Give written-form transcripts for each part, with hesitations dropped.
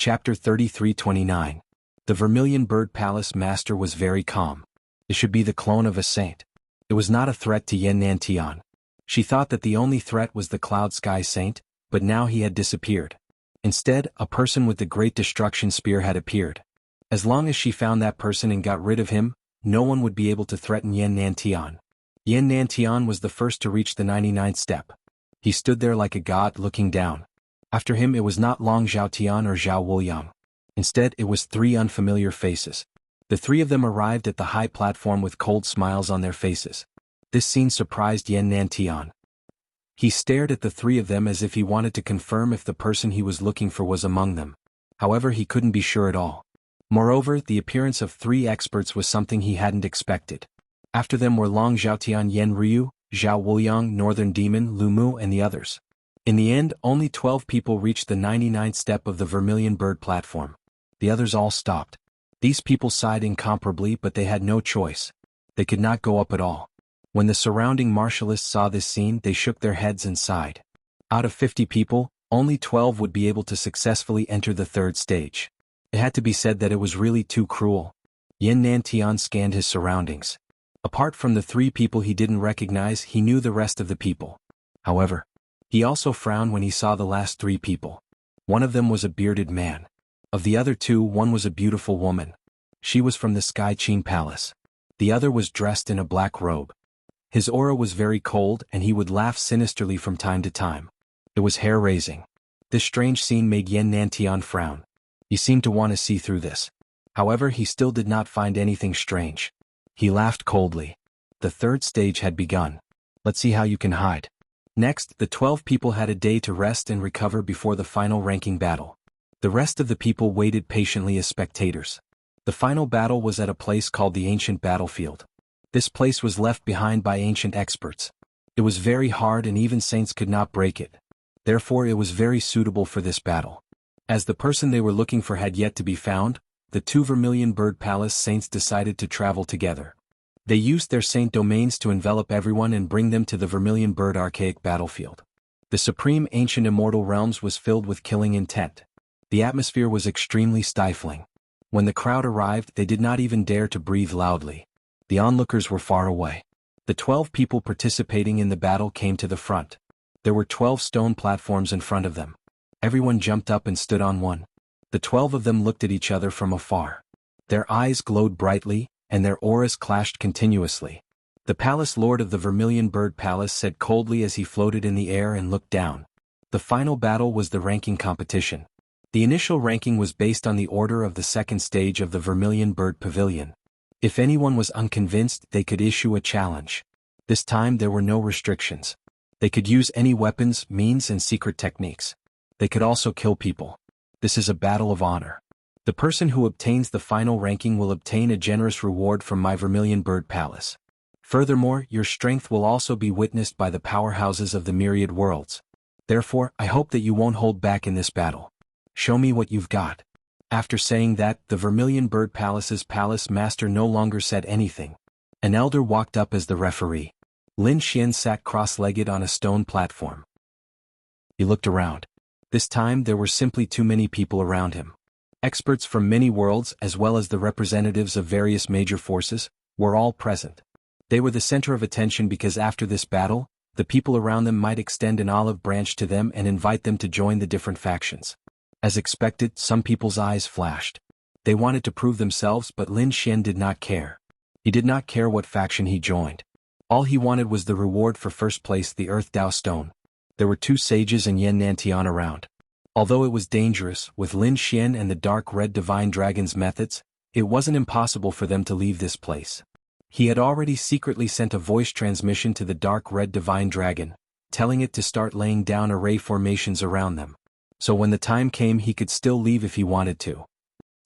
Chapter 33-29. The Vermilion Bird Palace Master was very calm. It should be the clone of a saint. It was not a threat to Yen Nantian. She thought that the only threat was the Cloud Sky Saint, but now he had disappeared. Instead, a person with the Great Destruction Spear had appeared. As long as she found that person and got rid of him, no one would be able to threaten Yen Nantian. Yen Nantian was the first to reach the 99th step. He stood there like a god looking down. After him it was not Long Zhaotian or Zhao Wuliang. Instead it was three unfamiliar faces. The three of them arrived at the high platform with cold smiles on their faces. This scene surprised Yen Nantian. He stared at the three of them as if he wanted to confirm if the person he was looking for was among them. However, he couldn't be sure at all. Moreover, the appearance of three experts was something he hadn't expected. After them were Long Zhaotian, Yen Ryu, Zhao Wuliang, Northern Demon, Lu Mu, and the others. In the end, only 12 people reached the 99th step of the Vermilion Bird platform. The others all stopped. These people sighed incomparably, but they had no choice. They could not go up at all. When the surrounding martialists saw this scene, they shook their heads and sighed. Out of 50 people, only 12 would be able to successfully enter the third stage. It had to be said that it was really too cruel. Yen Nantian scanned his surroundings. Apart from the three people he didn't recognize, he knew the rest of the people. However, he also frowned when he saw the last three people. One of them was a bearded man. Of the other two, one was a beautiful woman. She was from the Sky Qin Palace. The other was dressed in a black robe. His aura was very cold and he would laugh sinisterly from time to time. It was hair-raising. This strange scene made Yen Nantian frown. He seemed to want to see through this. However, he still did not find anything strange. He laughed coldly. The third stage had begun. Let's see how you can hide. Next, the 12 people had a day to rest and recover before the final ranking battle. The rest of the people waited patiently as spectators. The final battle was at a place called the Ancient Battlefield. This place was left behind by ancient experts. It was very hard and even saints could not break it. Therefore it was very suitable for this battle. As the person they were looking for had yet to be found, the two Vermilion Bird Palace saints decided to travel together. They used their saint domains to envelop everyone and bring them to the Vermilion Bird Archaic Battlefield. The supreme ancient immortal realms was filled with killing intent. The atmosphere was extremely stifling. When the crowd arrived, they did not even dare to breathe loudly. The onlookers were far away. The 12 people participating in the battle came to the front. There were 12 stone platforms in front of them. Everyone jumped up and stood on one. The 12 of them looked at each other from afar. Their eyes glowed brightly, and their auras clashed continuously. The palace lord of the Vermilion Bird Palace said coldly as he floated in the air and looked down. The final battle was the ranking competition. The initial ranking was based on the order of the second stage of the Vermilion Bird Pavilion. If anyone was unconvinced, they could issue a challenge. This time there were no restrictions. They could use any weapons, means, and secret techniques. They could also kill people. This is a battle of honor. The person who obtains the final ranking will obtain a generous reward from my Vermilion Bird Palace. Furthermore, your strength will also be witnessed by the powerhouses of the myriad worlds. Therefore, I hope that you won't hold back in this battle. Show me what you've got. After saying that, the Vermilion Bird Palace's palace master no longer said anything. An elder walked up as the referee. Lin Xian sat cross-legged on a stone platform. He looked around. This time there were simply too many people around him. Experts from many worlds, as well as the representatives of various major forces, were all present. They were the center of attention because after this battle, the people around them might extend an olive branch to them and invite them to join the different factions. As expected, some people's eyes flashed. They wanted to prove themselves, but Lin Xian did not care. He did not care what faction he joined. All he wanted was the reward for first place, the Earth Dao Stone. There were two sages and Yen Nantian around. Although it was dangerous, with Lin Xian and the Dark Red Divine Dragon's methods, it wasn't impossible for them to leave this place. He had already secretly sent a voice transmission to the Dark Red Divine Dragon, telling it to start laying down array formations around them. So when the time came, he could still leave if he wanted to.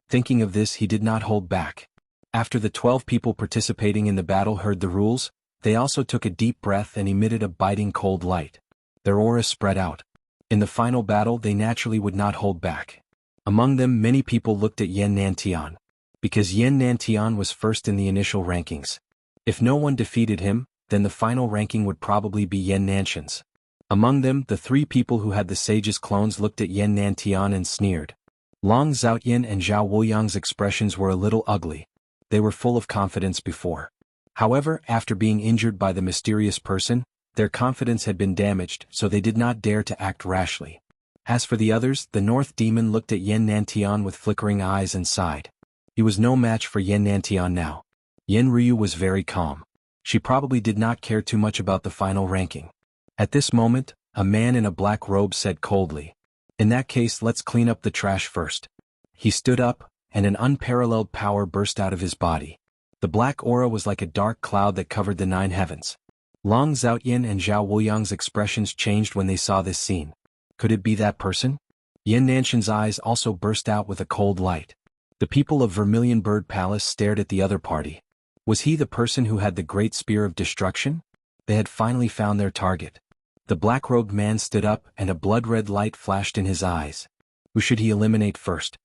Thinking of this, he did not hold back. After the 12 people participating in the battle heard the rules, they also took a deep breath and emitted a biting cold light. Their auras spread out. In the final battle, they naturally would not hold back. Among them, many people looked at Yen Nantian. Because Yen Nantian was first in the initial rankings. If no one defeated him, then the final ranking would probably be Yen Nantian's. Among them, the three people who had the sage's clones looked at Yen Nantian and sneered. Long Xiaoyin and Zhao Wuyang's expressions were a little ugly. They were full of confidence before. However, after being injured by the mysterious person, their confidence had been damaged, so they did not dare to act rashly. As for the others, the North Demon looked at Yan Nantian with flickering eyes and sighed. He was no match for Yan Nantian now. Yen Ryu was very calm. She probably did not care too much about the final ranking. At this moment, a man in a black robe said coldly, "In that case, let's clean up the trash first." He stood up, and an unparalleled power burst out of his body. The black aura was like a dark cloud that covered the 9 heavens. Long Xiaoyin and Zhao Wuyang's expressions changed when they saw this scene. Could it be that person? Yan Nanshan's eyes also burst out with a cold light. The people of Vermilion Bird Palace stared at the other party. Was he the person who had the great spear of destruction? They had finally found their target. The black-robed man stood up and a blood-red light flashed in his eyes. Who should he eliminate first?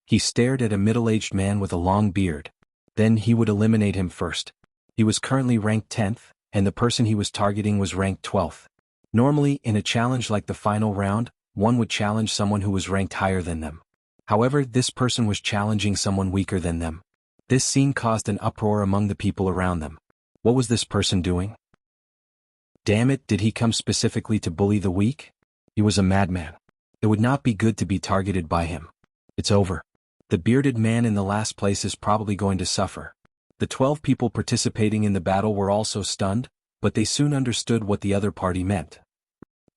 He stared at a middle-aged man with a long beard. Then he would eliminate him first. He was currently ranked 10th, and the person he was targeting was ranked 12th. Normally, in a challenge like the final round, one would challenge someone who was ranked higher than them. However, this person was challenging someone weaker than them. This scene caused an uproar among the people around them. What was this person doing? Damn it, did he come specifically to bully the weak? He was a madman. It would not be good to be targeted by him. It's over. The bearded man in the last place is probably going to suffer. The 12 people participating in the battle were also stunned, but they soon understood what the other party meant.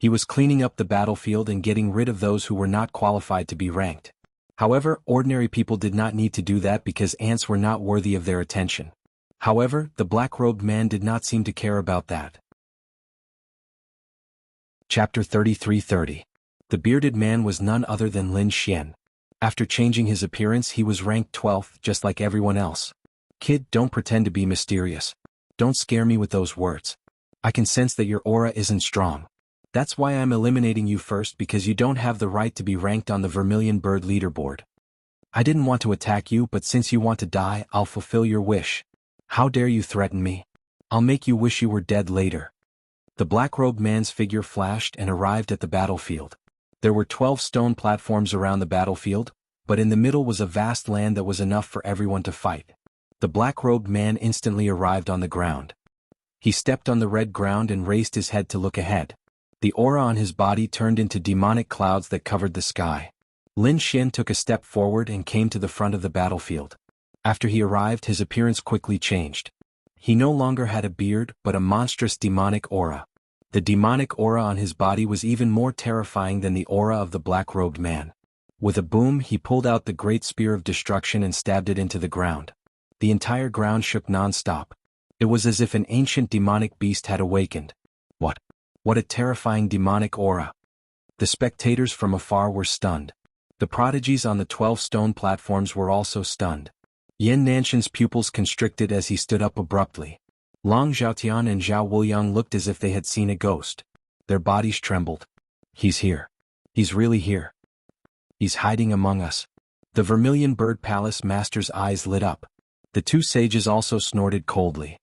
He was cleaning up the battlefield and getting rid of those who were not qualified to be ranked. However, ordinary people did not need to do that because ants were not worthy of their attention. However, the black-robed man did not seem to care about that. Chapter 33:30. The bearded man was none other than Lin Xian. After changing his appearance, he was ranked 12th just like everyone else. Kid, don't pretend to be mysterious. Don't scare me with those words. I can sense that your aura isn't strong. That's why I'm eliminating you first, because you don't have the right to be ranked on the Vermilion Bird leaderboard. I didn't want to attack you, but since you want to die, I'll fulfill your wish. How dare you threaten me? I'll make you wish you were dead later. The black-robed man's figure flashed and arrived at the battlefield. There were 12 stone platforms around the battlefield, but in the middle was a vast land that was enough for everyone to fight. The black-robed man instantly arrived on the ground. He stepped on the red ground and raised his head to look ahead. The aura on his body turned into demonic clouds that covered the sky. Lin Xian took a step forward and came to the front of the battlefield. After he arrived, his appearance quickly changed. He no longer had a beard, but a monstrous demonic aura. The demonic aura on his body was even more terrifying than the aura of the black-robed man. With a boom, he pulled out the great spear of destruction and stabbed it into the ground. The entire ground shook non-stop. It was as if an ancient demonic beast had awakened. What a terrifying demonic aura. The spectators from afar were stunned. The prodigies on the 12 stone platforms were also stunned. Yan Nanshan's pupils constricted as he stood up abruptly. Long Xiaotian and Zhao Wuyang looked as if they had seen a ghost. Their bodies trembled. He's here. He's really here. He's hiding among us. The Vermilion Bird Palace master's eyes lit up. The 2 sages also snorted coldly.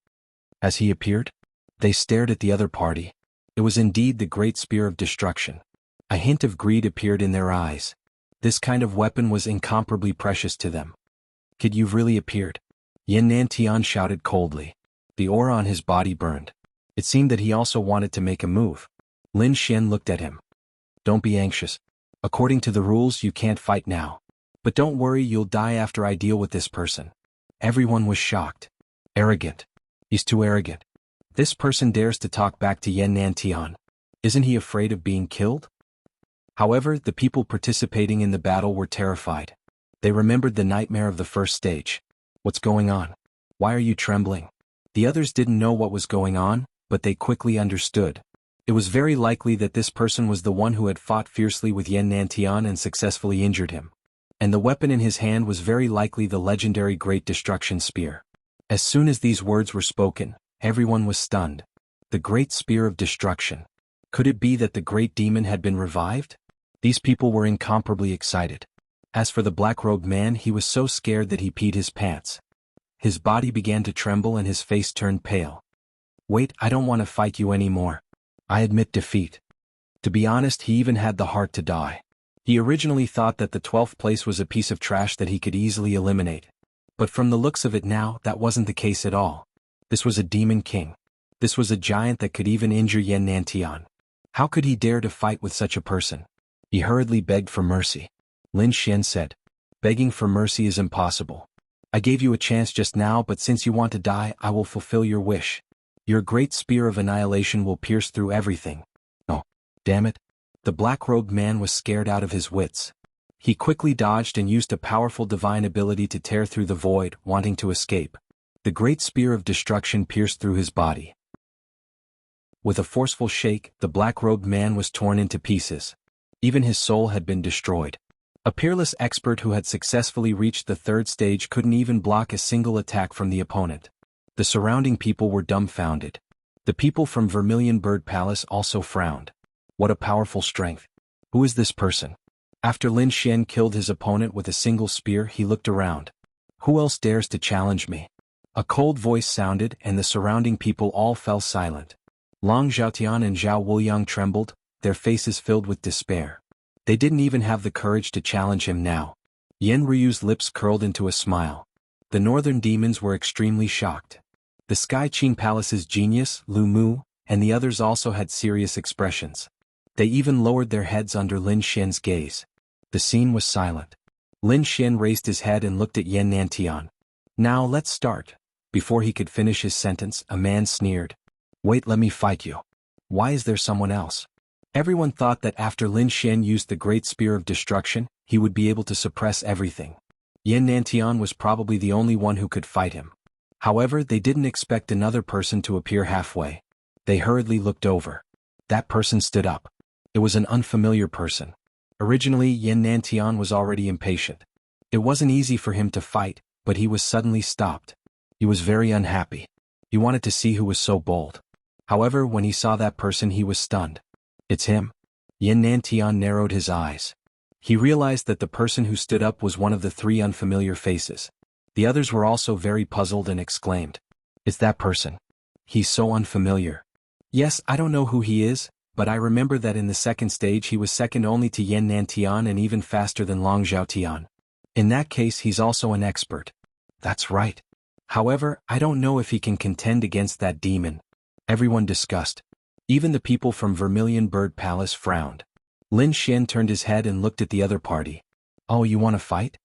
As he appeared, they stared at the other party. It was indeed the great spear of destruction. A hint of greed appeared in their eyes. This kind of weapon was incomparably precious to them. Kid, you've really appeared. Yan Nantian shouted coldly. The aura on his body burned. It seemed that he also wanted to make a move. Lin Xian looked at him. Don't be anxious. According to the rules, you can't fight now. But don't worry, you'll die after I deal with this person. Everyone was shocked. Arrogant. He's too arrogant. This person dares to talk back to Yan Nantian. Isn't he afraid of being killed? However, the people participating in the battle were terrified. They remembered the nightmare of the first stage. What's going on? Why are you trembling? The others didn't know what was going on, but they quickly understood. It was very likely that this person was the one who had fought fiercely with Yan Nantian and successfully injured him. And the weapon in his hand was very likely the legendary Great Destruction Spear. As soon as these words were spoken, everyone was stunned. The Great Spear of Destruction. Could it be that the Great Demon had been revived? These people were incomparably excited. As for the black-robed man, he was so scared that he peed his pants. His body began to tremble and his face turned pale. Wait, I don't want to fight you anymore. I admit defeat. To be honest, he even had the heart to die. He originally thought that the 12th place was a piece of trash that he could easily eliminate. But from the looks of it now, that wasn't the case at all. This was a demon king. This was a giant that could even injure Yan Nantian. How could he dare to fight with such a person? He hurriedly begged for mercy. Lin Xian said, "Begging for mercy is impossible. I gave you a chance just now, but since you want to die, I will fulfill your wish. Your great spear of annihilation will pierce through everything." Oh, damn it. The black-robed man was scared out of his wits. He quickly dodged and used a powerful divine ability to tear through the void, wanting to escape. The great spear of destruction pierced through his body. With a forceful shake, the black-robed man was torn into pieces. Even his soul had been destroyed. A peerless expert who had successfully reached the 3rd stage couldn't even block a single attack from the opponent. The surrounding people were dumbfounded. The people from Vermilion Bird Palace also frowned. What a powerful strength. Who is this person? After Lin Xian killed his opponent with a single spear, he looked around. Who else dares to challenge me? A cold voice sounded, and the surrounding people all fell silent. Long Zhaotian and Zhao Wuliang trembled, their faces filled with despair. They didn't even have the courage to challenge him now. Yen Ryu's lips curled into a smile. The northern demons were extremely shocked. The Sky Qing Palace's genius, Lu Mu, and the others also had serious expressions. They even lowered their heads under Lin Xian's gaze. The scene was silent. Lin Xian raised his head and looked at Yan Nantian. "Now let's start." Before he could finish his sentence, a man sneered. "Wait, let me fight you. Why is there someone else?" Everyone thought that after Lin Xian used the Great Spear of Destruction, he would be able to suppress everything. Yan Nantian was probably the only one who could fight him. However, they didn't expect another person to appear halfway. They hurriedly looked over. That person stood up. It was an unfamiliar person. Originally, Yan Nantian was already impatient. It wasn't easy for him to fight, but he was suddenly stopped. He was very unhappy. He wanted to see who was so bold. However, when he saw that person, he was stunned. "It's him." Yan Nantian narrowed his eyes. He realized that the person who stood up was one of the 3 unfamiliar faces. The others were also very puzzled and exclaimed, "It's that person. He's so unfamiliar. Yes, I don't know who he is, but I remember that in the 2nd stage he was second only to Yan Nantian and even faster than Long Zhaotian. In that case, he's also an expert." "That's right. However, I don't know if he can contend against that demon." Everyone discussed. Even the people from Vermilion Bird Palace frowned. Lin Xian turned his head and looked at the other party. "Oh, you want to fight?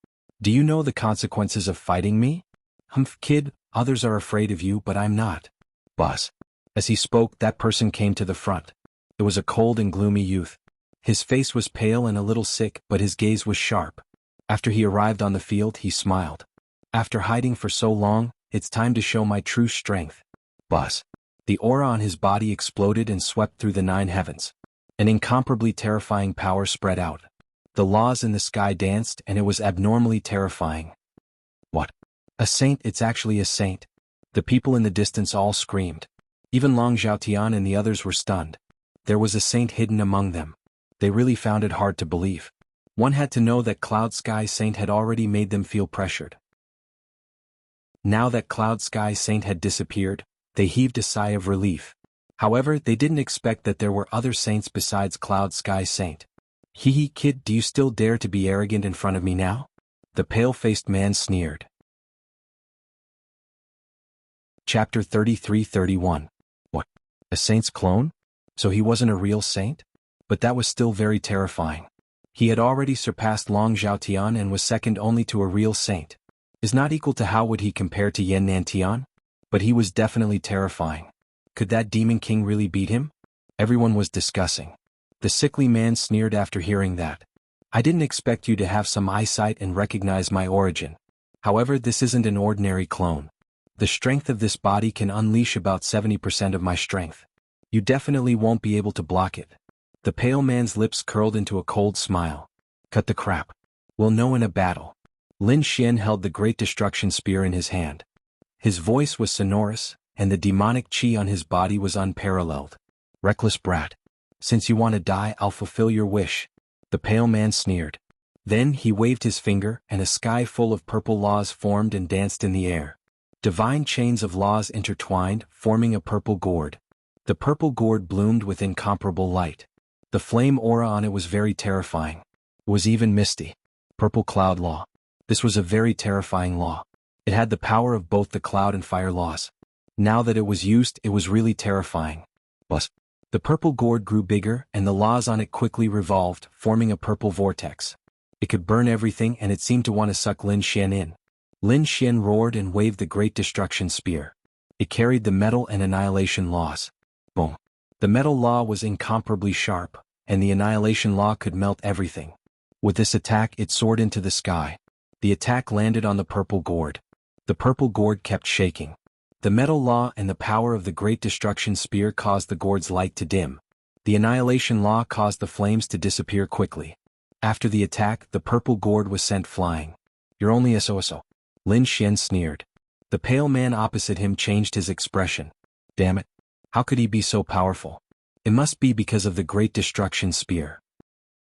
Do you know the consequences of fighting me?" "Humph, kid, others are afraid of you, but I'm not." "Boss." As he spoke, that person came to the front. It was a cold and gloomy youth. His face was pale and a little sick, but his gaze was sharp. After he arrived on the field, he smiled. "After hiding for so long, it's time to show my true strength." "Boss." The aura on his body exploded and swept through the 9 heavens. An incomparably terrifying power spread out. The laws in the sky danced, and it was abnormally terrifying. "What? A saint? It's actually a saint." The people in the distance all screamed. Even Long Zhaotian and the others were stunned. There was a saint hidden among them. They really found it hard to believe. One had to know that Cloud Sky Saint had already made them feel pressured. Now that Cloud Sky Saint had disappeared, they heaved a sigh of relief. However, they didn't expect that there were other saints besides Cloud Sky Saint. "Hee hee, kid, do you still dare to be arrogant in front of me now?" The pale-faced man sneered. Chapter 33-31. What? A saint's clone? So he wasn't a real saint? But that was still very terrifying. He had already surpassed Long Zhaotian and was second only to a real saint. Is not equal to how would he compare to Yan Nantian? But he was definitely terrifying. Could that demon king really beat him? Everyone was discussing. The sickly man sneered after hearing that. "I didn't expect you to have some eyesight and recognize my origin. However, this isn't an ordinary clone. The strength of this body can unleash about 70% of my strength. You definitely won't be able to block it." The pale man's lips curled into a cold smile. "Cut the crap. We'll know in a battle." Lin Xian held the Great Destruction Spear in his hand. His voice was sonorous, and the demonic chi on his body was unparalleled. "Reckless brat. Since you want to die, I'll fulfill your wish." The pale man sneered. Then he waved his finger, and a sky full of purple laws formed and danced in the air. Divine chains of laws intertwined, forming a purple gourd. The purple gourd bloomed with incomparable light. The flame aura on it was very terrifying. It was even misty. Purple Cloud Law. This was a very terrifying law. It had the power of both the cloud and fire laws. Now that it was used, it was really terrifying. But the purple gourd grew bigger, and the laws on it quickly revolved, forming a purple vortex. It could burn everything, and it seemed to want to suck Lin Xian in. Lin Xian roared and waved the Great Destruction Spear. It carried the metal and annihilation laws. Boom. The metal law was incomparably sharp, and the annihilation law could melt everything. With this attack, it soared into the sky. The attack landed on the purple gourd. The purple gourd kept shaking. The metal law and the power of the Great Destruction Spear caused the gourd's light to dim. The annihilation law caused the flames to disappear quickly. After the attack, the purple gourd was sent flying. "You're only a so-so." Lin Xian sneered. The pale man opposite him changed his expression. Damn it. How could he be so powerful? It must be because of the Great Destruction Spear.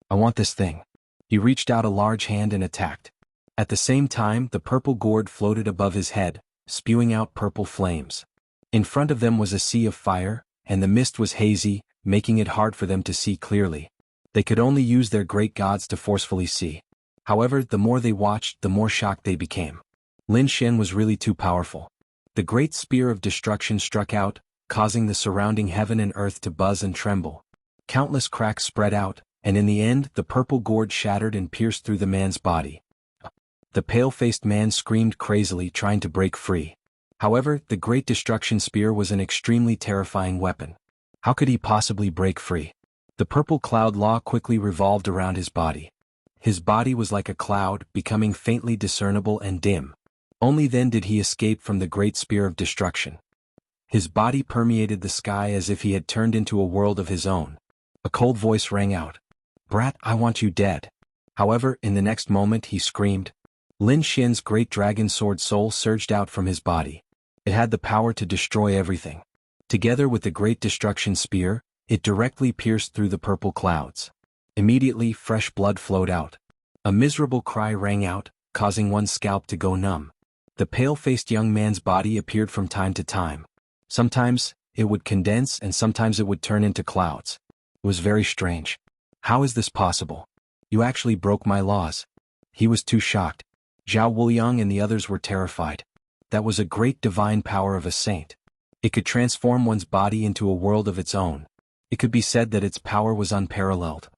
I want this thing. He reached out a large hand and attacked. At the same time, the purple gourd floated above his head, spewing out purple flames. In front of them was a sea of fire, and the mist was hazy, making it hard for them to see clearly. They could only use their great gods to forcefully see. However, the more they watched, the more shocked they became. Lin Xian was really too powerful. The great spear of destruction struck out, causing the surrounding heaven and earth to buzz and tremble. Countless cracks spread out, and in the end, the purple gourd shattered and pierced through the man's body. The pale-faced man screamed crazily, trying to break free. However, the Great Destruction Spear was an extremely terrifying weapon. How could he possibly break free? The purple cloud law quickly revolved around his body. His body was like a cloud, becoming faintly discernible and dim. Only then did he escape from the Great Spear of Destruction. His body permeated the sky as if he had turned into a world of his own. A cold voice rang out. "Brat, I want you dead." However, in the next moment he screamed. Lin Xian's great dragon sword soul surged out from his body. It had the power to destroy everything. Together with the Great Destruction Spear, it directly pierced through the purple clouds. Immediately, fresh blood flowed out. A miserable cry rang out, causing one's scalp to go numb. The pale-faced young man's body appeared from time to time. Sometimes, it would condense and sometimes it would turn into clouds. It was very strange. How is this possible? You actually broke my laws. He was too shocked. Zhao Wuliang and the others were terrified. That was a great divine power of a saint. It could transform one's body into a world of its own. It could be said that its power was unparalleled.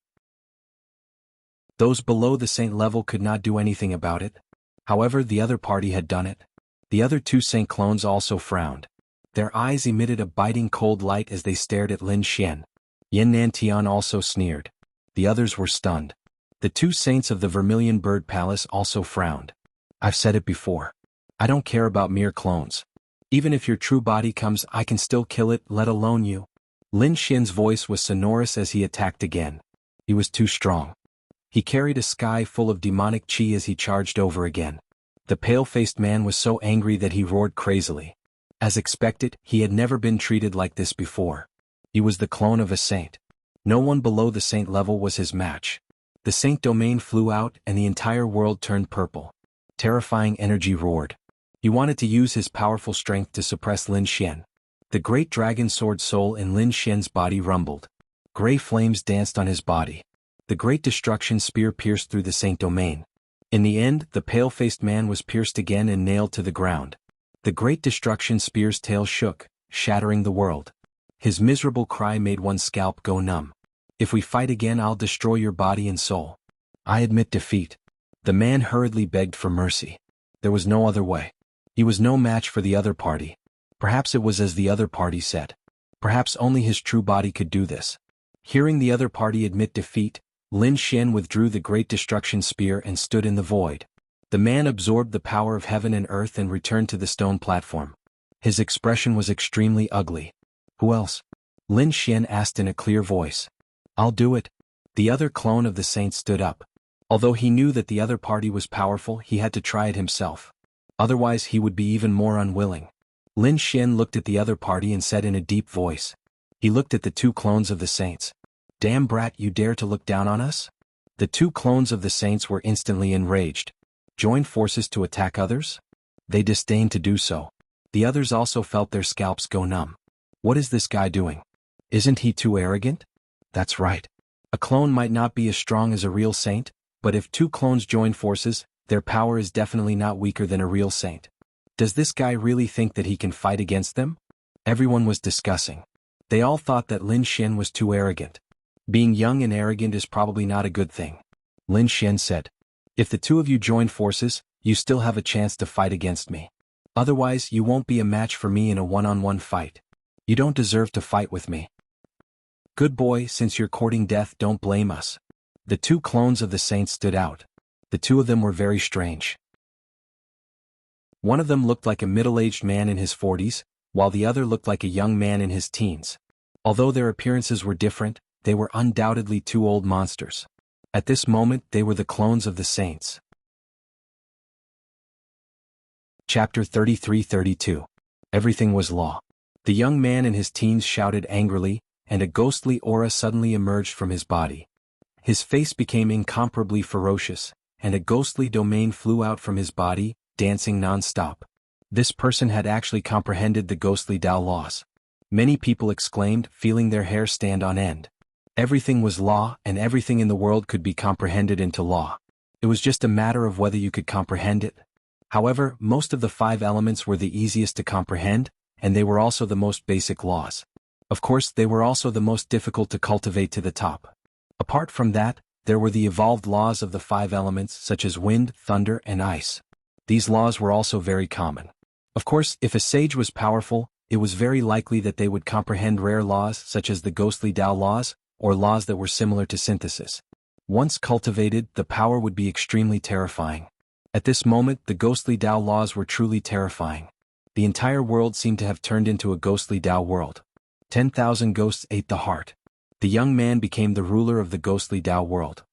Those below the saint level could not do anything about it. However, the other party had done it. The other two saint clones also frowned. Their eyes emitted a biting cold light as they stared at Lin Xian. Yan Nantian also sneered. The others were stunned. The two saints of the Vermilion Bird Palace also frowned. I've said it before. I don't care about mere clones. Even if your true body comes, I can still kill it, let alone you. Lin Xian's voice was sonorous as he attacked again. He was too strong. He carried a sky full of demonic chi as he charged over again. The pale-faced man was so angry that he roared crazily. As expected, he had never been treated like this before. He was the clone of a saint. No one below the saint level was his match. The saint domain flew out and the entire world turned purple. Terrifying energy roared. He wanted to use his powerful strength to suppress Lin Xian. The great dragon sword soul in Lin Xian's body rumbled. Gray flames danced on his body. The Great Destruction Spear pierced through the saint domain. In the end, the pale-faced man was pierced again and nailed to the ground. The Great Destruction Spear's tail shook, shattering the world. His miserable cry made one's scalp go numb. If we fight again, I'll destroy your body and soul. I admit defeat. The man hurriedly begged for mercy. There was no other way. He was no match for the other party. Perhaps it was as the other party said. Perhaps only his true body could do this. Hearing the other party admit defeat, Lin Xian withdrew the Great Destruction Spear and stood in the void. The man absorbed the power of heaven and earth and returned to the stone platform. His expression was extremely ugly. Who else? Lin Xian asked in a clear voice. I'll do it. The other clone of the saint stood up. Although he knew that the other party was powerful, he had to try it himself. Otherwise he would be even more unwilling. Lin Xian looked at the other party and said in a deep voice. He looked at the two clones of the saints. Damn brat, you dare to look down on us? The two clones of the saints were instantly enraged. Join forces to attack others? They disdained to do so. The others also felt their scalps go numb. What is this guy doing? Isn't he too arrogant? That's right. A clone might not be as strong as a real saint, But if two clones join forces, their power is definitely not weaker than a real saint. Does this guy really think that he can fight against them? Everyone was discussing. They all thought that Lin Xian was too arrogant. Being young and arrogant is probably not a good thing. Lin Xian said, "If the two of you join forces, you still have a chance to fight against me. Otherwise, you won't be a match for me in a one-on-one fight. You don't deserve to fight with me." "Good boy, since you're courting death, don't blame us." The two clones of the saints stood out. The two of them were very strange. One of them looked like a middle-aged man in his 40s, while the other looked like a young man in his teens. Although their appearances were different, they were undoubtedly two old monsters. At this moment, they were the clones of the saints. Chapter 33-32. Everything was law. The young man in his teens shouted angrily, and a ghostly aura suddenly emerged from his body. His face became incomparably ferocious, and a ghostly domain flew out from his body, dancing non-stop. This person had actually comprehended the ghostly Dao laws. Many people exclaimed, feeling their hair stand on end. Everything was law, and everything in the world could be comprehended into law. It was just a matter of whether you could comprehend it. However, most of the 5 elements were the easiest to comprehend, and they were also the most basic laws. Of course, they were also the most difficult to cultivate to the top. Apart from that, there were the evolved laws of the 5 elements such as wind, thunder, and ice. These laws were also very common. Of course, if a sage was powerful, it was very likely that they would comprehend rare laws such as the ghostly Dao laws, or laws that were similar to synthesis. Once cultivated, the power would be extremely terrifying. At this moment, the ghostly Dao laws were truly terrifying. The entire world seemed to have turned into a ghostly Dao world. 10,000 ghosts ate the heart. The young man became the ruler of the ghostly Dao world.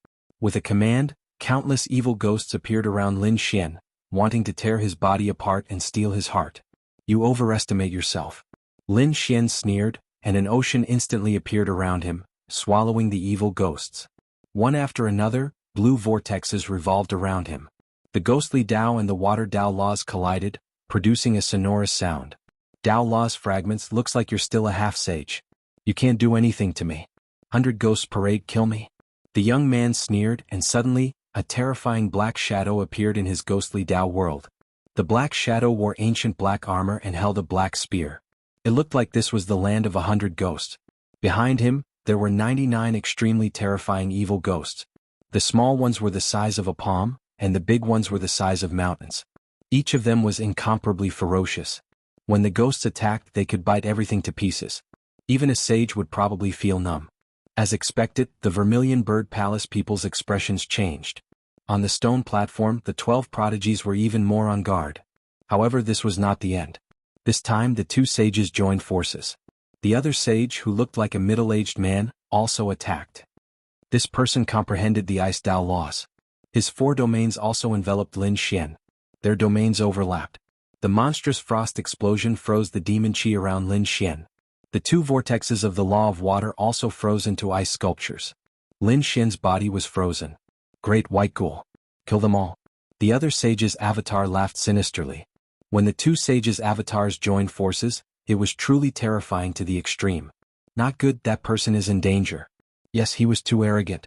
With a command, countless evil ghosts appeared around Lin Xian, wanting to tear his body apart and steal his heart. "You overestimate yourself." Lin Xian sneered, and an ocean instantly appeared around him, swallowing the evil ghosts. One after another, blue vortexes revolved around him. The ghostly Dao and the water Dao laws collided, producing a sonorous sound. "Dao laws fragments, looks like you're still a half-sage. You can't do anything to me. 100 ghosts parade, kill me." The young man sneered, and suddenly, a terrifying black shadow appeared in his ghostly Dao world. The black shadow wore ancient black armor and held a black spear. It looked like this was the land of 100 ghosts. Behind him, there were 99 extremely terrifying evil ghosts. The small ones were the size of a palm, and the big ones were the size of mountains. Each of them was incomparably ferocious. When the ghosts attacked, they could bite everything to pieces. Even a sage would probably feel numb. As expected, the Vermilion Bird Palace people's expressions changed. On the stone platform, the 12 prodigies were even more on guard. However, this was not the end. This time, the 2 sages joined forces. The other sage, who looked like a middle-aged man, also attacked. This person comprehended the Ice Dao laws. His 4 domains also enveloped Lin Xian. Their domains overlapped. The monstrous frost explosion froze the demon chi around Lin Xian. The 2 vortexes of the law of water also froze into ice sculptures. Lin Xian's body was frozen. "Great white ghoul. Kill them all." The other sage's avatar laughed sinisterly. When the 2 sages' avatars joined forces, it was truly terrifying to the extreme. Not good, that person is in danger. Yes, he was too arrogant.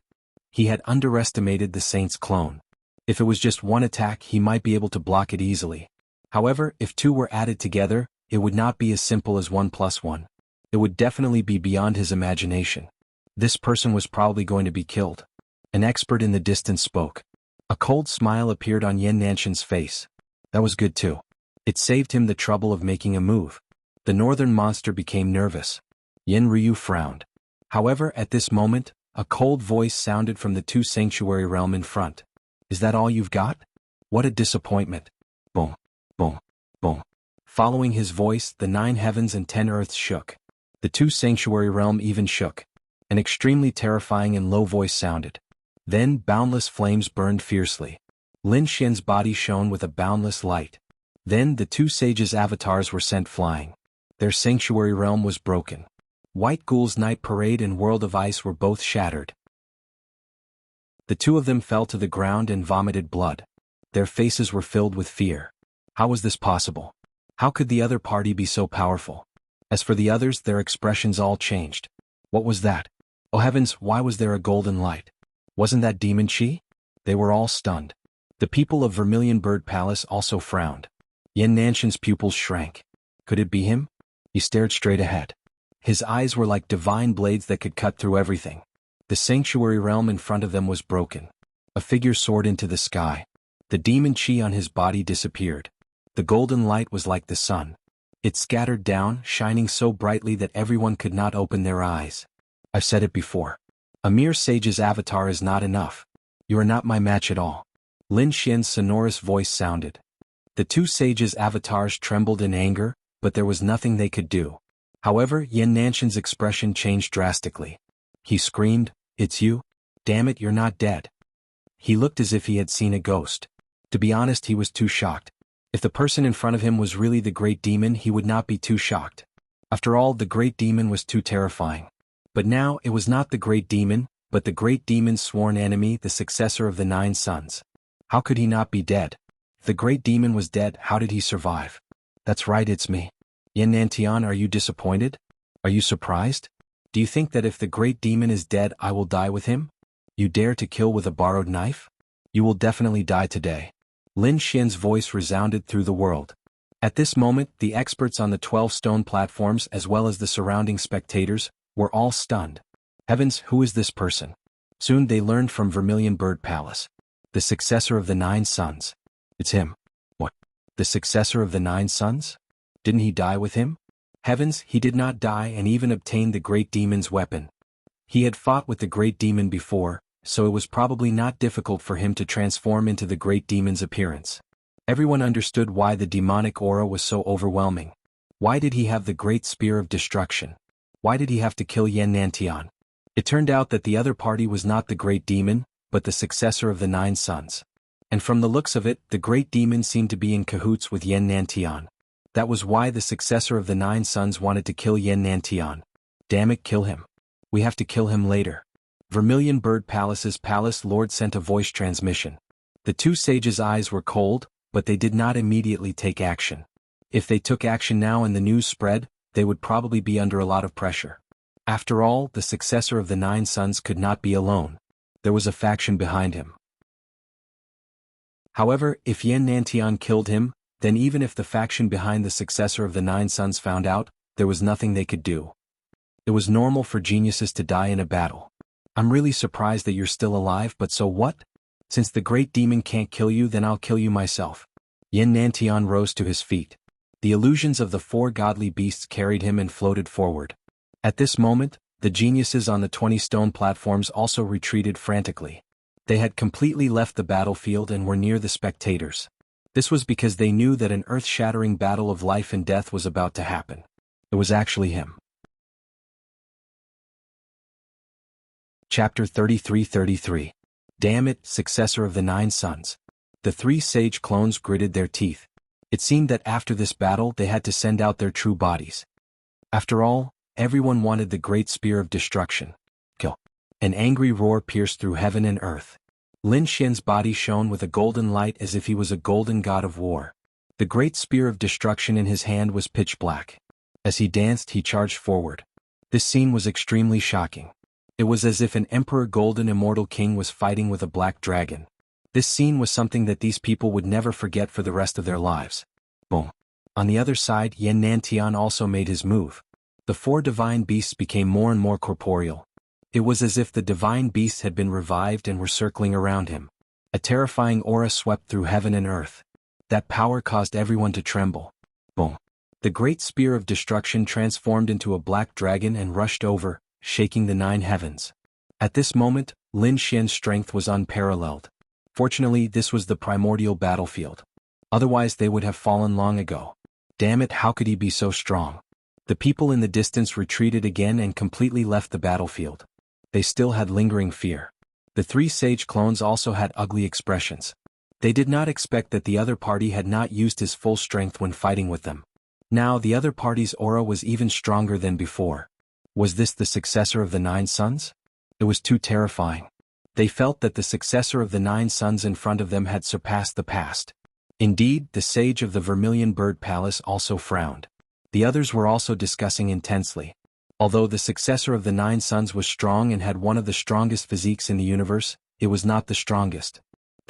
He had underestimated the saint's clone. If it was just one attack, he might be able to block it easily. However, if 2 were added together, it would not be as simple as 1 + 1. It would definitely be beyond his imagination. This person was probably going to be killed. An expert in the distance spoke. A cold smile appeared on Yan Nanshan's face. That was good too. It saved him the trouble of making a move. The northern monster became nervous. Yin Ryu frowned. However, at this moment, a cold voice sounded from the 2 sanctuary realm in front. "Is that all you've got? What a disappointment." Boom, boom, boom. Following his voice, the 9 heavens and 10 earths shook. The 2 sanctuary realm even shook. An extremely terrifying and low voice sounded. Then boundless flames burned fiercely. Lin Xian's body shone with a boundless light. Then the 2 sages' avatars were sent flying. Their sanctuary realm was broken. White Ghoul's night parade and world of ice were both shattered. The 2 of them fell to the ground and vomited blood. Their faces were filled with fear. How was this possible? How could the other party be so powerful? As for the others, their expressions all changed. What was that? Oh heavens, why was there a golden light? Wasn't that demon chi? They were all stunned. The people of Vermilion Bird Palace also frowned. Yan Nanshan's pupils shrank. Could it be him? He stared straight ahead. His eyes were like divine blades that could cut through everything. The sanctuary realm in front of them was broken. A figure soared into the sky. The demon chi on his body disappeared. The golden light was like the sun. It scattered down, shining so brightly that everyone could not open their eyes. I've said it before. A mere sage's avatar is not enough. You are not my match at all. Lin Xian's sonorous voice sounded. The two sages' avatars trembled in anger, but there was nothing they could do. However, Yan Nanshan's expression changed drastically. He screamed, "It's you? Damn it, you're not dead." He looked as if he had seen a ghost. To be honest, he was too shocked. If the person in front of him was really the great demon, he would not be too shocked. After all, the great demon was too terrifying. But now, it was not the great demon, but the great demon's sworn enemy, the successor of the 9 sons. How could he not be dead? If the great demon was dead, how did he survive? That's right, it's me. Yan Nantian, are you disappointed? Are you surprised? Do you think that if the great demon is dead, I will die with him? You dare to kill with a borrowed knife? You will definitely die today. Lin Xian's voice resounded through the world. At this moment, the experts on the 12 stone platforms as well as the surrounding spectators were all stunned. Heavens, who is this person? Soon they learned from Vermilion Bird Palace. The successor of the 9 sons. It's him. What? The successor of the 9 sons? Didn't he die with him? Heavens, he did not die and even obtained the great demon's weapon. He had fought with the great demon before, so it was probably not difficult for him to transform into the great demon's appearance. Everyone understood why the demonic aura was so overwhelming. Why did he have the great spear of destruction? Why did he have to kill Yan Nantian? It turned out that the other party was not the great demon, but the successor of the 9 sons. And from the looks of it, the great demon seemed to be in cahoots with Yan Nantian. That was why the successor of the 9 sons wanted to kill Yan Nantian. Damn it, kill him. We have to kill him later. Vermilion Bird Palace's palace lord sent a voice transmission. The 2 sages' eyes were cold, but they did not immediately take action. If they took action now and the news spread, they would probably be under a lot of pressure. After all, the successor of the 9 sons could not be alone. There was a faction behind him. However, if Yan Nantian killed him, then even if the faction behind the successor of the 9 sons found out, there was nothing they could do. It was normal for geniuses to die in a battle. I'm really surprised that you're still alive, but so what? Since the great demon can't kill you, then I'll kill you myself. Yan Nantian rose to his feet. The illusions of the 4 godly beasts carried him and floated forward. At this moment, the geniuses on the 20 stone platforms also retreated frantically. They had completely left the battlefield and were near the spectators. This was because they knew that an earth-shattering battle of life and death was about to happen. It was actually him. Chapter 33:33. Damn it, successor of the 9 sons. The 3 sage clones gritted their teeth. It seemed that after this battle they had to send out their true bodies. After all, everyone wanted the great spear of destruction. Kill. An angry roar pierced through heaven and earth. Lin Xian's body shone with a golden light as if he was a golden god of war. The great spear of destruction in his hand was pitch black. As he danced, he charged forward. This scene was extremely shocking. It was as if an emperor golden immortal king was fighting with a black dragon. This scene was something that these people would never forget for the rest of their lives. Boom. On the other side, Yan Nantian also made his move. The 4 divine beasts became more and more corporeal. It was as if the divine beasts had been revived and were circling around him. A terrifying aura swept through heaven and earth. That power caused everyone to tremble. Boom. The great spear of destruction transformed into a black dragon and rushed over, shaking the 9 heavens. At this moment, Lin Xian's strength was unparalleled. Fortunately, this was the primordial battlefield. Otherwise they would have fallen long ago. Damn it, how could he be so strong? The people in the distance retreated again and completely left the battlefield. They still had lingering fear. The 3 sage clones also had ugly expressions. They did not expect that the other party had not used his full strength when fighting with them. Now the other party's aura was even stronger than before. Was this the successor of the 9 sons? It was too terrifying. They felt that the successor of the 9 sons in front of them had surpassed the past. Indeed, the sage of the Vermilion Bird Palace also frowned. The others were also discussing intensely. Although the successor of the 9 sons was strong and had one of the strongest physiques in the universe, it was not the strongest.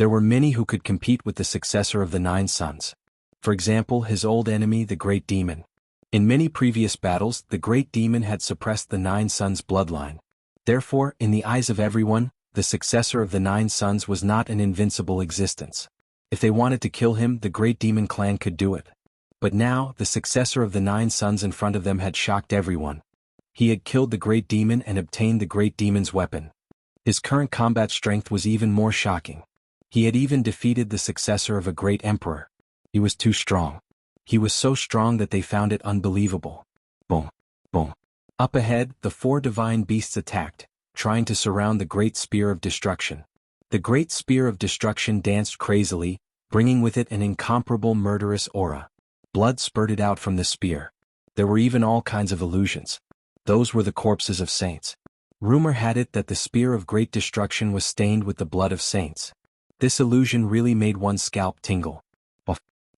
There were many who could compete with the successor of the Nine Sons. For example, his old enemy, the Great Demon. In many previous battles, the Great Demon had suppressed the Nine Sons' bloodline. Therefore, in the eyes of everyone, the successor of the Nine Sons was not an invincible existence. If they wanted to kill him, the Great Demon clan could do it. But now, the successor of the Nine Sons in front of them had shocked everyone. He had killed the Great Demon and obtained the Great Demon's weapon. His current combat strength was even more shocking. He had even defeated the successor of a great emperor. He was too strong. He was so strong that they found it unbelievable. Boom, boom. Up ahead, the four divine beasts attacked, trying to surround the Great Spear of Destruction. The Great Spear of Destruction danced crazily, bringing with it an incomparable murderous aura. Blood spurted out from the spear. There were even all kinds of illusions. Those were the corpses of saints. Rumor had it that the Spear of Great Destruction was stained with the blood of saints. This illusion really made one's scalp tingle.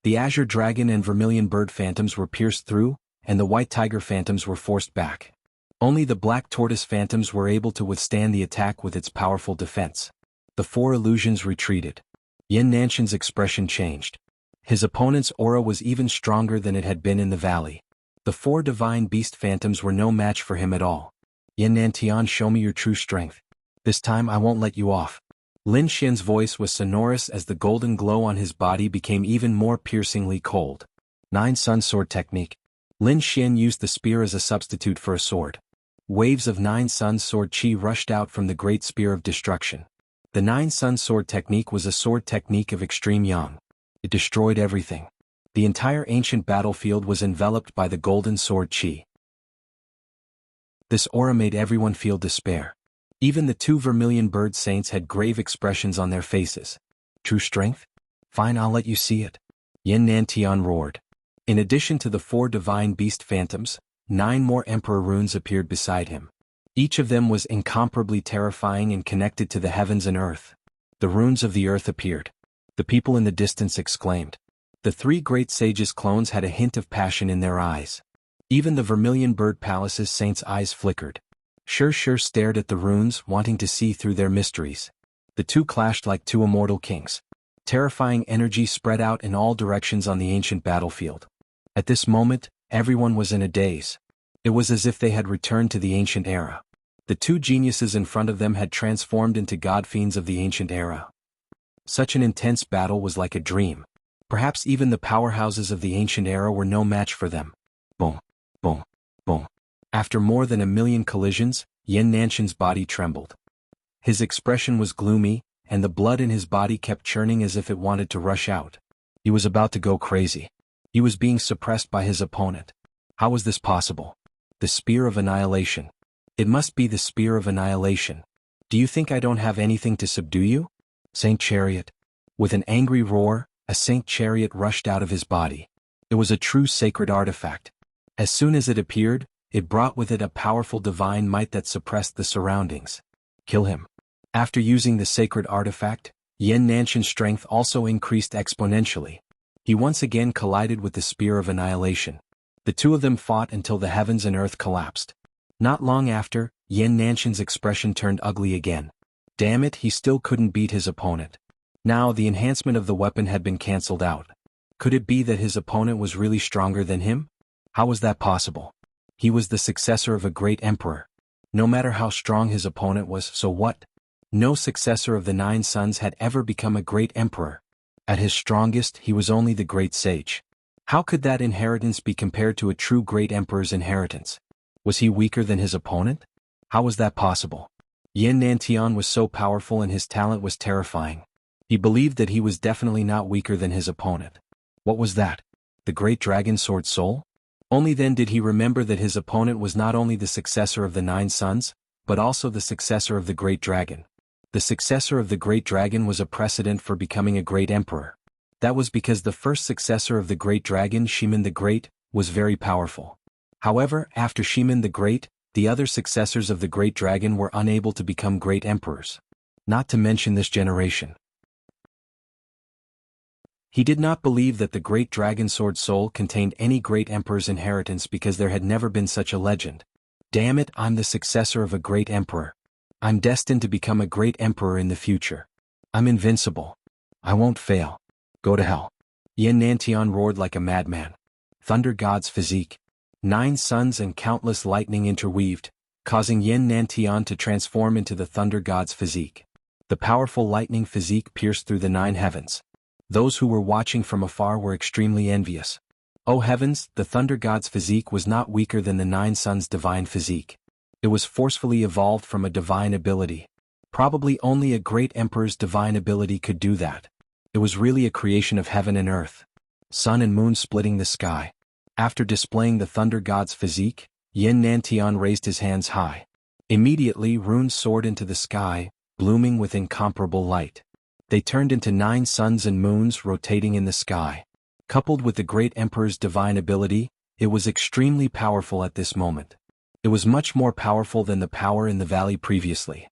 The Azure Dragon and Vermilion Bird Phantoms were pierced through, and the White Tiger Phantoms were forced back. Only the Black Tortoise Phantoms were able to withstand the attack with its powerful defense. The four illusions retreated. Yin Nanshan's expression changed. His opponent's aura was even stronger than it had been in the valley. The four Divine Beast Phantoms were no match for him at all. Yin Nantian, show me your true strength. This time I won't let you off. Lin Xian's voice was sonorous as the golden glow on his body became even more piercingly cold. Nine Sun Sword Technique. Lin Xian used the spear as a substitute for a sword. Waves of Nine Sun Sword Qi rushed out from the Great Spear of Destruction. The Nine Sun Sword Technique was a sword technique of extreme yang. It destroyed everything. The entire ancient battlefield was enveloped by the golden sword Qi. This aura made everyone feel despair. Even the two Vermilion Bird Saints had grave expressions on their faces. True strength? Fine, I'll let you see it. Yin Nantian roared. In addition to the four Divine Beast Phantoms, 9 more Emperor runes appeared beside him. Each of them was incomparably terrifying and connected to the heavens and earth. The runes of the earth appeared. The people in the distance exclaimed. The 3 great sages' clones had a hint of passion in their eyes. Even the Vermilion Bird Palace's saints' eyes flickered. Sure stared at the runes, wanting to see through their mysteries. The two clashed like two immortal kings. Terrifying energy spread out in all directions on the ancient battlefield. At this moment, everyone was in a daze. It was as if they had returned to the ancient era. The two geniuses in front of them had transformed into god-fiends of the ancient era. Such an intense battle was like a dream. Perhaps even the powerhouses of the ancient era were no match for them. Boom, boom, boom. After more than 1,000,000 collisions, Yin Nanshan's body trembled. His expression was gloomy, and the blood in his body kept churning as if it wanted to rush out. He was about to go crazy. He was being suppressed by his opponent. How was this possible? The Spear of Annihilation. It must be the Spear of Annihilation. Do you think I don't have anything to subdue you? Saint Chariot. With an angry roar, a Saint Chariot rushed out of his body. It was a true sacred artifact. As soon as it appeared, it brought with it a powerful divine might that suppressed the surroundings. Kill him. After using the sacred artifact, Yin Nanshan's strength also increased exponentially. He once again collided with the Spear of Annihilation. The two of them fought until the heavens and earth collapsed. Not long after, Yin Nanshan's expression turned ugly again. Damn it, he still couldn't beat his opponent. Now the enhancement of the weapon had been cancelled out. Could it be that his opponent was really stronger than him? How was that possible? He was the successor of a great emperor. No matter how strong his opponent was, so what? No successor of the 9 sons had ever become a great emperor. At his strongest, he was only the great sage. How could that inheritance be compared to a true great emperor's inheritance? Was he weaker than his opponent? How was that possible? Yin Nantian was so powerful and his talent was terrifying. He believed that he was definitely not weaker than his opponent. What was that? The great dragon sword soul? Only then did he remember that his opponent was not only the successor of the 9 sons, but also the successor of the great dragon. The successor of the great dragon was a precedent for becoming a great emperor. That was because the first successor of the great dragon, Shiman the Great, was very powerful. However, after Shiman the Great, the other successors of the great dragon were unable to become great emperors. Not to mention this generation. He did not believe that the great dragon sword soul contained any great emperor's inheritance because there had never been such a legend. Damn it, I'm the successor of a great emperor. I'm destined to become a great emperor in the future. I'm invincible. I won't fail. Go to hell. Yin Nantian roared like a madman. Thunder God's physique. 9 suns and countless lightning interweaved, causing Yin Nantian to transform into the Thunder God's physique. The powerful lightning physique pierced through the 9 heavens. Those who were watching from afar were extremely envious. O heavens, the Thunder God's physique was not weaker than the 9 suns' divine physique. It was forcefully evolved from a divine ability. Probably only a great emperor's divine ability could do that. It was really a creation of heaven and earth. Sun and moon splitting the sky. After displaying the Thunder God's physique, Yin Nantian raised his hands high. Immediately runes soared into the sky, blooming with incomparable light. They turned into 9 suns and moons rotating in the sky. Coupled with the great emperor's divine ability, it was extremely powerful at this moment. It was much more powerful than the power in the valley previously.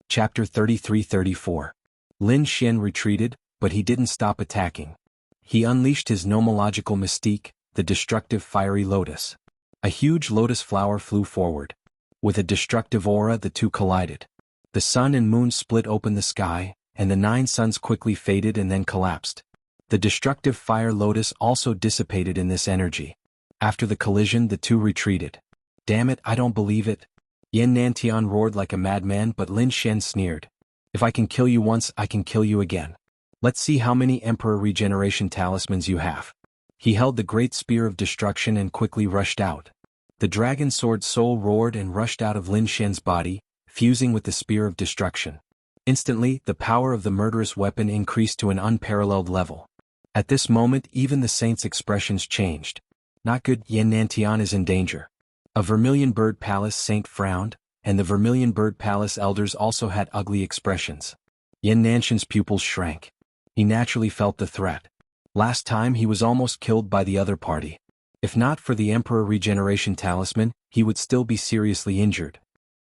Chapter 33-34. Lin Xian retreated, but he didn't stop attacking. He unleashed his nomological mystique, the destructive fiery lotus. A huge lotus flower flew forward. With a destructive aura, the two collided. The sun and moon split open the sky, and the 9 suns quickly faded and then collapsed. The destructive fire lotus also dissipated in this energy. After the collision, the two retreated. Damn it, I don't believe it. Yin Nantian roared like a madman, but Lin Xian sneered. If I can kill you once, I can kill you again. Let's see how many Emperor Regeneration talismans you have. He held the great spear of destruction and quickly rushed out. The dragon sword soul roared and rushed out of Lin Xian's body, fusing with the spear of destruction. Instantly, the power of the murderous weapon increased to an unparalleled level. At this moment, even the saint's expressions changed. Not good, Yin Nantian is in danger. A Vermilion Bird Palace saint frowned, and the Vermilion Bird Palace elders also had ugly expressions. Yin Nantian's pupils shrank. He naturally felt the threat. Last time he was almost killed by the other party. If not for the Emperor Regeneration Talisman, he would still be seriously injured.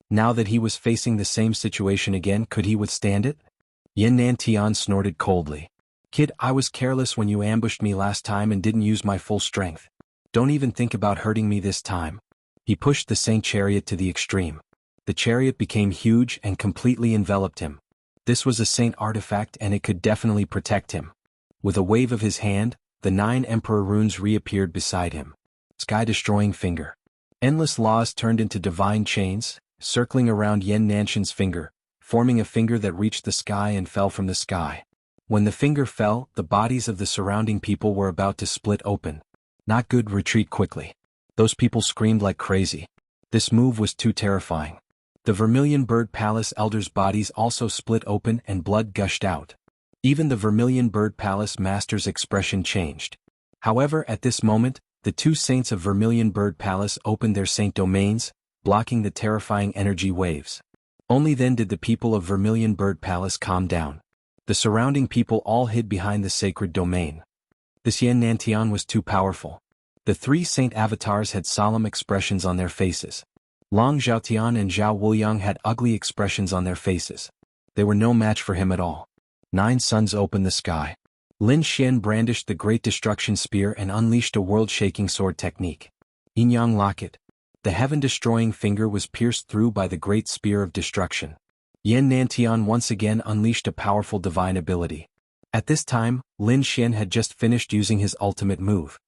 Now that he was facing the same situation again, could he withstand it? Yin Nantian snorted coldly. Kid, I was careless when you ambushed me last time and didn't use my full strength. Don't even think about hurting me this time. He pushed the Saint chariot to the extreme. The chariot became huge and completely enveloped him. This was a Saint artifact and it could definitely protect him. With a wave of his hand, the 9 Emperor runes reappeared beside him. Sky-destroying finger. Endless laws turned into divine chains, circling around Yin Nantian's finger, forming a finger that reached the sky and fell from the sky. When the finger fell, the bodies of the surrounding people were about to split open. Not good, retreat quickly. Those people screamed like crazy. This move was too terrifying. The Vermilion Bird Palace elders' bodies also split open and blood gushed out. Even the Vermilion Bird Palace master's expression changed. However, at this moment, the 2 saints of Vermilion Bird Palace opened their saint domains, blocking the terrifying energy waves. Only then did the people of Vermilion Bird Palace calm down. The surrounding people all hid behind the sacred domain. This Yin Nantian was too powerful. The 3 saint avatars had solemn expressions on their faces. Long Zhaotian and Zhao Wuliang had ugly expressions on their faces. They were no match for him at all. 9 suns opened the sky. Lin Xian brandished the Great Destruction Spear and unleashed a world-shaking sword technique. Yin-Yang Locket. The heaven-destroying finger was pierced through by the Great Spear of Destruction. Yin Nantian once again unleashed a powerful divine ability. At this time, Lin Xian had just finished using his ultimate move.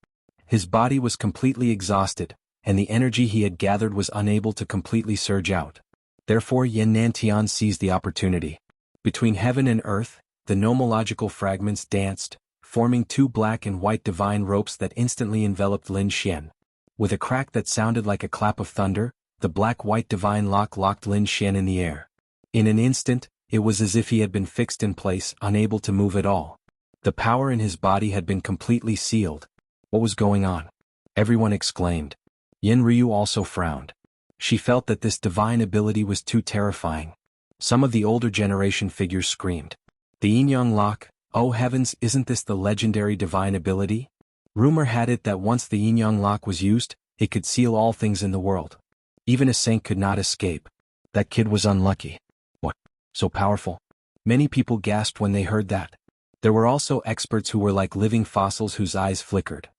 His body was completely exhausted, and the energy he had gathered was unable to completely surge out. Therefore Yin Nantian seized the opportunity. Between heaven and earth, the nomological fragments danced, forming 2 black and white divine ropes that instantly enveloped Lin Xian. With a crack that sounded like a clap of thunder, the black-white divine lock locked Lin Xian in the air. In an instant, it was as if he had been fixed in place, unable to move at all. The power in his body had been completely sealed. What was going on? Everyone exclaimed. Yin Ryu also frowned. She felt that this divine ability was too terrifying. Some of the older generation figures screamed. The Yin-Yang Lock, oh heavens, isn't this the legendary divine ability? Rumor had it that once the Yin-Yang Lock was used, it could seal all things in the world. Even a saint could not escape. That kid was unlucky. What? So powerful? Many people gasped when they heard that. There were also experts who were like living fossils whose eyes flickered.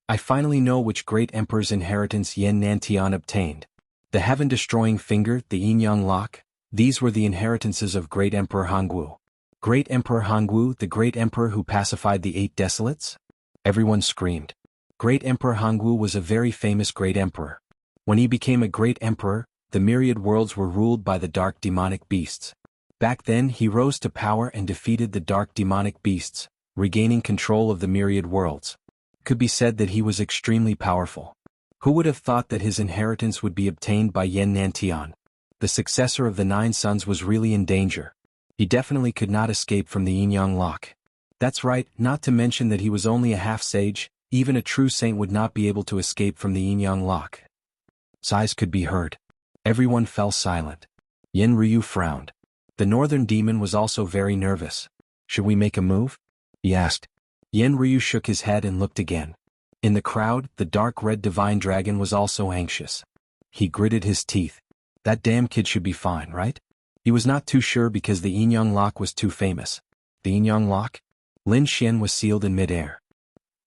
I finally know which great emperor's inheritance Yin Nantian obtained. The heaven-destroying finger, the Yin-Yang Lock. These were the inheritances of Great Emperor Hongwu. Great Emperor Hongwu, the Great Emperor who pacified the 8 Desolates? Everyone screamed. Great Emperor Hongwu was a very famous Great Emperor. When he became a Great Emperor, the myriad worlds were ruled by the dark demonic beasts. Back then he rose to power and defeated the dark demonic beasts, regaining control of the myriad worlds. It could be said that he was extremely powerful. Who would have thought that his inheritance would be obtained by Yan Nantian? The successor of the 9 sons was really in danger. He definitely could not escape from the yin-yang lock. That's right, not to mention that he was only a half-sage. Even a true saint would not be able to escape from the yin-yang lock. Sighs could be heard. Everyone fell silent. Yin Ryu frowned. The northern demon was also very nervous. Should we make a move? He asked. Yin Ryu shook his head and looked again. In the crowd, the dark red divine dragon was also anxious. He gritted his teeth. That damn kid should be fine, right? He was not too sure because the yin-yang lock was too famous. The yin-yang lock? Lin Xian was sealed in midair.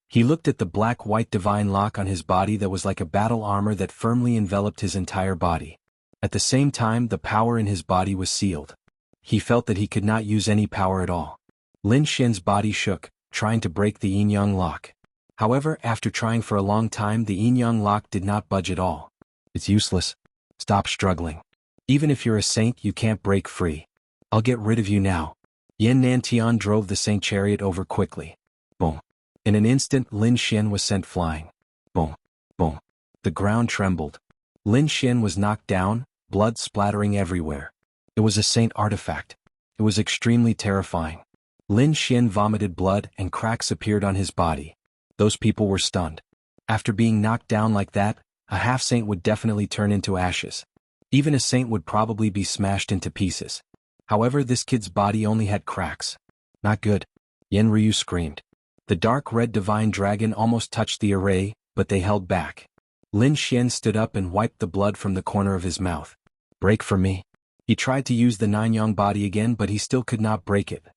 He looked at the black-white divine lock on his body that was like a battle armor that firmly enveloped his entire body. At the same time, the power in his body was sealed. He felt that he could not use any power at all. Lin Xian's body shook, trying to break the yin-yang lock. However, after trying for a long time, the yin-yang lock did not budge at all. It's useless. Stop struggling. Even if you're a saint, you can't break free. I'll get rid of you now. Yan Nantian drove the saint chariot over quickly. Boom. In an instant, Lin Xian was sent flying. Boom. Boom. The ground trembled. Lin Xian was knocked down, blood splattering everywhere. It was a saint artifact. It was extremely terrifying. Lin Xian vomited blood and cracks appeared on his body. Those people were stunned. After being knocked down like that, a half-saint would definitely turn into ashes. Even a saint would probably be smashed into pieces. However, this kid's body only had cracks. Not good. Yen Ryu screamed. The dark red divine dragon almost touched the array, but they held back. Lin Xian stood up and wiped the blood from the corner of his mouth. Break for me. He tried to use the Nine-Yang body again, but he still could not break it.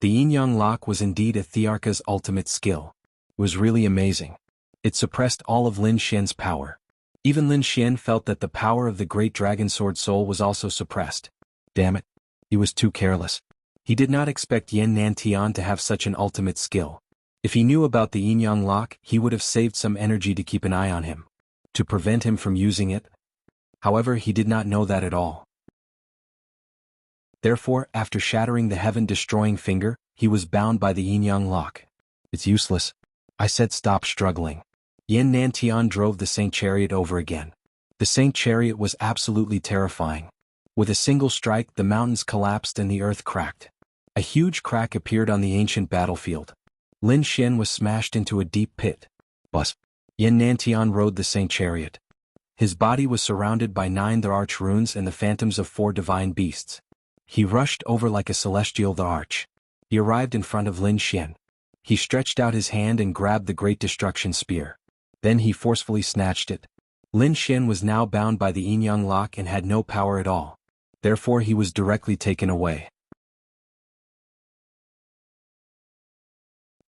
The Yin-Yang lock was indeed a Thearka's ultimate skill. It was really amazing. It suppressed all of Lin Xian's power. Even Lin Xian felt that the power of the great dragon sword soul was also suppressed. Damn it. He was too careless. He did not expect Yan Nantian to have such an ultimate skill. If he knew about the Yin-Yang lock, he would have saved some energy to keep an eye on him, to prevent him from using it. However, he did not know that at all. Therefore, after shattering the heaven-destroying finger, he was bound by the Yin-Yang lock. It's useless. I said stop struggling. Yan Nantian drove the Saint Chariot over again. The Saint Chariot was absolutely terrifying. With a single strike, the mountains collapsed and the earth cracked. A huge crack appeared on the ancient battlefield. Lin Xian was smashed into a deep pit. Bus. Yan Nantian rode the Saint Chariot. His body was surrounded by 9 the Arch runes and the phantoms of 4 divine beasts. He rushed over like a celestial the Arch. He arrived in front of Lin Xian. He stretched out his hand and grabbed the Great Destruction Spear. Then he forcefully snatched it. Lin Xian was now bound by the Yin-Yang lock and had no power at all. Therefore he was directly taken away.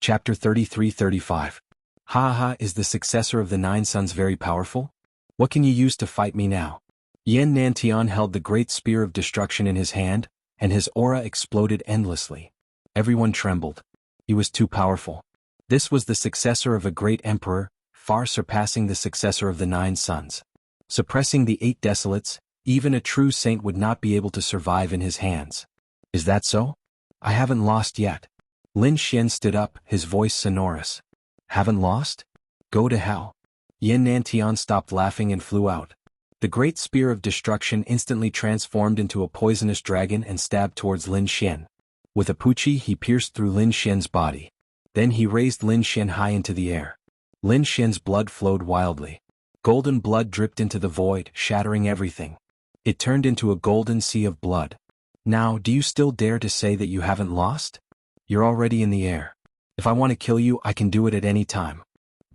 Chapter 33-35. Ha, is the successor of the 9 sons very powerful? What can you use to fight me now? Yan Nantian held the great spear of destruction in his hand, and his aura exploded endlessly. Everyone trembled. He was too powerful. This was the successor of a great emperor, far surpassing the successor of the 9 sons. Suppressing the 8 desolates, even a true saint would not be able to survive in his hands. Is that so? I haven't lost yet. Lin Xian stood up, his voice sonorous. Haven't lost? Go to hell. Yan Nantian stopped laughing and flew out. The great spear of destruction instantly transformed into a poisonous dragon and stabbed towards Lin Xian. With a puchi he pierced through Lin Xian's body. Then he raised Lin Xian high into the air. Lin Xian's blood flowed wildly. Golden blood dripped into the void, shattering everything. It turned into a golden sea of blood. Now, do you still dare to say that you haven't lost? You're already in the air. If I want to kill you, I can do it at any time.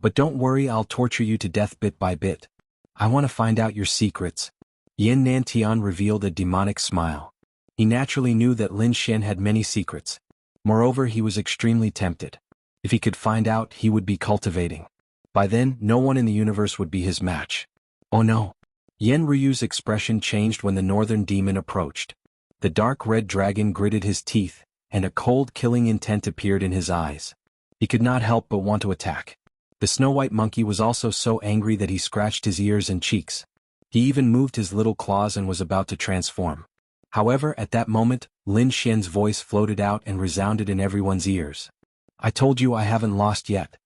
But don't worry, I'll torture you to death bit by bit. I want to find out your secrets. Yan Nantian revealed a demonic smile. He naturally knew that Lin Xian had many secrets. Moreover, he was extremely tempted. If he could find out, he would be cultivating. By then, no one in the universe would be his match. Oh no. Yen Ryu's expression changed when the northern demon approached. The dark red dragon gritted his teeth, and a cold killing intent appeared in his eyes. He could not help but want to attack. The snow-white monkey was also so angry that he scratched his ears and cheeks. He even moved his little claws and was about to transform. However, at that moment, Lin Xian's voice floated out and resounded in everyone's ears. "I told you I haven't lost yet."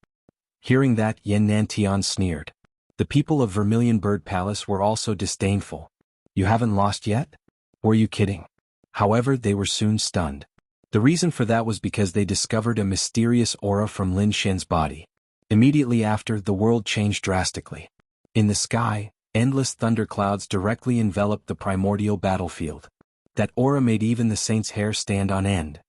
Hearing that, Yan Nantian sneered. The people of Vermilion Bird Palace were also disdainful. "You haven't lost yet? Were you kidding?" However, they were soon stunned. The reason for that was because they discovered a mysterious aura from Lin Xian's body. Immediately after, the world changed drastically. In the sky, endless thunderclouds directly enveloped the primordial battlefield. That aura made even the saint's hair stand on end.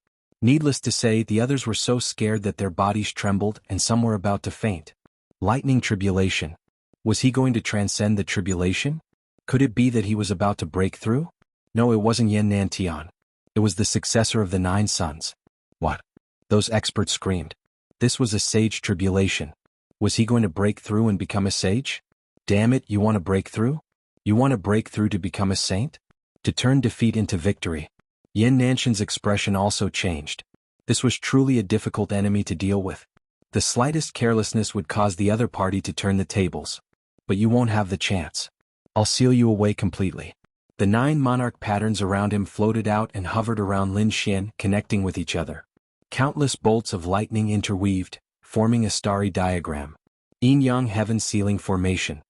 Needless to say, the others were so scared that their bodies trembled and some were about to faint. Lightning tribulation. Was he going to transcend the tribulation? Could it be that he was about to break through? No, it wasn't Yan Nantian. It was the successor of the 9 sons. What? Those experts screamed. This was a sage tribulation. Was he going to break through and become a sage? Damn it, you want to break through? You want to break through to become a saint? To turn defeat into victory. Yan Nantian's expression also changed. This was truly a difficult enemy to deal with. The slightest carelessness would cause the other party to turn the tables. But you won't have the chance. I'll seal you away completely. The 9 monarch patterns around him floated out and hovered around Lin Xian, connecting with each other. Countless bolts of lightning interweaved, forming a starry diagram. Yin-Yang Heaven Sealing Formation.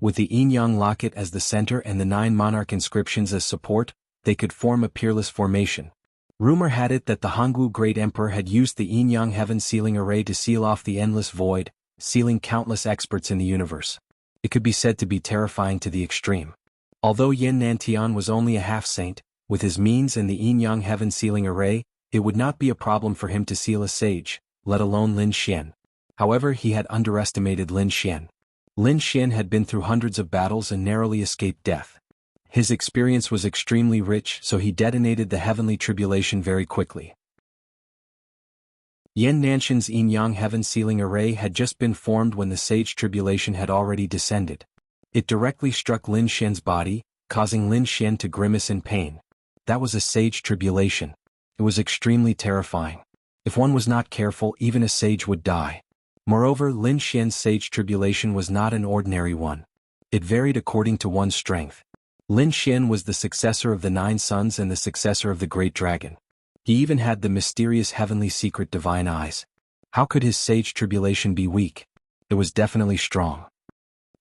With the Yin-Yang Locket as the center and the 9 monarch inscriptions as support, they could form a peerless formation. Rumor had it that the Hongwu Great Emperor had used the Yin-Yang Heaven Sealing Array to seal off the endless void, sealing countless experts in the universe. It could be said to be terrifying to the extreme. Although Yan Nantian was only a half-saint, with his means and the Yin-Yang Heaven Sealing Array, it would not be a problem for him to seal a sage, let alone Lin Xian. However, he had underestimated Lin Xian. Lin Xian had been through hundreds of battles and narrowly escaped death. His experience was extremely rich, so he detonated the heavenly tribulation very quickly. Yan Nantian's Yin-Yang Heaven Sealing Array had just been formed when the sage tribulation had already descended. It directly struck Lin Xian's body, causing Lin Xian to grimace in pain. That was a sage tribulation. It was extremely terrifying. If one was not careful, even a sage would die. Moreover, Lin Xian's sage tribulation was not an ordinary one. It varied according to one's strength. Lin Xian was the successor of the 9 sons and the successor of the Great Dragon. He even had the mysterious heavenly secret divine eyes. How could his sage tribulation be weak? It was definitely strong.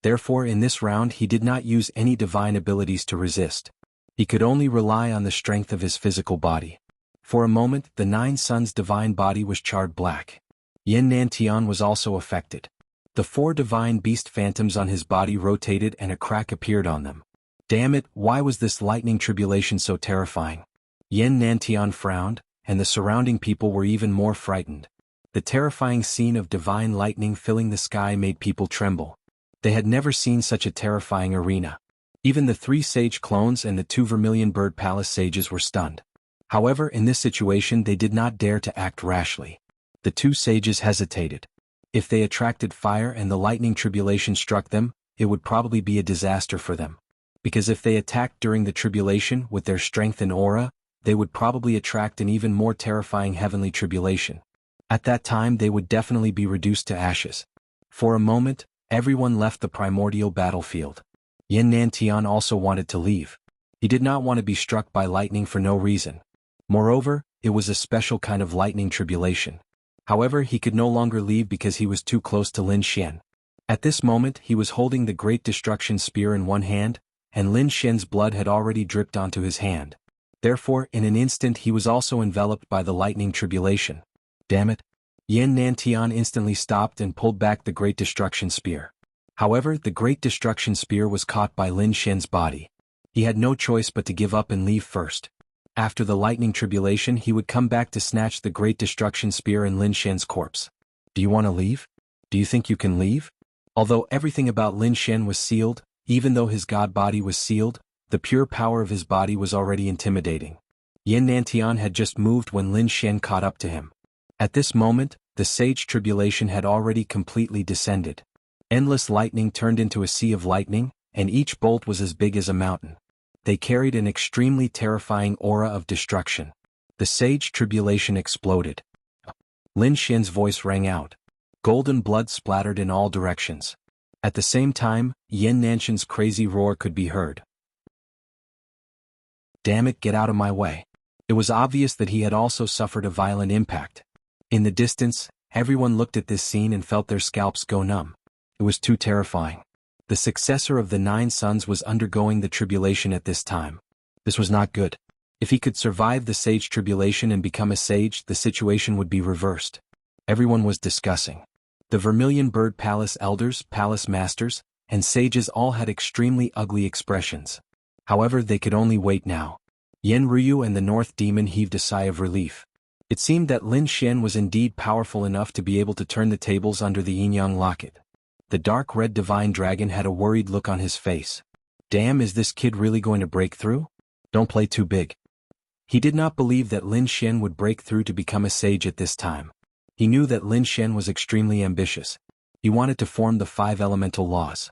Therefore, in this round he did not use any divine abilities to resist. He could only rely on the strength of his physical body. For a moment, the 9 sons' divine body was charred black. Yan Nantian was also affected. The 4 divine beast phantoms on his body rotated and a crack appeared on them. Damn it, why was this lightning tribulation so terrifying? Yan Nantian frowned, and the surrounding people were even more frightened. The terrifying scene of divine lightning filling the sky made people tremble. They had never seen such a terrifying arena. Even the 3 sage clones and the 2 Vermilion Bird Palace sages were stunned. However, in this situation they did not dare to act rashly. The 2 sages hesitated. If they attracted fire and the lightning tribulation struck them, it would probably be a disaster for them. Because if they attacked during the tribulation with their strength and aura, they would probably attract an even more terrifying heavenly tribulation. At that time they would definitely be reduced to ashes. For a moment, everyone left the primordial battlefield. Yan Nantian also wanted to leave. He did not want to be struck by lightning for no reason. Moreover, it was a special kind of lightning tribulation. However, he could no longer leave because he was too close to Lin Xian. At this moment he was holding the Great Destruction Spear in one hand, and Lin Xian's blood had already dripped onto his hand. Therefore, in an instant he was also enveloped by the lightning tribulation. Damn it! Yan Nantian instantly stopped and pulled back the Great Destruction Spear. However, the Great Destruction Spear was caught by Lin Xian's body. He had no choice but to give up and leave first. After the lightning tribulation he would come back to snatch the Great Destruction Spear and Lin Xian's corpse. Do you want to leave? Do you think you can leave? Although everything about Lin Xian was sealed, even though his god body was sealed, the pure power of his body was already intimidating. Yan Nantian had just moved when Lin Xian caught up to him. At this moment, the sage tribulation had already completely descended. Endless lightning turned into a sea of lightning, and each bolt was as big as a mountain. they carried an extremely terrifying aura of destruction. The sage tribulation exploded. Lin Xian's voice rang out. Golden blood splattered in all directions. At the same time, Yan Nanshan's crazy roar could be heard. Damn it, get out of my way. It was obvious that he had also suffered a violent impact. In the distance, everyone looked at this scene and felt their scalps go numb. It was too terrifying. The successor of the 9 sons was undergoing the tribulation at this time. This was not good. If he could survive the sage tribulation and become a sage, the situation would be reversed. Everyone was discussing. The Vermilion Bird Palace elders, palace masters, and sages all had extremely ugly expressions. However, they could only wait now. Yen Ryu and the North Demon heaved a sigh of relief. It seemed that Lin Xian was indeed powerful enough to be able to turn the tables under the Yin-Yang locket. The dark red divine dragon had a worried look on his face. Damn, is this kid really going to break through? Don't play too big. He did not believe that Lin Xian would break through to become a sage at this time. He knew that Lin Xian was extremely ambitious. He wanted to form the 5 elemental laws.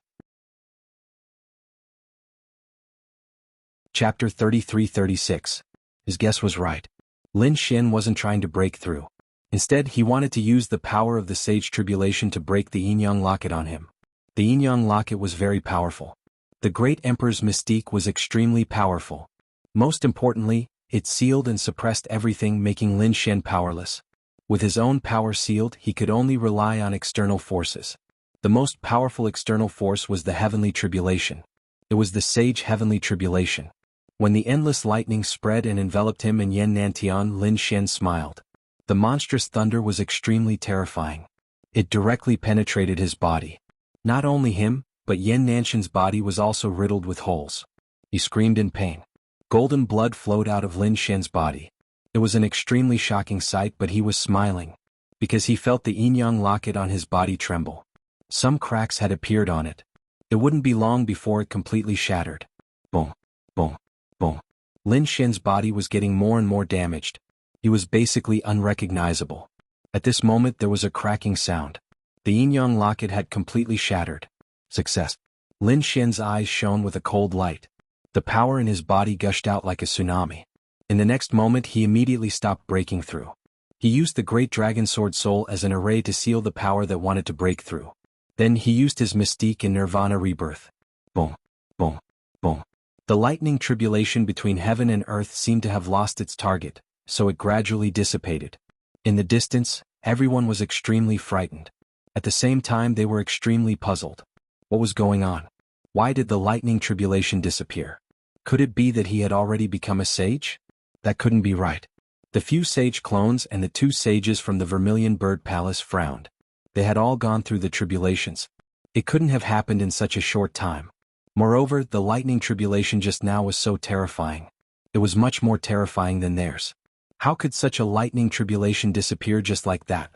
Chapter 33-36. His guess was right. Lin Xian wasn't trying to break through. Instead, he wanted to use the power of the sage tribulation to break the Yin-Yang locket on him. The Yin-Yang locket was very powerful. The great emperor's mystique was extremely powerful. Most importantly, it sealed and suppressed everything, making Lin Xian powerless. With his own power sealed, he could only rely on external forces. The most powerful external force was the heavenly tribulation. It was the sage heavenly tribulation. When the endless lightning spread and enveloped him and Yan Nantian, Lin Xian smiled. The monstrous thunder was extremely terrifying. It directly penetrated his body. Not only him, but Yan Nanshan's body was also riddled with holes. He screamed in pain. Golden blood flowed out of Lin Xian's body. It was an extremely shocking sight, but he was smiling, because he felt the yin-yang locket on his body tremble. Some cracks had appeared on it. It wouldn't be long before it completely shattered. Boom, boom, boom. Lin Xian's body was getting more and more damaged. He was basically unrecognizable. At this moment there was a cracking sound. The yin-yang locket had completely shattered. Success. Lin Xian's eyes shone with a cold light. The power in his body gushed out like a tsunami. In the next moment he immediately stopped breaking through. He used the Great Dragon Sword Soul as an array to seal the power that wanted to break through. Then he used his mystique in Nirvana Rebirth. Boom, boom, boom. The lightning tribulation between heaven and earth seemed to have lost its target, so it gradually dissipated. In the distance, everyone was extremely frightened. At the same time they were extremely puzzled. What was going on? Why did the lightning tribulation disappear? Could it be that he had already become a sage? That couldn't be right. The few sage clones and the 2 sages from the Vermilion Bird Palace frowned. They had all gone through the tribulations. It couldn't have happened in such a short time. Moreover, the lightning tribulation just now was so terrifying. It was much more terrifying than theirs. How could such a lightning tribulation disappear just like that?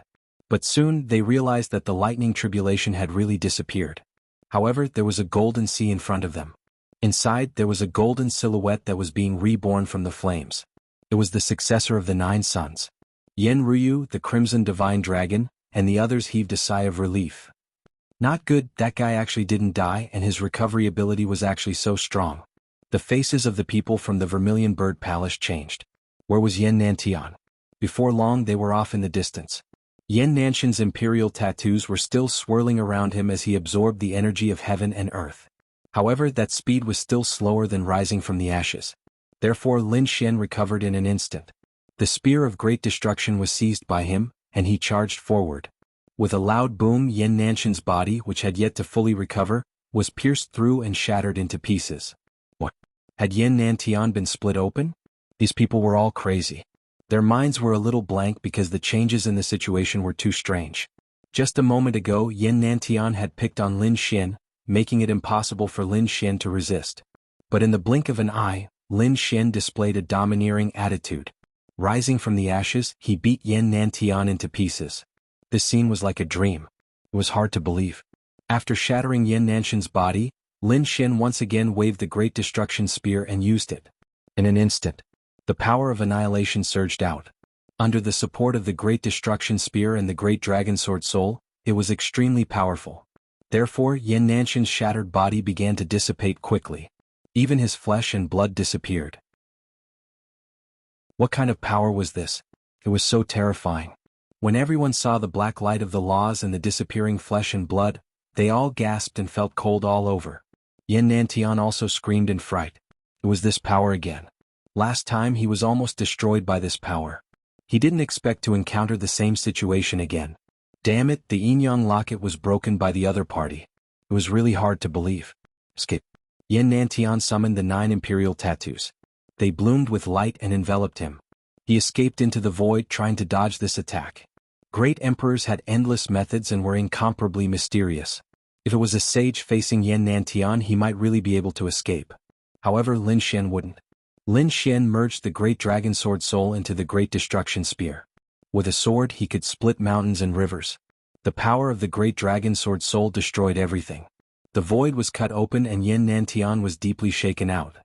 But soon they realized that the lightning tribulation had really disappeared. However, there was a golden sea in front of them. Inside, there was a golden silhouette that was being reborn from the flames. It was the successor of the 9 sons. Yen Ryu, the Crimson Divine Dragon, and the others heaved a sigh of relief. Not good, that guy actually didn't die and his recovery ability was actually so strong. The faces of the people from the Vermilion Bird Palace changed. Where was Yan Nantian? Before long they were off in the distance. Yan Nanshan's imperial tattoos were still swirling around him as he absorbed the energy of heaven and earth. However, that speed was still slower than rising from the ashes. Therefore Lin Xian recovered in an instant. The spear of great destruction was seized by him, and he charged forward. With a loud boom, Yan Nanshan's body, which had yet to fully recover, was pierced through and shattered into pieces. What? Had Yan Nantian been split open? These people were all crazy. Their minds were a little blank because the changes in the situation were too strange. Just a moment ago Yan Nantian had picked on Lin Xian, making it impossible for Lin Xian to resist. But in the blink of an eye, Lin Xian displayed a domineering attitude. Rising from the ashes, he beat Yan Nantian into pieces. This scene was like a dream. It was hard to believe. After shattering Yan Nanshan's body, Lin Xian once again waved the Great Destruction Spear and used it. In an instant, the power of annihilation surged out. Under the support of the Great Destruction Spear and the Great Dragon Sword Soul, it was extremely powerful. Therefore, Yan Nanshan's shattered body began to dissipate quickly. Even his flesh and blood disappeared. What kind of power was this? It was so terrifying. When everyone saw the black light of the laws and the disappearing flesh and blood, they all gasped and felt cold all over. Yin Nantian also screamed in fright. It was this power again. Last time he was almost destroyed by this power. He didn't expect to encounter the same situation again. Damn it, the Yin-Yang locket was broken by the other party. It was really hard to believe. Escape. Yin Nantian summoned the 9 imperial tattoos. They bloomed with light and enveloped him. He escaped into the void trying to dodge this attack. Great emperors had endless methods and were incomparably mysterious. If it was a sage facing Yin Nantian, he might really be able to escape. However, Lin Xian wouldn't. Lin Xian merged the Great Dragon Sword Soul into the Great Destruction Spear. With a sword he could split mountains and rivers. The power of the Great Dragon Sword Soul destroyed everything. The void was cut open and Yin Nantian was deeply shaken out.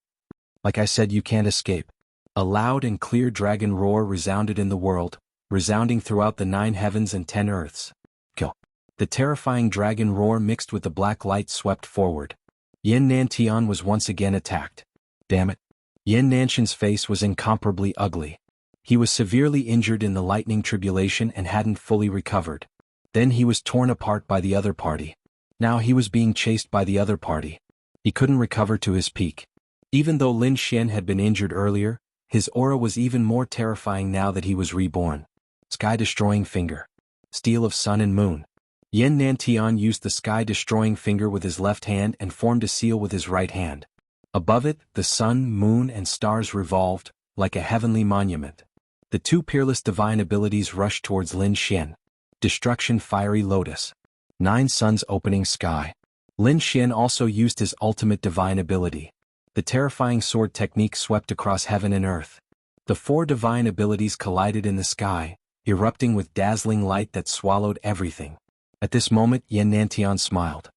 Like I said, you can't escape. A loud and clear dragon roar resounded in the world, resounding throughout the 9 heavens and 10 earths. Kill. The terrifying dragon roar mixed with the black light swept forward. Yin Nantian was once again attacked. Damn it. Yin Nantian's face was incomparably ugly. He was severely injured in the lightning tribulation and hadn't fully recovered. Then he was torn apart by the other party. Now he was being chased by the other party. He couldn't recover to his peak. Even though Lin Xian had been injured earlier, his aura was even more terrifying now that he was reborn. Sky-destroying finger. Steel of sun and moon. Yin Nantian used the sky-destroying finger with his left hand and formed a seal with his right hand. Above it, the sun, moon, and stars revolved, like a heavenly monument. The 2 peerless divine abilities rushed towards Lin Xian. Destruction Fiery Lotus. 9 suns opening sky. Lin Xian also used his ultimate divine ability. The terrifying sword technique swept across heaven and earth. The 4 divine abilities collided in the sky, erupting with dazzling light that swallowed everything. At this moment, Yin Nantian smiled.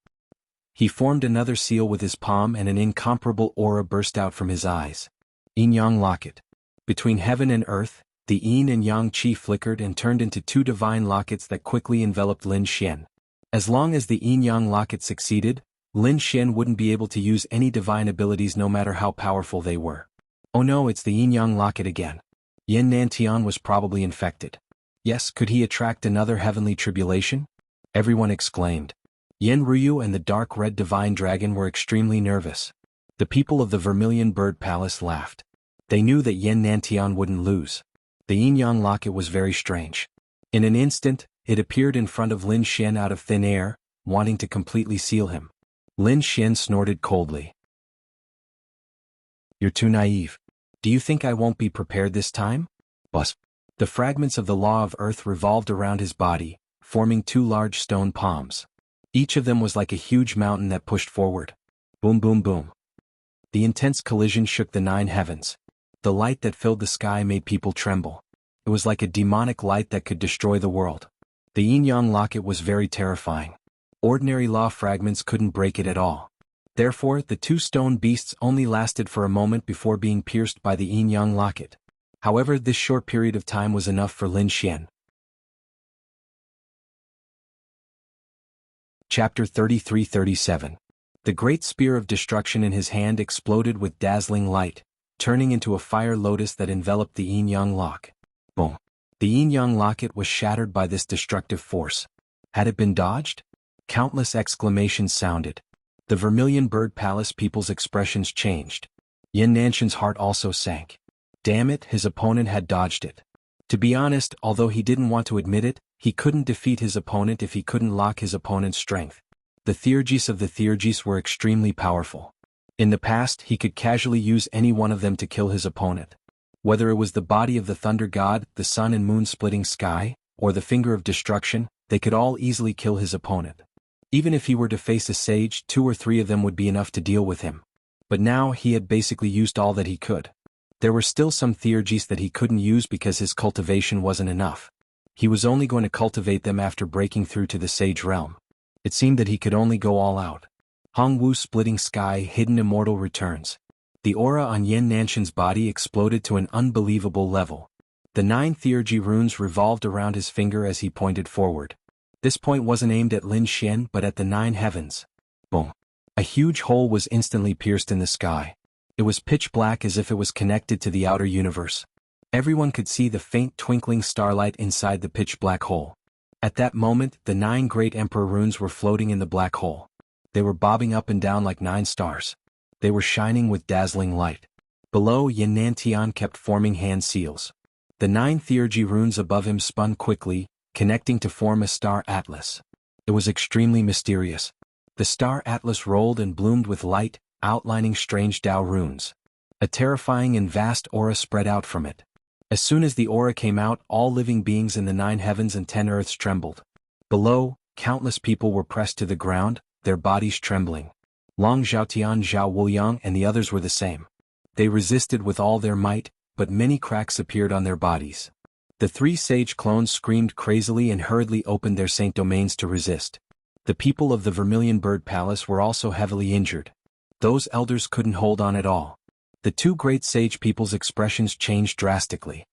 He formed another seal with his palm and an incomparable aura burst out from his eyes. Yin-Yang Locket. Between heaven and earth, the Yin and Yang Qi flickered and turned into 2 divine lockets that quickly enveloped Lin Xian. As long as the Yin-Yang Locket succeeded, Lin Xian wouldn't be able to use any divine abilities no matter how powerful they were. Oh no, it's the Yin-Yang Locket again. Yin Nantian was probably infected. Yes, could he attract another heavenly tribulation? Everyone exclaimed. Yin Ryu and the dark red divine dragon were extremely nervous. The people of the Vermilion Bird Palace laughed. They knew that Yin Nantian wouldn't lose. The Yin-Yang Locket was very strange. In an instant, it appeared in front of Lin Xian out of thin air, wanting to completely seal him. Lin Xian snorted coldly. You're too naive. Do you think I won't be prepared this time? Bus. The fragments of the Law of Earth revolved around his body, forming 2 large stone palms. Each of them was like a huge mountain that pushed forward. Boom boom boom. The intense collision shook the 9 heavens. The light that filled the sky made people tremble. It was like a demonic light that could destroy the world. The Yin-Yang Locket was very terrifying. Ordinary law fragments couldn't break it at all. Therefore, the 2 stone beasts only lasted for a moment before being pierced by the Yin-Yang Locket. However, this short period of time was enough for Lin Xian. Chapter 33-37. The great spear of destruction in his hand exploded with dazzling light, turning into a fire lotus that enveloped the Yin-Yang Lock. Boom. The Yin-Yang Locket was shattered by this destructive force. Had it been dodged? Countless exclamations sounded. The Vermilion Bird Palace people's expressions changed. Yin Nantian's heart also sank. Damn it, his opponent had dodged it. To be honest, although he didn't want to admit it, he couldn't defeat his opponent if he couldn't lock his opponent's strength. The Theurgis of the Theurgis were extremely powerful. In the past, he could casually use any one of them to kill his opponent. Whether it was the body of the Thunder God, the sun and moon splitting sky, or the Finger of Destruction, they could all easily kill his opponent. Even if he were to face a sage, 2 or 3 of them would be enough to deal with him. But now he had basically used all that he could. There were still some Theurgis that he couldn't use because his cultivation wasn't enough. He was only going to cultivate them after breaking through to the Sage Realm. It seemed that he could only go all out. Hongwu splitting sky, hidden immortal returns. The aura on Yin Nantian's body exploded to an unbelievable level. The 9 Theurgy runes revolved around his finger as he pointed forward. This point wasn't aimed at Lin Xian but at the 9 heavens. Boom. A huge hole was instantly pierced in the sky. It was pitch black as if it was connected to the outer universe. Everyone could see the faint twinkling starlight inside the pitch black hole. At that moment, the 9 great emperor runes were floating in the black hole. They were bobbing up and down like 9 stars. They were shining with dazzling light. Below, Yinnantian kept forming hand seals. The 9 theurgy runes above him spun quickly, connecting to form a star atlas. It was extremely mysterious. The star atlas rolled and bloomed with light, outlining strange Dao runes. A terrifying and vast aura spread out from it. As soon as the aura came out, all living beings in the 9 heavens and 10 earths trembled. Below, countless people were pressed to the ground, their bodies trembling. Long Zhaotian, Zhao Wuyang and the others were the same. They resisted with all their might, but many cracks appeared on their bodies. The 3 sage clones screamed crazily and hurriedly opened their saint domains to resist. The people of the Vermilion Bird Palace were also heavily injured. Those elders couldn't hold on at all. The 2 great sage people's expressions changed drastically.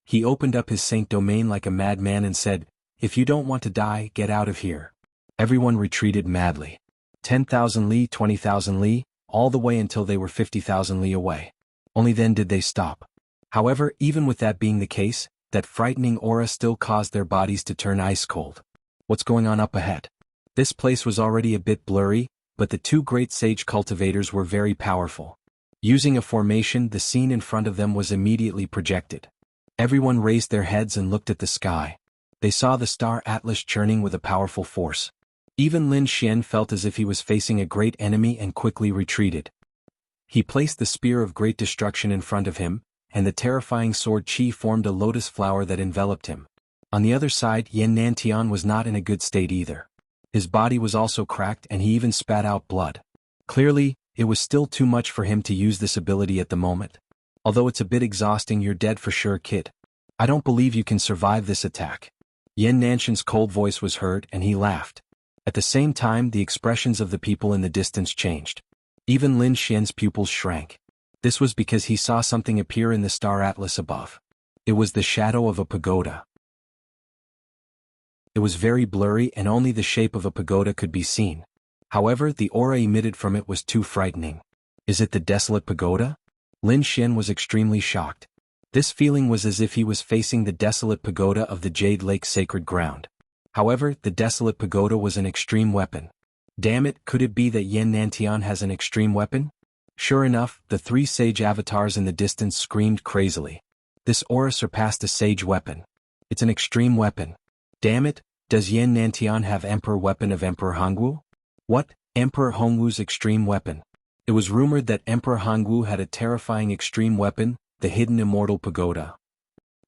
He opened up his saint domain like a madman and said, "If you don't want to die, get out of here." Everyone retreated madly. 10,000 li, 20,000 li, all the way until they were 50,000 li away. Only then did they stop. However, even with that being the case, that frightening aura still caused their bodies to turn ice cold. What's going on up ahead? This place was already a bit blurry, but the 2 great sage cultivators were very powerful. Using a formation, the scene in front of them was immediately projected. Everyone raised their heads and looked at the sky. They saw the star atlas churning with a powerful force. Even Lin Xian felt as if he was facing a great enemy and quickly retreated. He placed the spear of great destruction in front of him, and the terrifying sword Qi formed a lotus flower that enveloped him. On the other side, Yinnantian was not in a good state either. His body was also cracked and he even spat out blood. Clearly, it was still too much for him to use this ability at the moment. Although it's a bit exhausting, you're dead for sure, kid. I don't believe you can survive this attack. Yinnantian's cold voice was heard and he laughed. At the same time, the expressions of the people in the distance changed. Even Lin Xian's pupils shrank. This was because he saw something appear in the star atlas above. It was the shadow of a pagoda. It was very blurry and only the shape of a pagoda could be seen. However, the aura emitted from it was too frightening. Is it the desolate pagoda? Lin Xian was extremely shocked. This feeling was as if he was facing the desolate pagoda of the Jade Lake sacred ground. However, the desolate pagoda was an extreme weapon. Damn it, could it be that Yinnantian has an extreme weapon? Sure enough, the 3 sage avatars in the distance screamed crazily. This aura surpassed a sage weapon. It's an extreme weapon. Damn it, does Yinnantian have Emperor Weapon of Emperor Hongwu? What? Emperor Hongwu's extreme weapon. It was rumored that Emperor Hongwu had a terrifying extreme weapon, the hidden immortal pagoda.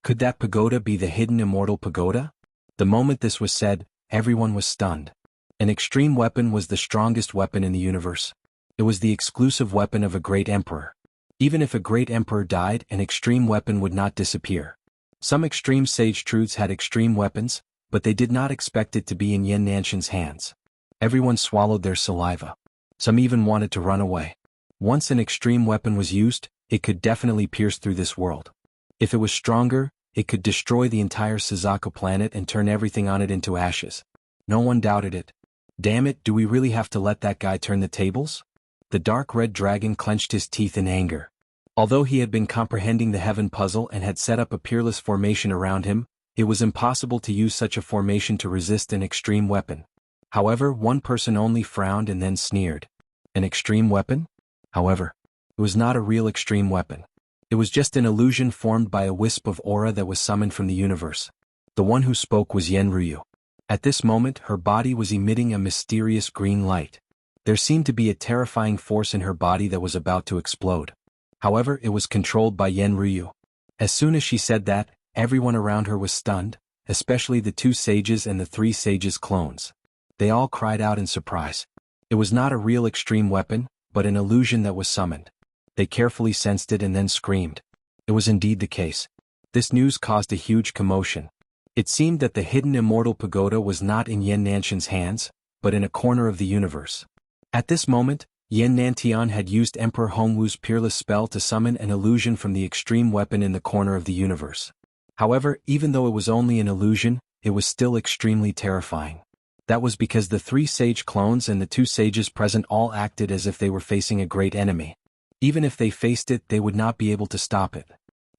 Could that pagoda be the hidden immortal pagoda? The moment this was said, everyone was stunned. An extreme weapon was the strongest weapon in the universe. It was the exclusive weapon of a great emperor. Even if a great emperor died, an extreme weapon would not disappear. Some extreme sage truths had extreme weapons, but they did not expect it to be in Yinnantian's hands. Everyone swallowed their saliva. Some even wanted to run away. Once an extreme weapon was used, it could definitely pierce through this world. If it was stronger, it could destroy the entire Suzaku planet and turn everything on it into ashes. No one doubted it. Damn it, do we really have to let that guy turn the tables? The dark red dragon clenched his teeth in anger. Although he had been comprehending the heaven puzzle and had set up a peerless formation around him, it was impossible to use such a formation to resist an extreme weapon. However, one person only frowned and then sneered. An extreme weapon? However, it was not a real extreme weapon. It was just an illusion formed by a wisp of aura that was summoned from the universe. The one who spoke was Yen Ryu. At this moment, her body was emitting a mysterious green light. There seemed to be a terrifying force in her body that was about to explode. However, it was controlled by Yen Ryu. As soon as she said that, everyone around her was stunned, especially the 2 sages and the 3 sages' clones. They all cried out in surprise. It was not a real extreme weapon, but an illusion that was summoned. They carefully sensed it and then screamed. It was indeed the case. This news caused a huge commotion. It seemed that the hidden immortal pagoda was not in Yinnantian's hands, but in a corner of the universe. At this moment, Yinnantian had used Emperor Hongwu's peerless spell to summon an illusion from the extreme weapon in the corner of the universe. However, even though it was only an illusion, it was still extremely terrifying. That was because the 3 sage clones and the 2 sages present all acted as if they were facing a great enemy. Even if they faced it, they would not be able to stop it.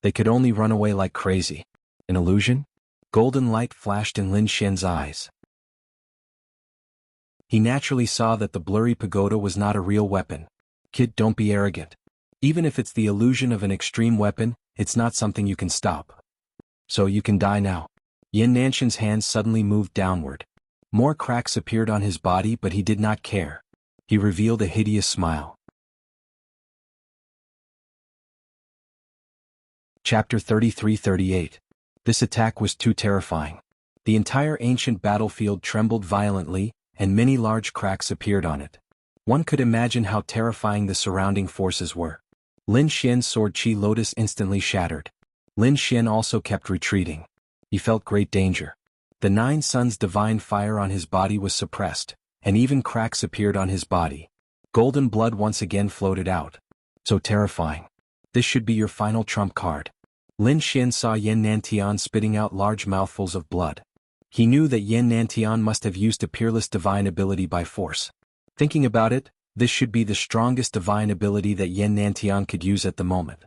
They could only run away like crazy. An illusion? Golden light flashed in Lin Xian's eyes. He naturally saw that the blurry pagoda was not a real weapon. Kid, don't be arrogant. Even if it's the illusion of an extreme weapon, it's not something you can stop. So you can die now. Yan Nanshan's hands suddenly moved downward. More cracks appeared on his body, but he did not care. He revealed a hideous smile. Chapter 33-38. This attack was too terrifying. The entire ancient battlefield trembled violently, and many large cracks appeared on it. One could imagine how terrifying the surrounding forces were. Lin Xian's sword Chi Lotus instantly shattered. Lin Xian also kept retreating. He felt great danger. The Nine Suns' divine fire on his body was suppressed, and even cracks appeared on his body. Golden blood once again floated out. So terrifying. This should be your final trump card. Lin Xian saw Yan Nantian spitting out large mouthfuls of blood. He knew that Yan Nantian must have used a peerless divine ability by force. Thinking about it, this should be the strongest divine ability that Yan Nantian could use at the moment.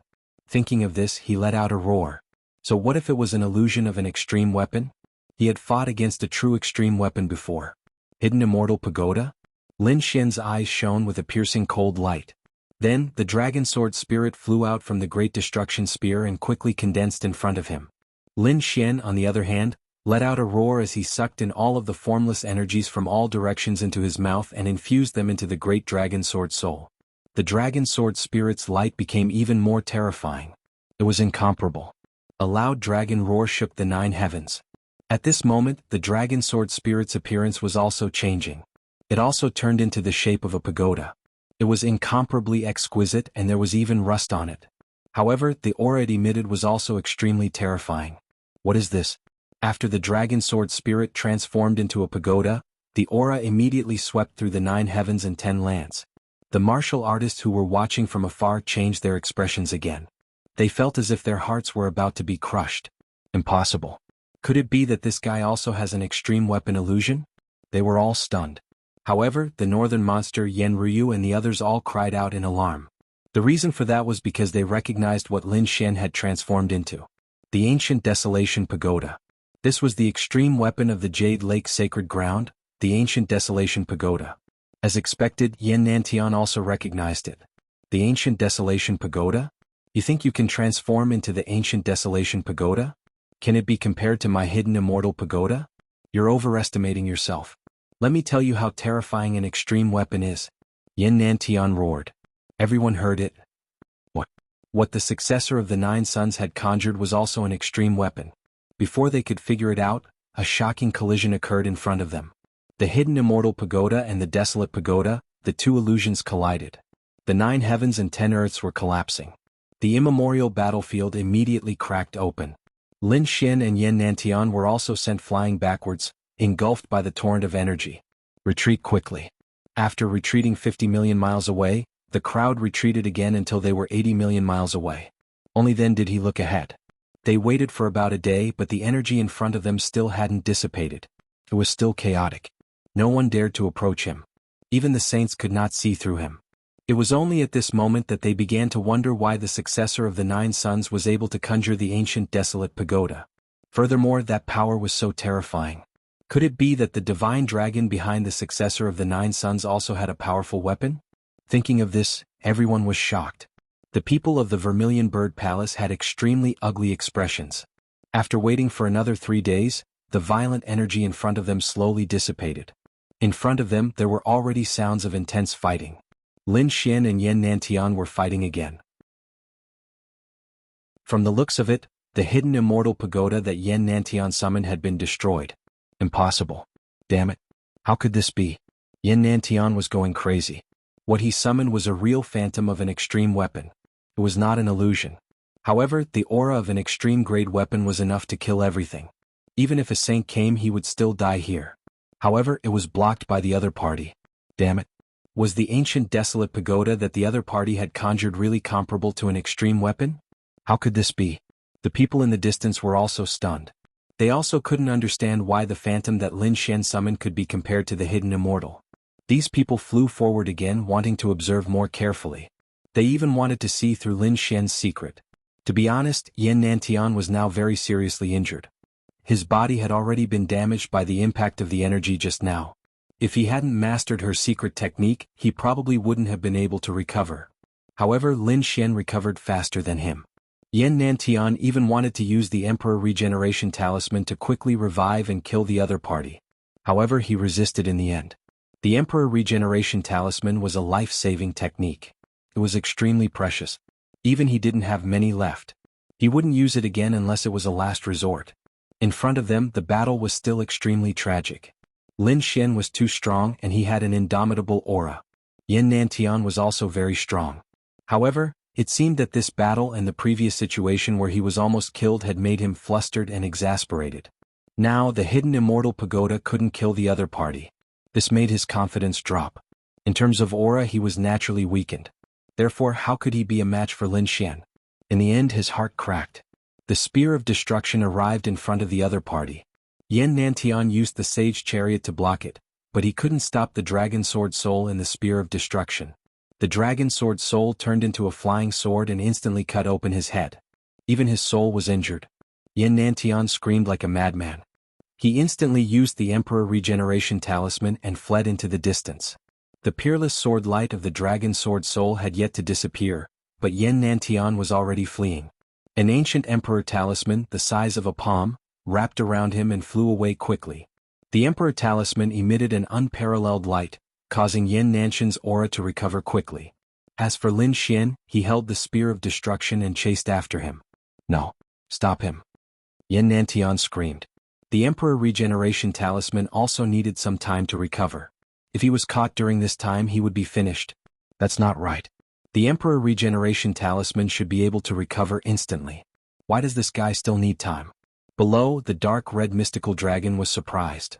Thinking of this, he let out a roar. So what if it was an illusion of an extreme weapon? He had fought against a true extreme weapon before. Hidden Immortal Pagoda? Lin Xian's eyes shone with a piercing cold light. Then, the dragon sword spirit flew out from the great destruction spear and quickly condensed in front of him. Lin Xian, on the other hand, let out a roar as he sucked in all of the formless energies from all directions into his mouth and infused them into the great dragon sword soul. The dragon sword spirit's light became even more terrifying. It was incomparable. A loud dragon roar shook the 9 heavens. At this moment, the dragon sword spirit's appearance was also changing. It also turned into the shape of a pagoda. It was incomparably exquisite, and there was even rust on it. However, the aura it emitted was also extremely terrifying. What is this? After the dragon sword spirit transformed into a pagoda, the aura immediately swept through the 9 heavens and 10 lands. The martial artists who were watching from afar changed their expressions again. They felt as if their hearts were about to be crushed. Impossible. Could it be that this guy also has an extreme weapon illusion? They were all stunned. However, the northern monster Yan Ryu and the others all cried out in alarm. The reason for that was because they recognized what Lin Xian had transformed into. The ancient Desolation Pagoda. This was the extreme weapon of the Jade Lake Sacred Ground, the ancient Desolation Pagoda. As expected, Yan Nantian also recognized it. The ancient Desolation Pagoda? You think you can transform into the ancient Desolation Pagoda? Can it be compared to my hidden Immortal Pagoda? You're overestimating yourself. Let me tell you how terrifying an extreme weapon is. Yan Nantian roared. Everyone heard it. What the successor of the 9 Suns had conjured was also an extreme weapon. Before they could figure it out, a shocking collision occurred in front of them. The hidden Immortal Pagoda and the Desolate Pagoda, the two illusions collided. The 9 heavens and 10 earths were collapsing. The immemorial battlefield immediately cracked open. Lin Xian and Yan Nantian were also sent flying backwards, engulfed by the torrent of energy. Retreat quickly. After retreating 50 million miles away, the crowd retreated again until they were 80 million miles away. Only then did he look ahead. They waited for about a day, but the energy in front of them still hadn't dissipated. It was still chaotic. No one dared to approach him. Even the saints could not see through him. It was only at this moment that they began to wonder why the successor of the 9 Suns was able to conjure the ancient Desolate Pagoda. Furthermore, that power was so terrifying. Could it be that the divine dragon behind the successor of the 9 Suns also had a powerful weapon? Thinking of this, everyone was shocked. The people of the Vermilion Bird Palace had extremely ugly expressions. After waiting for another 3 days, the violent energy in front of them slowly dissipated. In front of them, there were already sounds of intense fighting. Lin Xian and Yan Nantian were fighting again. From the looks of it, the hidden Immortal Pagoda that Yan Nantian summoned had been destroyed. Impossible. Damn it. How could this be? Yan Nantian was going crazy. What he summoned was a real phantom of an extreme weapon. It was not an illusion. However, the aura of an extreme-grade weapon was enough to kill everything. Even if a saint came, he would still die here. However, it was blocked by the other party. Damn it. Was the ancient Desolate Pagoda that the other party had conjured really comparable to an extreme weapon? How could this be? The people in the distance were also stunned. They also couldn't understand why the phantom that Lin Xian summoned could be compared to the hidden immortal. These people flew forward again, wanting to observe more carefully. They even wanted to see through Lin Xian's secret. To be honest, Yan Nantian was now very seriously injured. His body had already been damaged by the impact of the energy just now. If he hadn't mastered her secret technique, he probably wouldn't have been able to recover. However, Lin Xian recovered faster than him. Yan Nantian even wanted to use the Emperor Regeneration Talisman to quickly revive and kill the other party. However, he resisted in the end. The Emperor Regeneration Talisman was a life-saving technique. It was extremely precious. Even he didn't have many left. He wouldn't use it again unless it was a last resort. In front of them, the battle was still extremely tragic. Lin Xian was too strong and he had an indomitable aura. Yan Nantian was also very strong. However, it seemed that this battle and the previous situation where he was almost killed had made him flustered and exasperated. Now, the hidden immortal pagoda couldn't kill the other party. This made his confidence drop. In terms of aura, he was naturally weakened. Therefore, how could he be a match for Lin Xian? In the end, his heart cracked. The spear of destruction arrived in front of the other party. Yan Nantian used the sage chariot to block it, but he couldn't stop the dragon sword soul in the spear of destruction. The dragon sword soul turned into a flying sword and instantly cut open his head. Even his soul was injured. Yan Nantian screamed like a madman. He instantly used the Emperor Regeneration Talisman and fled into the distance. The peerless sword light of the dragon sword soul had yet to disappear, but Yan Nantian was already fleeing. An ancient Emperor Talisman, the size of a palm, wrapped around him and flew away quickly. The Emperor Talisman emitted an unparalleled light, causing Yan Nantian's aura to recover quickly. As for Lin Xian, he held the spear of destruction and chased after him. No, stop him! Yan Nantian screamed. The Emperor Regeneration Talisman also needed some time to recover. If he was caught during this time, he would be finished. That's not right. The Emperor Regeneration Talisman should be able to recover instantly. Why does this guy still need time? Below, the dark red mystical dragon was surprised.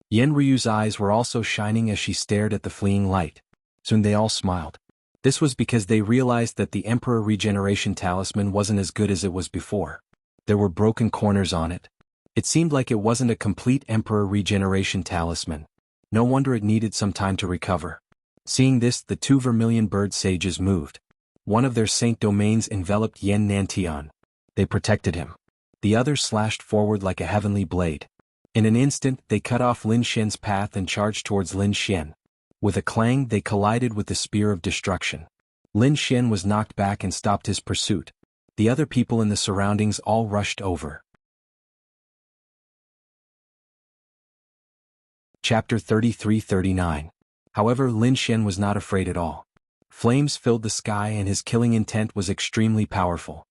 Yen Ryu's eyes were also shining as she stared at the fleeing light. Soon they all smiled. This was because they realized that the Emperor Regeneration Talisman wasn't as good as it was before. There were broken corners on it. It seemed like it wasn't a complete Emperor Regeneration Talisman. No wonder it needed some time to recover. Seeing this, the two vermilion bird sages moved. One of their saint domains enveloped Yan Nantian. They protected him. The other slashed forward like a heavenly blade. In an instant, they cut off Lin Xian's path and charged towards Lin Xian. With a clang, they collided with the spear of destruction. Lin Xian was knocked back and stopped his pursuit. The other people in the surroundings all rushed over. Chapter 33-39. However, Lin Xian was not afraid at all. Flames filled the sky and his killing intent was extremely powerful.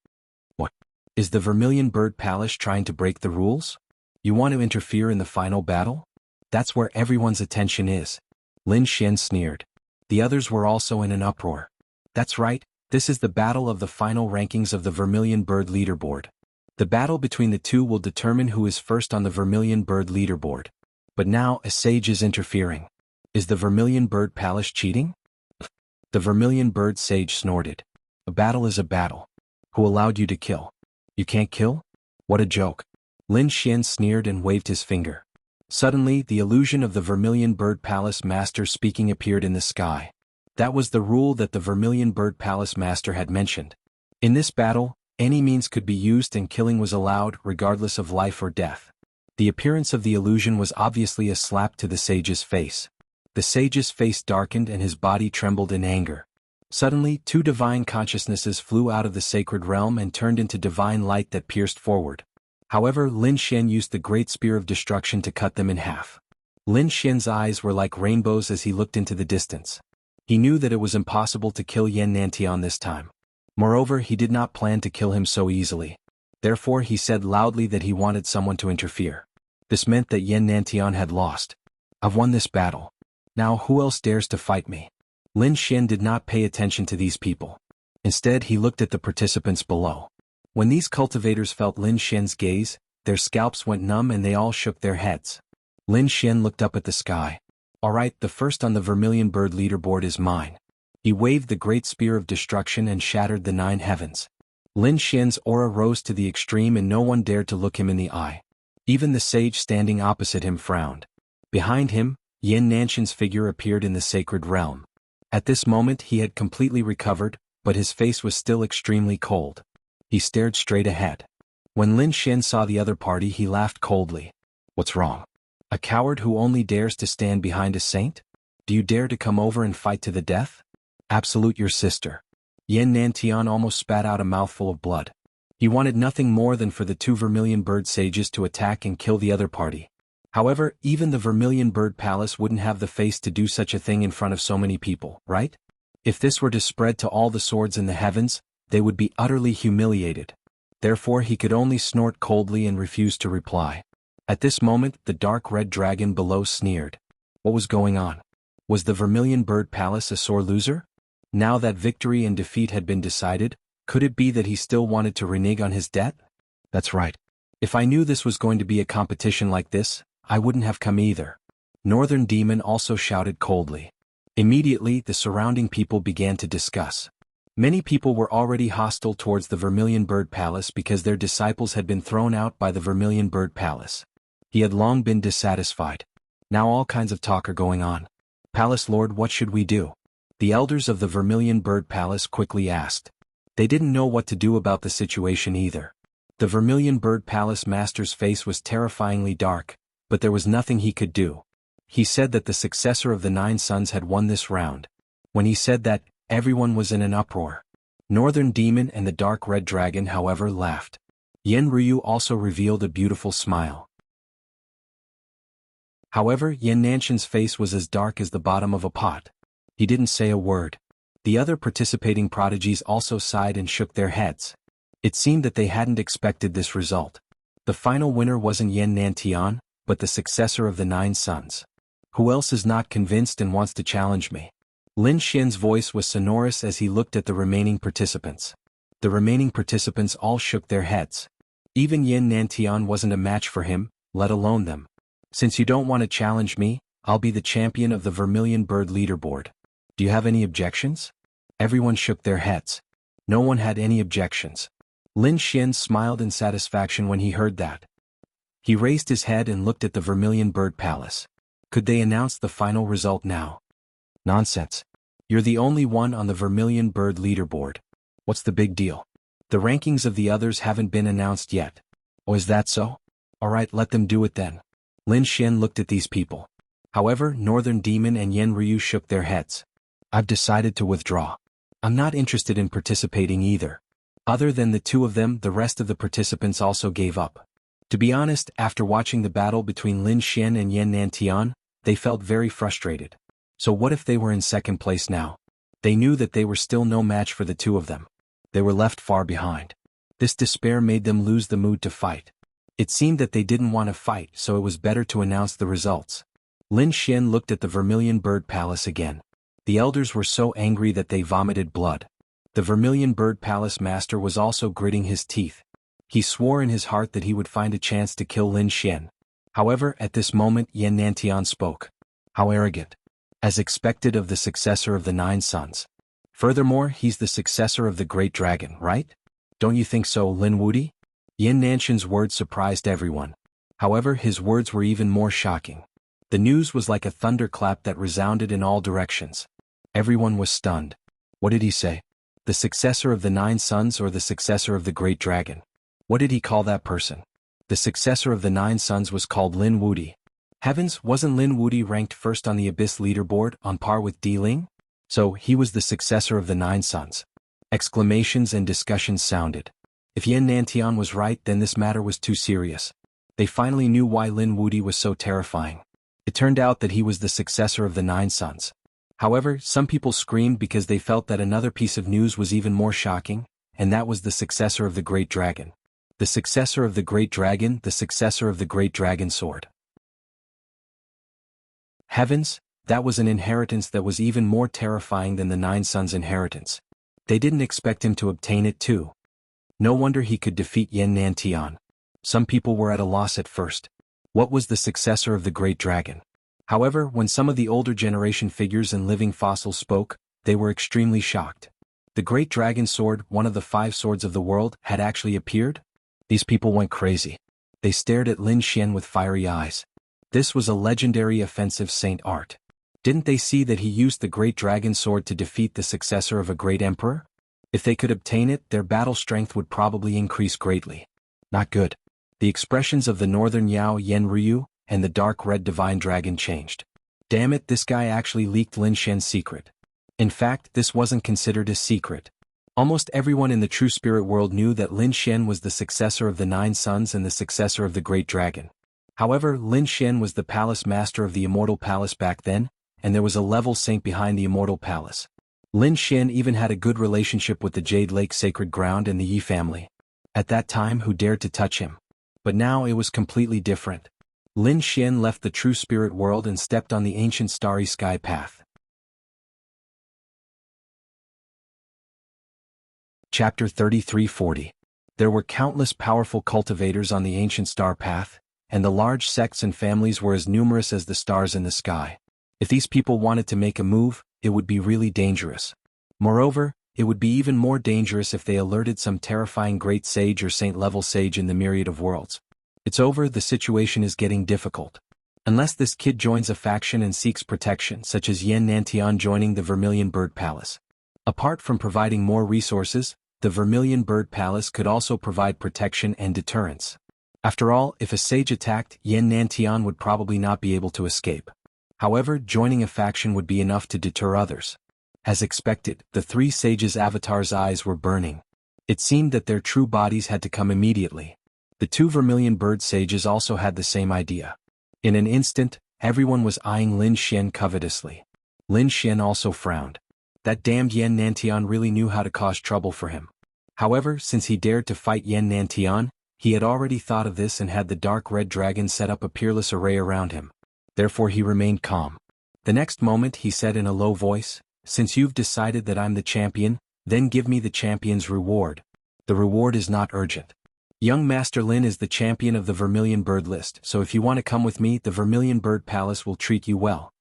What? Is the Vermilion Bird Palace trying to break the rules? You want to interfere in the final battle? That's where everyone's attention is. Lin Xian sneered. The others were also in an uproar. That's right, this is the battle of the final rankings of the Vermilion Bird Leaderboard. The battle between the two will determine who is first on the Vermilion Bird Leaderboard. But now a sage is interfering. Is the Vermilion Bird Palace cheating? The Vermilion Bird Sage snorted. A battle is a battle. Who allowed you to kill? You can't kill? What a joke. Lin Xian sneered and waved his finger. Suddenly, the illusion of the Vermilion Bird Palace Master speaking appeared in the sky. That was the rule that the Vermilion Bird Palace Master had mentioned. In this battle, any means could be used and killing was allowed regardless of life or death. The appearance of the illusion was obviously a slap to the sage's face. The sage's face darkened and his body trembled in anger. Suddenly, two divine consciousnesses flew out of the sacred realm and turned into divine light that pierced forward. However, Lin Xian used the great spear of destruction to cut them in half. Lin Xian's eyes were like rainbows as he looked into the distance. He knew that it was impossible to kill Yan Nantian this time. Moreover, he did not plan to kill him so easily. Therefore, he said loudly that he wanted someone to interfere. This meant that Yan Nantian had lost. I've won this battle. Now who else dares to fight me? Lin Xian did not pay attention to these people. Instead, he looked at the participants below. When these cultivators felt Lin Xian's gaze, their scalps went numb and they all shook their heads. Lin Xian looked up at the sky. Alright, the first on the Vermilion Bird Leaderboard is mine. He waved the great spear of destruction and shattered the 9 heavens. Lin Xian's aura rose to the extreme and no one dared to look him in the eye. Even the sage standing opposite him frowned. Behind him, Yan Nantian's figure appeared in the sacred realm. At this moment he had completely recovered, but his face was still extremely cold. He stared straight ahead. When Lin Xian saw the other party he laughed coldly. What's wrong? A coward who only dares to stand behind a saint? Do you dare to come over and fight to the death? Absolute your sister. Yan Nantian almost spat out a mouthful of blood. He wanted nothing more than for the two Vermilion Bird sages to attack and kill the other party. However, even the Vermilion Bird Palace wouldn't have the face to do such a thing in front of so many people, right? If this were to spread to all the swords in the heavens, they would be utterly humiliated. Therefore he could only snort coldly and refuse to reply. At this moment the dark red dragon below sneered. What was going on? Was the Vermilion Bird Palace a sore loser? Now that victory and defeat had been decided, could it be that he still wanted to renege on his debt? That's right. If I knew this was going to be a competition like this, I wouldn't have come either. Northern Demon also shouted coldly. Immediately the surrounding people began to discuss. Many people were already hostile towards the Vermilion Bird Palace because their disciples had been thrown out by the Vermilion Bird Palace. He had long been dissatisfied. Now all kinds of talk are going on. Palace Lord, what should we do? The elders of the Vermilion Bird Palace quickly asked. They didn't know what to do about the situation either. The Vermilion Bird Palace master's face was terrifyingly dark, but there was nothing he could do. He said that the successor of the 9 sons had won this round. When he said that, everyone was in an uproar. Northern Demon and the Dark Red Dragon, however, laughed. Yen Ryu also revealed a beautiful smile. However, Yan Nanshan's face was as dark as the bottom of a pot. He didn't say a word. The other participating prodigies also sighed and shook their heads. It seemed that they hadn't expected this result. The final winner wasn't Yan Nantian, but the successor of the 9 sons. Who else is not convinced and wants to challenge me? Lin Xian's voice was sonorous as he looked at the remaining participants. The remaining participants all shook their heads. Even Yan Nantian wasn't a match for him, let alone them. Since you don't want to challenge me, I'll be the champion of the Vermilion Bird leaderboard. Do you have any objections? Everyone shook their heads. No one had any objections. Lin Xian smiled in satisfaction when he heard that. He raised his head and looked at the Vermilion Bird Palace. Could they announce the final result now? Nonsense. You're the only one on the Vermilion Bird leaderboard. What's the big deal? The rankings of the others haven't been announced yet. Oh, is that so? Alright, let them do it then. Lin Xian looked at these people. However, Northern Demon and Yen Ryu shook their heads. I've decided to withdraw. I'm not interested in participating either. Other than the two of them, the rest of the participants also gave up. To be honest, after watching the battle between Lin Xian and Yan Nantian, they felt very frustrated. So what if they were in second place now? They knew that they were still no match for the two of them. They were left far behind. This despair made them lose the mood to fight. It seemed that they didn't want to fight, so it was better to announce the results. Lin Xian looked at the Vermilion Bird Palace again. The elders were so angry that they vomited blood. The Vermilion Bird Palace master was also gritting his teeth. He swore in his heart that he would find a chance to kill Lin Xian. However, at this moment Yan Nantian spoke. How arrogant. As expected of the successor of the 9 sons. Furthermore, he's the successor of the Great Dragon, right? Don't you think so, Lin Wudi? Yan Nanshan's words surprised everyone. However, his words were even more shocking. The news was like a thunderclap that resounded in all directions. Everyone was stunned. What did he say? The successor of the 9 sons or the successor of the Great Dragon? What did he call that person? The successor of the 9 sons was called Lin Wudi. Heavens, wasn't Lin Wudi ranked first on the Abyss leaderboard, on par with Di Ling? So, he was the successor of the 9 sons. Exclamations and discussions sounded. If Yan Nantian was right, then this matter was too serious. They finally knew why Lin Wudi was so terrifying. It turned out that he was the successor of the 9 sons. However, some people screamed because they felt that another piece of news was even more shocking, and that was the successor of the Great Dragon. The successor of the Great Dragon, the successor of the Great Dragon Sword. Heavens, that was an inheritance that was even more terrifying than the 9 sons' inheritance. They didn't expect him to obtain it too. No wonder he could defeat Yan Nantian. Some people were at a loss at first. What was the successor of the Great Dragon? However, when some of the older generation figures and living fossils spoke, they were extremely shocked. The Great Dragon Sword, one of the 5 swords of the world, had actually appeared? These people went crazy. They stared at Lin Xian with fiery eyes. This was a legendary offensive saint art. Didn't they see that he used the great dragon sword to defeat the successor of a great emperor? If they could obtain it, their battle strength would probably increase greatly. Not good. The expressions of the northern Yao Yen Ryu and the dark red divine dragon changed. Damn it, this guy actually leaked Lin Xian's secret. In fact, this wasn't considered a secret. Almost everyone in the true spirit world knew that Lin Xian was the successor of the Nine Sons and the successor of the Great Dragon. However, Lin Xian was the palace master of the Immortal Palace back then, and there was a level saint behind the Immortal Palace. Lin Xian even had a good relationship with the Jade Lake Sacred Ground and the Yi family. At that time, who dared to touch him? But now it was completely different. Lin Xian left the true spirit world and stepped on the ancient starry sky path. Chapter 33-40. There were countless powerful cultivators on the ancient star path, and the large sects and families were as numerous as the stars in the sky. If these people wanted to make a move, it would be really dangerous. Moreover, it would be even more dangerous if they alerted some terrifying great sage or saint-level sage in the myriad of worlds. It's over, the situation is getting difficult. Unless this kid joins a faction and seeks protection, such as Yan Nantian joining the Vermilion Bird Palace. Apart from providing more resources, the Vermilion Bird Palace could also provide protection and deterrence. After all, if a sage attacked, Yan Nantian would probably not be able to escape. However, joining a faction would be enough to deter others. As expected, the three sages' avatars' eyes were burning. It seemed that their true bodies had to come immediately. The two Vermilion Bird sages also had the same idea. In an instant, everyone was eyeing Lin Xian covetously. Lin Xian also frowned. That damned Yan Nantian really knew how to cause trouble for him. However, since he dared to fight Yan Nantian, he had already thought of this and had the dark red dragon set up a peerless array around him. Therefore he remained calm. The next moment he said in a low voice, "Since you've decided that I'm the champion, then give me the champion's reward. The reward is not urgent. Young Master Lin is the champion of the Vermilion Bird list, so if you want to come with me, the Vermilion Bird Palace will treat you well."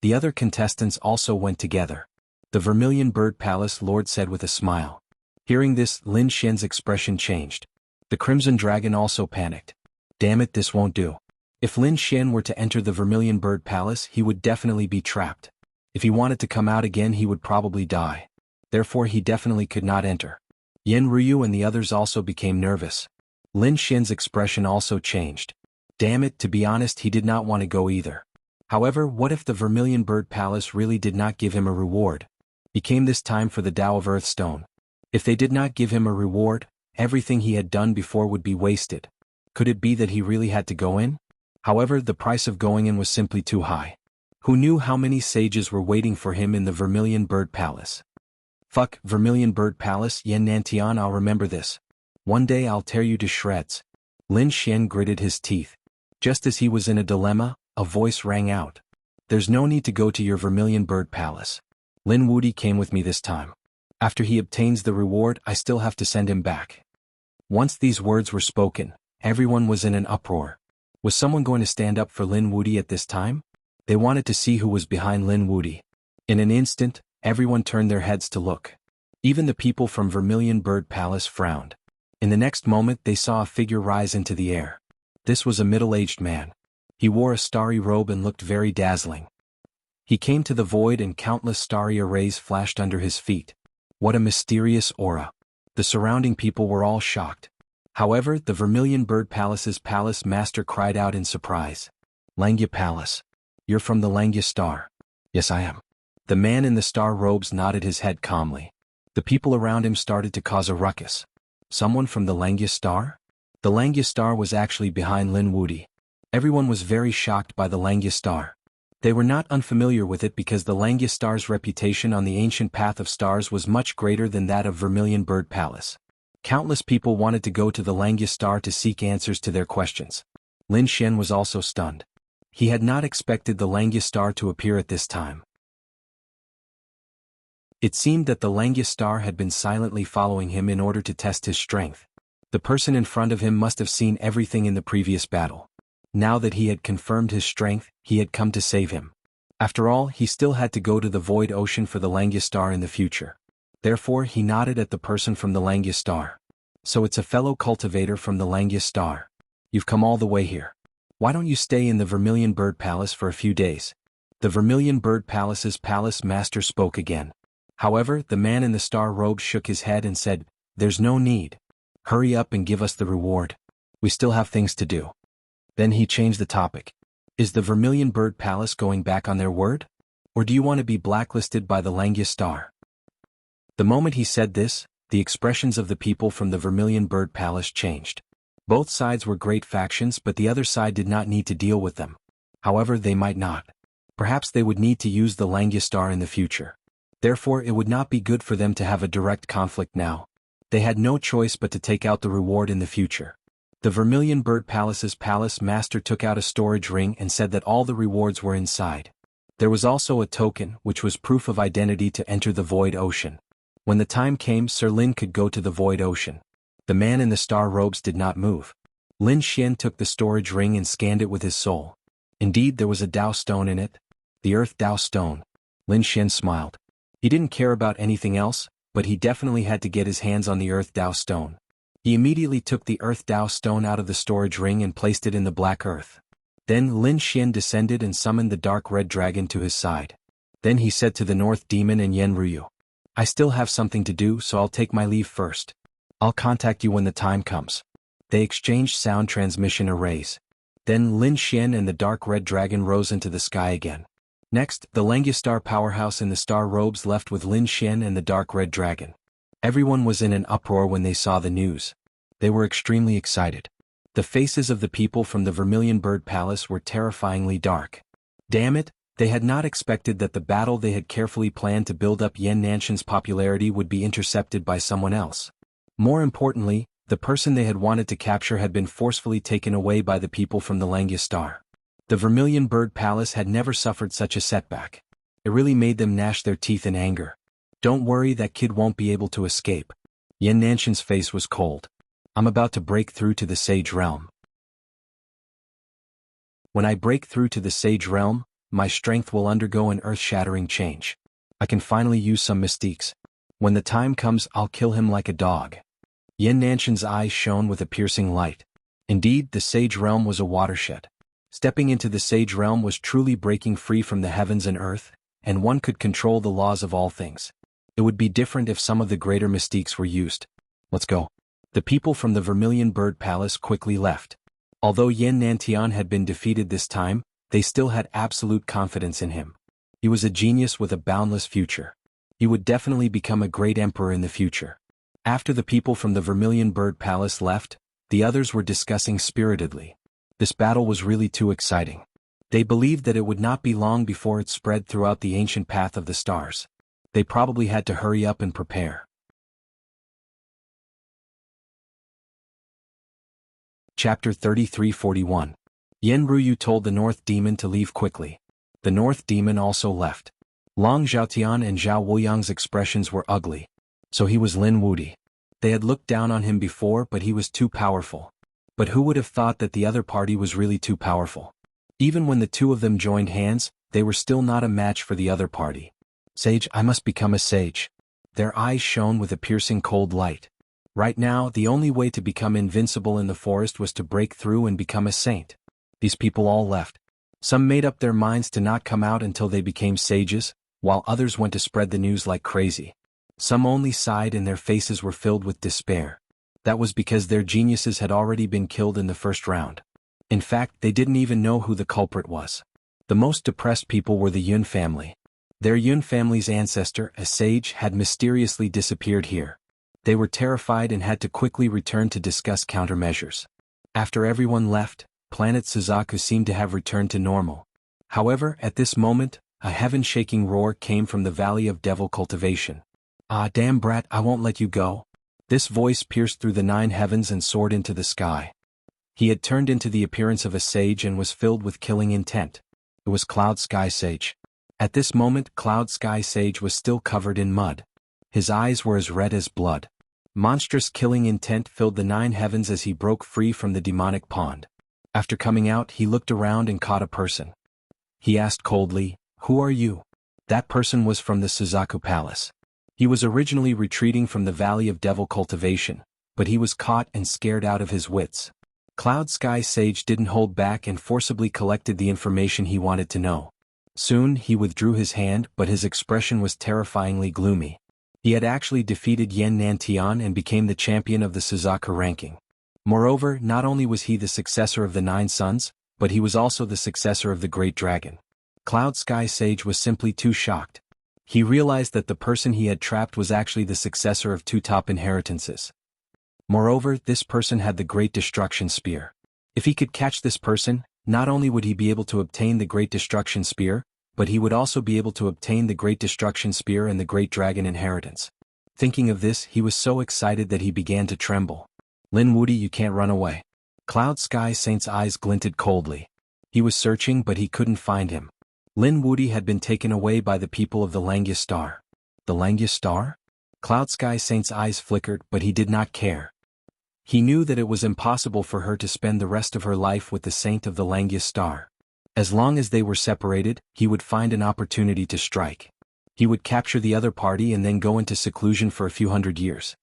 The other contestants also went together. The Vermilion Bird Palace Lord said with a smile. Hearing this, Lin Xian's expression changed. The Crimson Dragon also panicked. Damn it, this won't do. If Lin Xian were to enter the Vermilion Bird Palace, he would definitely be trapped. If he wanted to come out again, he would probably die. Therefore he definitely could not enter. Yen Ryu and the others also became nervous. Lin Xian's expression also changed. Damn it, to be honest, he did not want to go either. However, what if the Vermilion Bird Palace really did not give him a reward? He came this time for the Tao of Earthstone. If they did not give him a reward, everything he had done before would be wasted. Could it be that he really had to go in? However, the price of going in was simply too high. Who knew how many sages were waiting for him in the Vermilion Bird Palace? Fuck, Vermilion Bird Palace, Yan Nantian, I'll remember this. One day I'll tear you to shreds. Lin Xian gritted his teeth. Just as he was in a dilemma, a voice rang out. There's no need to go to your Vermilion Bird Palace. Lin Wudi came with me this time. After he obtains the reward, I still have to send him back. Once these words were spoken, everyone was in an uproar. Was someone going to stand up for Lin Wudi at this time? They wanted to see who was behind Lin Wudi. In an instant, everyone turned their heads to look. Even the people from Vermilion Bird Palace frowned. In the next moment they saw a figure rise into the air. This was a middle-aged man. He wore a starry robe and looked very dazzling. He came to the void and countless starry arrays flashed under his feet. What a mysterious aura. The surrounding people were all shocked. However, the Vermilion Bird Palace's palace master cried out in surprise. Langya Palace. You're from the Langya Star. Yes, I am. The man in the star robes nodded his head calmly. The people around him started to cause a ruckus. Someone from the Langya Star? The Langya Star was actually behind Lin Wudi. Everyone was very shocked by the Langya Star. They were not unfamiliar with it because the Langya Star's reputation on the ancient path of stars was much greater than that of Vermilion Bird Palace. Countless people wanted to go to the Langya Star to seek answers to their questions. Lin Xian was also stunned. He had not expected the Langya Star to appear at this time. It seemed that the Langya Star had been silently following him in order to test his strength. The person in front of him must have seen everything in the previous battle. Now that he had confirmed his strength, he had come to save him. After all, he still had to go to the Void Ocean for the Langya Star in the future. Therefore, he nodded at the person from the Langya Star. So it's a fellow cultivator from the Langya Star. You've come all the way here. Why don't you stay in the Vermilion Bird Palace for a few days? The Vermilion Bird Palace's palace master spoke again. However, the man in the star robe shook his head and said, "There's no need. Hurry up and give us the reward. We still have things to do." Then he changed the topic. "Is the Vermilion Bird Palace going back on their word? Or do you want to be blacklisted by the Langya Star?" The moment he said this, the expressions of the people from the Vermilion Bird Palace changed. Both sides were great factions, but the other side did not need to deal with them. However, they might not. Perhaps they would need to use the Langya Star in the future. Therefore, it would not be good for them to have a direct conflict now. They had no choice but to take out the reward in the future. The Vermilion Bird Palace's palace master took out a storage ring and said that all the rewards were inside. There was also a token, which was proof of identity to enter the Void Ocean. When the time came, Sir Lin could go to the Void Ocean. The man in the star robes did not move. Lin Xian took the storage ring and scanned it with his soul. Indeed, there was a Dao stone in it. The Earth Dao stone. Lin Xian smiled. He didn't care about anything else, but he definitely had to get his hands on the Earth Dao stone. He immediately took the Earth Dao stone out of the storage ring and placed it in the black earth. Then Lin Xian descended and summoned the dark red dragon to his side. Then he said to the North Demon and Yen Ruyu, "I still have something to do, so I'll take my leave first. I'll contact you when the time comes." They exchanged sound transmission arrays. Then Lin Xian and the dark red dragon rose into the sky again. Next, the Langya Star powerhouse in the star robes left with Lin Xian and the dark red dragon. Everyone was in an uproar when they saw the news. They were extremely excited. The faces of the people from the Vermilion Bird Palace were terrifyingly dark. Damn it, they had not expected that the battle they had carefully planned to build up Yan Nanshan's popularity would be intercepted by someone else. More importantly, the person they had wanted to capture had been forcefully taken away by the people from the Langya Star. The Vermilion Bird Palace had never suffered such a setback. It really made them gnash their teeth in anger. "Don't worry, that kid won't be able to escape." Yan Nanshan's face was cold. "I'm about to break through to the Sage Realm. When I break through to the Sage Realm, my strength will undergo an earth-shattering change. I can finally use some mystiques. When the time comes, I'll kill him like a dog." Yan Nanshan's eyes shone with a piercing light. Indeed, the Sage Realm was a watershed. Stepping into the Sage Realm was truly breaking free from the heavens and earth, and one could control the laws of all things. It would be different if some of the greater mystiques were used. "Let's go." The people from the Vermilion Bird Palace quickly left. Although Yan Nantian had been defeated this time, they still had absolute confidence in him. He was a genius with a boundless future. He would definitely become a great emperor in the future. After the people from the Vermilion Bird Palace left, the others were discussing spiritedly. This battle was really too exciting. They believed that it would not be long before it spread throughout the ancient path of the stars. They probably had to hurry up and prepare. Chapter 3341. Yen Ruyu told the North Demon to leave quickly. The North Demon also left. Long Zhaotian and Zhao Wuyang's expressions were ugly. So he was Lin Wudi. They had looked down on him before, but he was too powerful. But who would have thought that the other party was really too powerful? Even when the two of them joined hands, they were still not a match for the other party. "Sage, I must become a sage." Their eyes shone with a piercing cold light. Right now, the only way to become invincible in the forest was to break through and become a saint. These people all left. Some made up their minds to not come out until they became sages, while others went to spread the news like crazy. Some only sighed and their faces were filled with despair. That was because their geniuses had already been killed in the first round. In fact, they didn't even know who the culprit was. The most depressed people were the Yun family. Their Yun family's ancestor, a sage, had mysteriously disappeared here. They were terrified and had to quickly return to discuss countermeasures. After everyone left, planet Suzaku seemed to have returned to normal. However, at this moment, a heaven-shaking roar came from the Valley of Devil Cultivation. "Ah, damn brat, I won't let you go." This voice pierced through the 9 heavens and soared into the sky. He had turned into the appearance of a sage and was filled with killing intent. It was Cloud Sky Sage. At this moment, Cloud Sky Sage was still covered in mud. His eyes were as red as blood. Monstrous killing intent filled the 9 heavens as he broke free from the demonic pond. After coming out, he looked around and caught a person. He asked coldly, "Who are you?" That person was from the Suzaku Palace. He was originally retreating from the Valley of Devil Cultivation, but he was caught and scared out of his wits. Cloud Sky Sage didn't hold back and forcibly collected the information he wanted to know. Soon he withdrew his hand, but his expression was terrifyingly gloomy. He had actually defeated Yan Nantian and became the champion of the Suzaku ranking. Moreover, not only was he the successor of the Nine Sons, but he was also the successor of the Great Dragon. Cloud Sky Sage was simply too shocked. He realized that the person he had trapped was actually the successor of two top inheritances. Moreover, this person had the Great Destruction Spear. If he could catch this person, not only would he be able to obtain the Great Destruction Spear, but he would also be able to obtain the Great Destruction Spear and the Great Dragon Inheritance. Thinking of this, he was so excited that he began to tremble. Lin Wuti, you can't run away. Cloud Sky Saint's eyes glinted coldly. He was searching but he couldn't find him. Lin Wuti had been taken away by the people of the Langyus Star. The Langyus Star? Cloud Sky Saint's eyes flickered but he did not care. He knew that it was impossible for her to spend the rest of her life with the Saint of the Langyus Star. As long as they were separated, he would find an opportunity to strike. He would capture the other party and then go into seclusion for a few hundred years.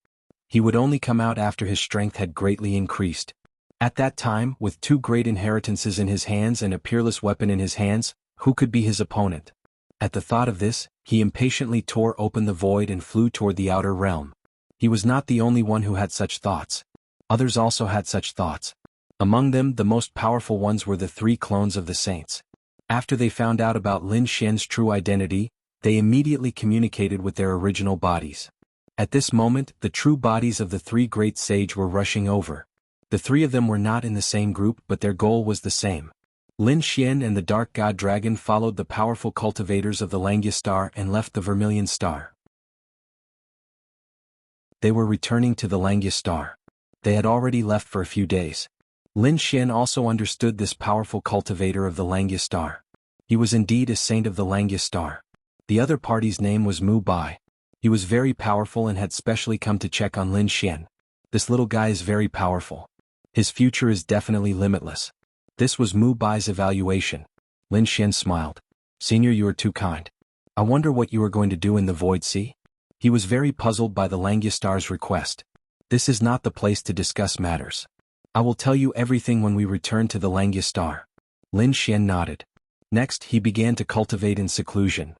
He would only come out after his strength had greatly increased. At that time, with two great inheritances in his hands and a peerless weapon in his hands, who could be his opponent? At the thought of this, he impatiently tore open the void and flew toward the outer realm. He was not the only one who had such thoughts. Others also had such thoughts. Among them, the most powerful ones were the three clones of the saints. After they found out about Lin Xian's true identity, they immediately communicated with their original bodies. At this moment, the true bodies of the three great sage were rushing over. The three of them were not in the same group, but their goal was the same. Lin Xian and the Dark God Dragon followed the powerful cultivators of the Langyus Star and left the Vermilion Star. They were returning to the Langyus Star. They had already left for a few days. Lin Xian also understood this powerful cultivator of the Langyus Star. He was indeed a saint of the Langyus Star. The other party's name was Mu Bai. He was very powerful and had specially come to check on Lin Xian. This little guy is very powerful. His future is definitely limitless. This was Mu Bai's evaluation. Lin Xian smiled. Senior, you are too kind. I wonder what you are going to do in the Void Sea? He was very puzzled by the Langyus Star's request. This is not the place to discuss matters. I will tell you everything when we return to the Langyus Star. Lin Xian nodded. Next, he began to cultivate in seclusion.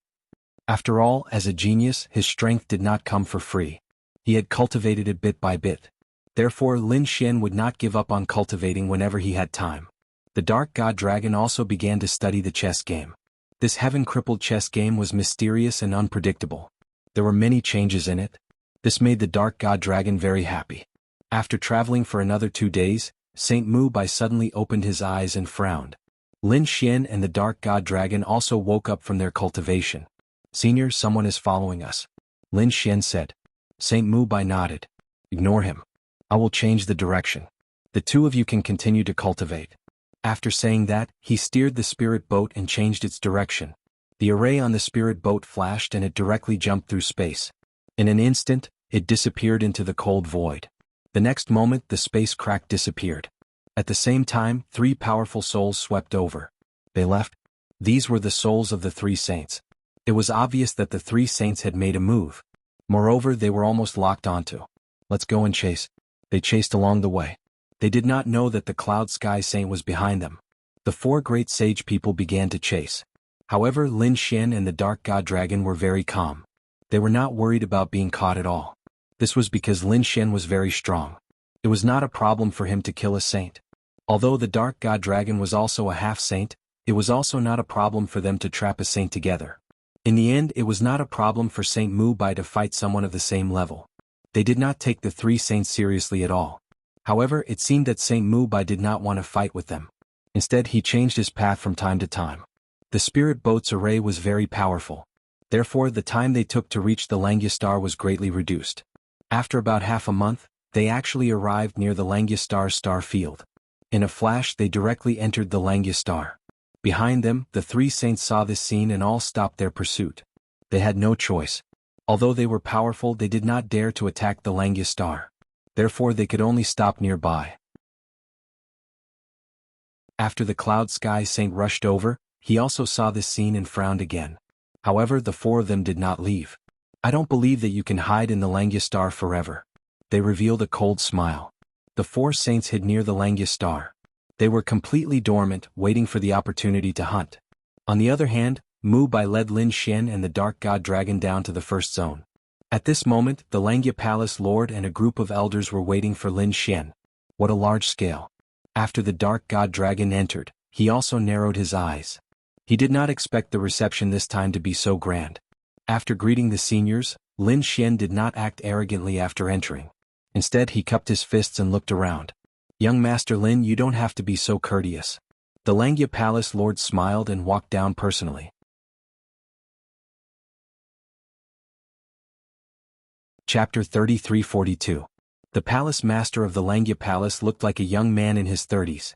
After all, as a genius, his strength did not come for free. He had cultivated it bit by bit. Therefore, Lin Xian would not give up on cultivating whenever he had time. The Dark God Dragon also began to study the chess game. This heaven-crippled chess game was mysterious and unpredictable. There were many changes in it. This made the Dark God Dragon very happy. After traveling for another 2 days, Saint Mu Bai suddenly opened his eyes and frowned. Lin Xian and the Dark God Dragon also woke up from their cultivation. Senior, someone is following us. Lin Xian said. Saint Mu Bai nodded. Ignore him. I will change the direction. The two of you can continue to cultivate. After saying that, he steered the spirit boat and changed its direction. The array on the spirit boat flashed and it directly jumped through space. In an instant, it disappeared into the cold void. The next moment, the space crack disappeared. At the same time, 3 powerful souls swept over. They left. These were the souls of the 3 saints. It was obvious that the 3 saints had made a move. Moreover, they were almost locked onto. Let's go and chase. They chased along the way. They did not know that the Cloud Sky Saint was behind them. The 4 great sage people began to chase. However, Lin Xian and the Dark God Dragon were very calm. They were not worried about being caught at all. This was because Lin Xian was very strong. It was not a problem for him to kill a saint. Although the Dark God Dragon was also a half-saint, it was also not a problem for them to trap a saint together. In the end, it was not a problem for Saint Mu Bai to fight someone of the same level. They did not take the 3 saints seriously at all. However, it seemed that Saint Mu Bai did not want to fight with them. Instead, he changed his path from time to time. The spirit boat's array was very powerful. Therefore, the time they took to reach the Langyus Star was greatly reduced. After about half a month, they actually arrived near the Langyus Star's star field. In a flash, they directly entered the Langyus Star. Behind them, the 3 saints saw this scene and all stopped their pursuit. They had no choice. Although they were powerful, they did not dare to attack the Langyus Star. Therefore, they could only stop nearby. After the Cloud Sky Saint rushed over, he also saw this scene and frowned again. However, the 4 of them did not leave. I don't believe that you can hide in the Langyus Star forever. They revealed a cold smile. The 4 saints hid near the Langyus Star. They were completely dormant, waiting for the opportunity to hunt. On the other hand, Mu Bai led Lin Xian and the Dark God Dragon down to the first zone. At this moment, the Langya Palace Lord and a group of elders were waiting for Lin Xian. What a large scale. After the Dark God Dragon entered, he also narrowed his eyes. He did not expect the reception this time to be so grand. After greeting the seniors, Lin Xian did not act arrogantly after entering. Instead, he cupped his fists and looked around. Young Master Lin, you don't have to be so courteous. The Langya Palace Lord smiled and walked down personally. Chapter 33-42. The Palace Master of the Langya Palace looked like a young man in his 30s.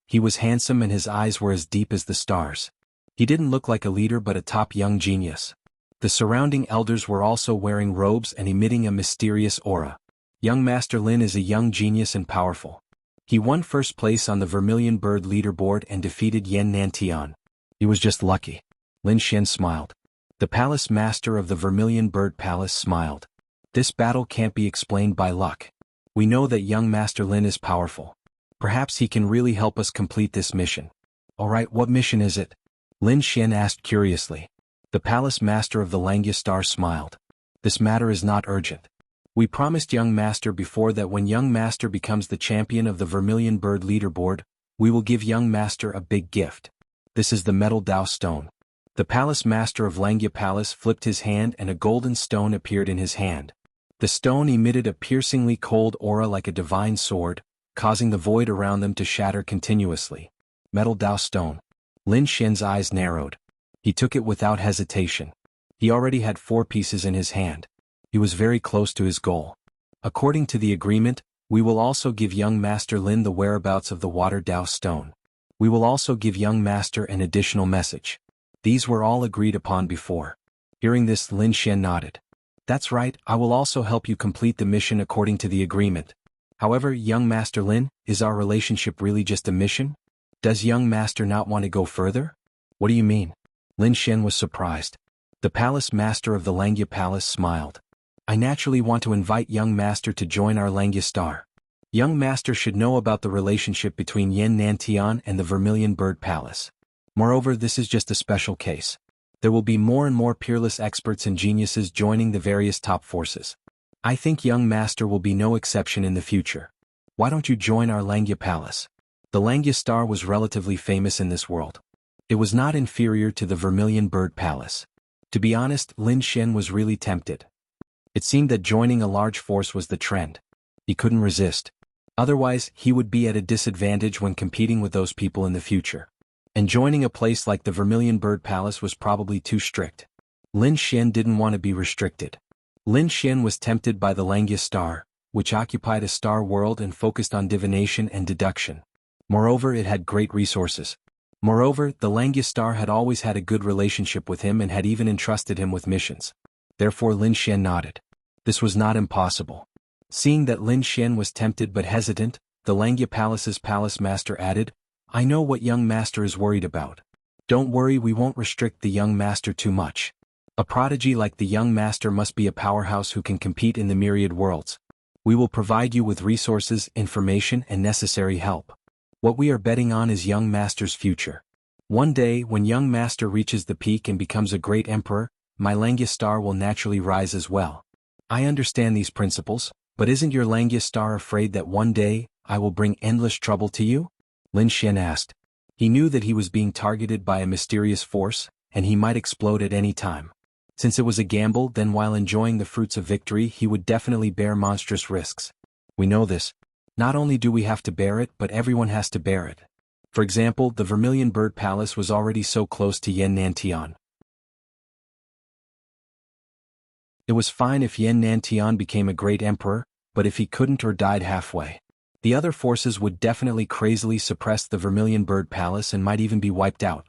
He was handsome and his eyes were as deep as the stars. He didn't look like a leader but a top young genius. The surrounding elders were also wearing robes and emitting a mysterious aura. Young Master Lin is a young genius and powerful. He won first place on the Vermilion Bird leaderboard and defeated Yan Nantian. He was just lucky. Lin Xian smiled. The Palace Master of the Vermilion Bird Palace smiled. This battle can't be explained by luck. We know that young Master Lin is powerful. Perhaps he can really help us complete this mission. Alright, what mission is it? Lin Xian asked curiously. The Palace Master of the Langya Star smiled. This matter is not urgent. We promised young Master before that when young Master becomes the champion of the Vermilion Bird leaderboard, we will give young Master a big gift. This is the Metal Dao Stone. The Palace Master of Langya Palace flipped his hand and a golden stone appeared in his hand. The stone emitted a piercingly cold aura like a divine sword, causing the void around them to shatter continuously. Metal Dao Stone. Lin Xian's eyes narrowed. He took it without hesitation. He already had 4 pieces in his hand. He was very close to his goal. According to the agreement, we will also give young Master Lin the whereabouts of the Water Dao Stone. We will also give young Master an additional message. These were all agreed upon before. Hearing this, Lin Xian nodded. That's right, I will also help you complete the mission according to the agreement. However, young Master Lin, is our relationship really just a mission? Does young Master not want to go further? What do you mean? Lin Xian was surprised. The Palace Master of the Langya Palace smiled. I naturally want to invite young Master to join our Langya Star. Young Master should know about the relationship between Yan Nantian and the Vermilion Bird Palace. Moreover, this is just a special case. There will be more and more peerless experts and geniuses joining the various top forces. I think young Master will be no exception in the future. Why don't you join our Langya Palace? The Langya Star was relatively famous in this world. It was not inferior to the Vermilion Bird Palace. To be honest, Lin Xian was really tempted. It seemed that joining a large force was the trend. He couldn't resist. Otherwise, he would be at a disadvantage when competing with those people in the future. And joining a place like the Vermilion Bird Palace was probably too strict. Lin Xian didn't want to be restricted. Lin Xian was tempted by the Langya Star, which occupied a star world and focused on divination and deduction. Moreover, it had great resources. Moreover, the Langya Star had always had a good relationship with him and had even entrusted him with missions. Therefore Lin Xian nodded. This was not impossible. Seeing that Lin Xian was tempted but hesitant, the Langya Palace's Palace Master added, I know what young Master is worried about. Don't worry, we won't restrict the young Master too much. A prodigy like the young Master must be a powerhouse who can compete in the myriad worlds. We will provide you with resources, information, and necessary help. What we are betting on is young Master's future. One day, when young Master reaches the peak and becomes a great emperor, my Langya Star will naturally rise as well. I understand these principles, but isn't your Langya Star afraid that one day, I will bring endless trouble to you? Lin Xian asked. He knew that he was being targeted by a mysterious force, and he might explode at any time. Since it was a gamble, then while enjoying the fruits of victory he would definitely bear monstrous risks. We know this. Not only do we have to bear it, but everyone has to bear it. For example, the Vermilion Bird Palace was already so close to Yan Nantian. It was fine if Yan Nantian became a great emperor, but if he couldn't or died halfway, the other forces would definitely crazily suppress the Vermilion Bird Palace and might even be wiped out.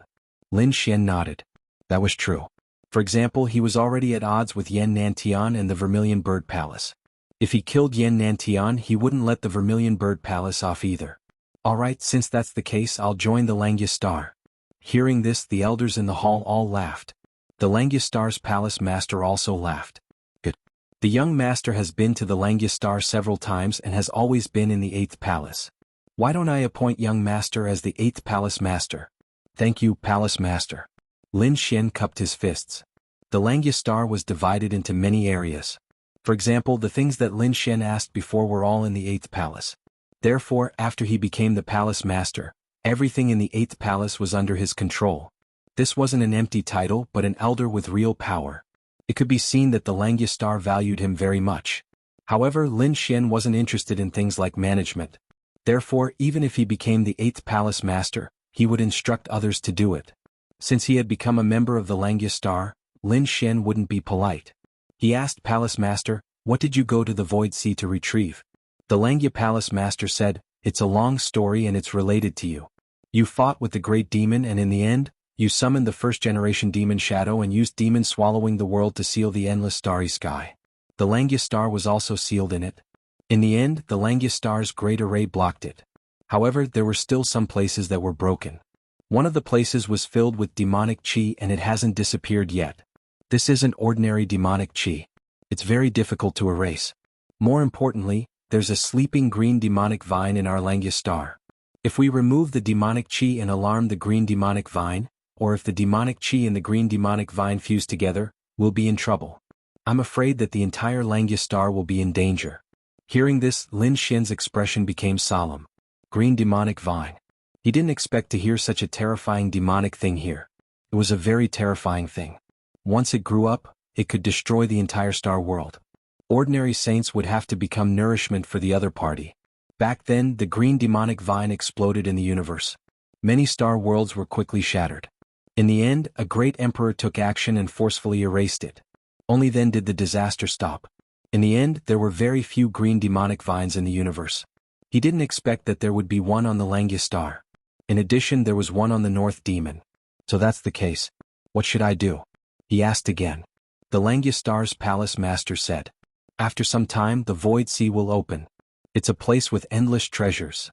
Lin Xian nodded. That was true. For example, he was already at odds with Yan Nantian and the Vermilion Bird Palace. If he killed Yan Nantian, he wouldn't let the Vermilion Bird Palace off either. Alright, since that's the case, I'll join the Langya Star. Hearing this, the elders in the hall all laughed. The Langya Star's Palace Master also laughed. Good. The young master has been to the Langya Star several times and has always been in the 8th Palace. Why don't I appoint young master as the 8th Palace Master? Thank you, Palace Master. Lin Xian cupped his fists. The Langya star was divided into many areas. For example, the things that Lin Xian asked before were all in the 8th palace. Therefore, after he became the palace master, everything in the 8th palace was under his control. This wasn't an empty title but an elder with real power. It could be seen that the Langya star valued him very much. However, Lin Xian wasn't interested in things like management. Therefore, even if he became the 8th palace master, he would instruct others to do it. Since he had become a member of the Langya star, Lin Xian wouldn't be polite. He asked Palace Master, "What did you go to the Void Sea to retrieve?" The Langya Palace Master said, "It's a long story and it's related to you. You fought with the great demon and in the end, you summoned the first-generation demon Shadow and used demon swallowing the world to seal the endless starry sky. The Langya star was also sealed in it. In the end, the Langya star's great array blocked it. However, there were still some places that were broken. One of the places was filled with demonic chi and it hasn't disappeared yet. This isn't ordinary demonic chi. It's very difficult to erase. More importantly, there's a sleeping green demonic vine in our Langya star. If we remove the demonic chi and alarm the green demonic vine, or if the demonic chi and the green demonic vine fuse together, we'll be in trouble. I'm afraid that the entire Langya star will be in danger." Hearing this, Lin Xian's expression became solemn. Green demonic vine. He didn't expect to hear such a terrifying demonic thing here. It was a very terrifying thing. Once it grew up, it could destroy the entire star world. Ordinary saints would have to become nourishment for the other party. Back then, the green demonic vine exploded in the universe. Many star worlds were quickly shattered. In the end, a great emperor took action and forcefully erased it. Only then did the disaster stop. In the end, there were very few green demonic vines in the universe. He didn't expect that there would be one on the Langya star. In addition, there was one on the North Demon. So that's the case. What should I do? He asked again. The Langya star's palace master said. After some time, the Void Sea will open. It's a place with endless treasures.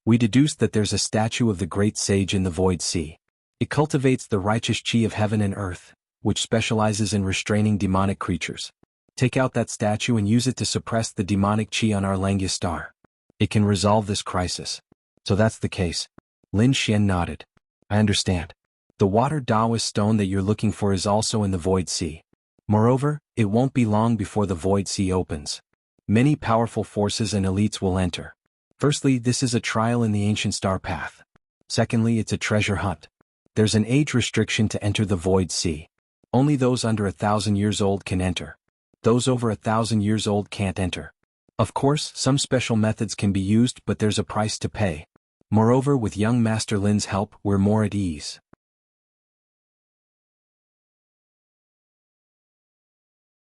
We deduced that there's a statue of the great sage in the Void Sea. It cultivates the righteous chi of heaven and earth, which specializes in restraining demonic creatures. Take out that statue and use it to suppress the demonic chi on our Langya star. It can resolve this crisis. So that's the case. Lin Xian nodded. I understand. The water Taoist stone that you're looking for is also in the Void Sea. Moreover, it won't be long before the Void Sea opens. Many powerful forces and elites will enter. Firstly, this is a trial in the ancient star path. Secondly, it's a treasure hunt. There's an age restriction to enter the Void Sea. Only those under 1,000 years old can enter. Those over 1,000 years old can't enter. Of course, some special methods can be used but there's a price to pay. Moreover, with young Master Lin's help, we're more at ease.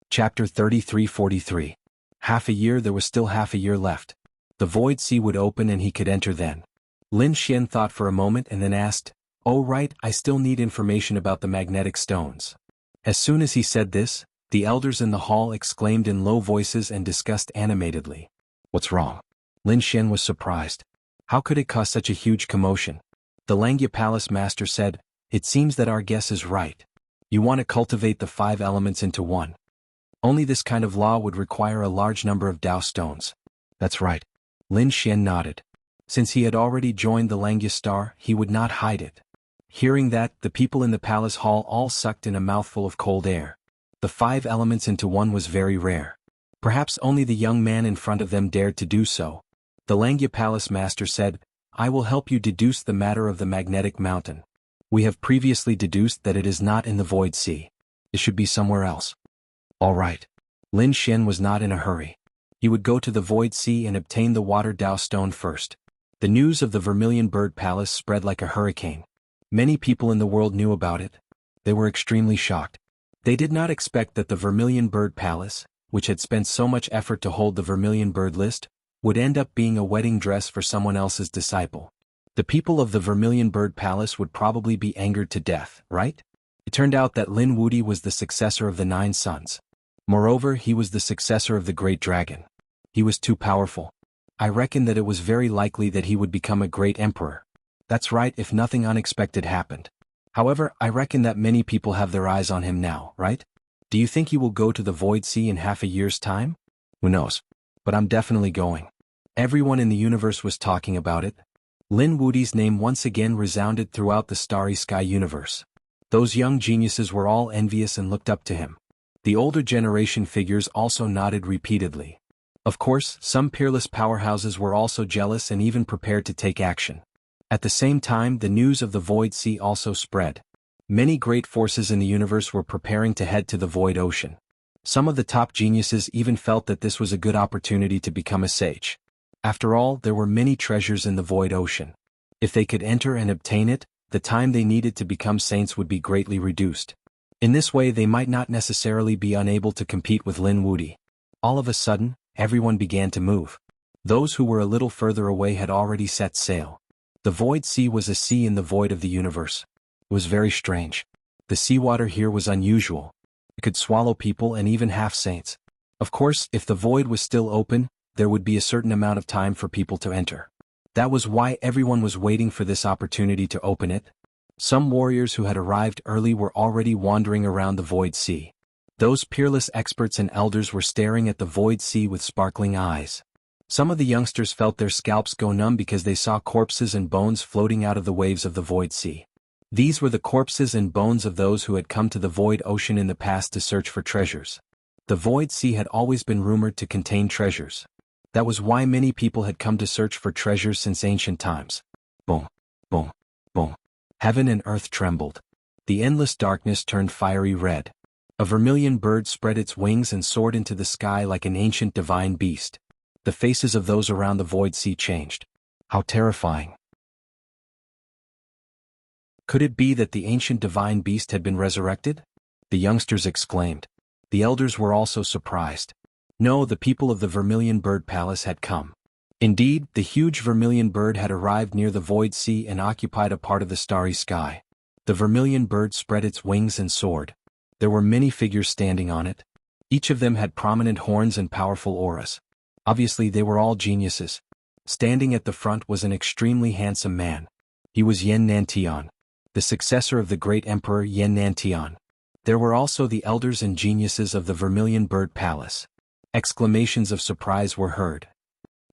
Chapter 33-43. Half a year. There was still half a year left. The Void Sea would open and he could enter then. Lin Xian thought for a moment and then asked, "Oh right, I still need information about the magnetic stones." As soon as he said this, the elders in the hall exclaimed in low voices and discussed animatedly. What's wrong? Lin Xian was surprised. How could it cause such a huge commotion? The Langya Palace Master said, "It seems that our guess is right. You want to cultivate the 5 elements into one. Only this kind of law would require a large number of Tao stones." That's right. Lin Xian nodded. Since he had already joined the Langya star, he would not hide it. Hearing that, the people in the palace hall all sucked in a mouthful of cold air. The 5 elements into one was very rare. Perhaps only the young man in front of them dared to do so. The Langya Palace Master said, "I will help you deduce the matter of the magnetic mountain. We have previously deduced that it is not in the Void Sea. It should be somewhere else." All right. Lin Xian was not in a hurry. He would go to the Void Sea and obtain the water Tao stone first. The news of the Vermilion Bird Palace spread like a hurricane. Many people in the world knew about it. They were extremely shocked. They did not expect that the Vermilion Bird Palace, which had spent so much effort to hold the Vermilion Bird list, would end up being a wedding dress for someone else's disciple. The people of the Vermilion Bird Palace would probably be angered to death, right? It turned out that Lin Wudi was the successor of the 9 sons. Moreover, he was the successor of the Great Dragon. He was too powerful. I reckon that it was very likely that he would become a great emperor. That's right, if nothing unexpected happened. However, I reckon that many people have their eyes on him now, right? Do you think he will go to the Void Sea in half a year's time? Who knows? But I'm definitely going. Everyone in the universe was talking about it. Lin Wudi's name once again resounded throughout the starry sky universe. Those young geniuses were all envious and looked up to him. The older generation figures also nodded repeatedly. Of course, some peerless powerhouses were also jealous and even prepared to take action. At the same time, the news of the Void Sea also spread. Many great forces in the universe were preparing to head to the Void Ocean. Some of the top geniuses even felt that this was a good opportunity to become a sage. After all, there were many treasures in the Void Ocean. If they could enter and obtain it, the time they needed to become saints would be greatly reduced. In this way, they might not necessarily be unable to compete with Lin Wudi. All of a sudden, everyone began to move. Those who were a little further away had already set sail. The Void Sea was a sea in the void of the universe. It was very strange. The seawater here was unusual. It could swallow people and even half-saints. Of course, if the void was still open, there would be a certain amount of time for people to enter. That was why everyone was waiting for this opportunity to open it. Some warriors who had arrived early were already wandering around the Void Sea. Those peerless experts and elders were staring at the Void Sea with sparkling eyes. Some of the youngsters felt their scalps go numb because they saw corpses and bones floating out of the waves of the Void Sea. These were the corpses and bones of those who had come to the Void Ocean in the past to search for treasures. The Void Sea had always been rumored to contain treasures. That was why many people had come to search for treasures since ancient times. Boom, boom, boom. Heaven and earth trembled. The endless darkness turned fiery red. A vermilion bird spread its wings and soared into the sky like an ancient divine beast. The faces of those around the Void Sea changed. How terrifying. Could it be that the ancient divine beast had been resurrected? The youngsters exclaimed. The elders were also surprised. No, the people of the Vermilion Bird Palace had come. Indeed, the huge vermilion bird had arrived near the Void Sea and occupied a part of the starry sky. The vermilion bird spread its wings and soared. There were many figures standing on it. Each of them had prominent horns and powerful auras. Obviously, they were all geniuses. Standing at the front was an extremely handsome man. He was Yan Nantian, the successor of the great emperor Yan Nantian. There were also the elders and geniuses of the Vermilion Bird Palace. Exclamations of surprise were heard.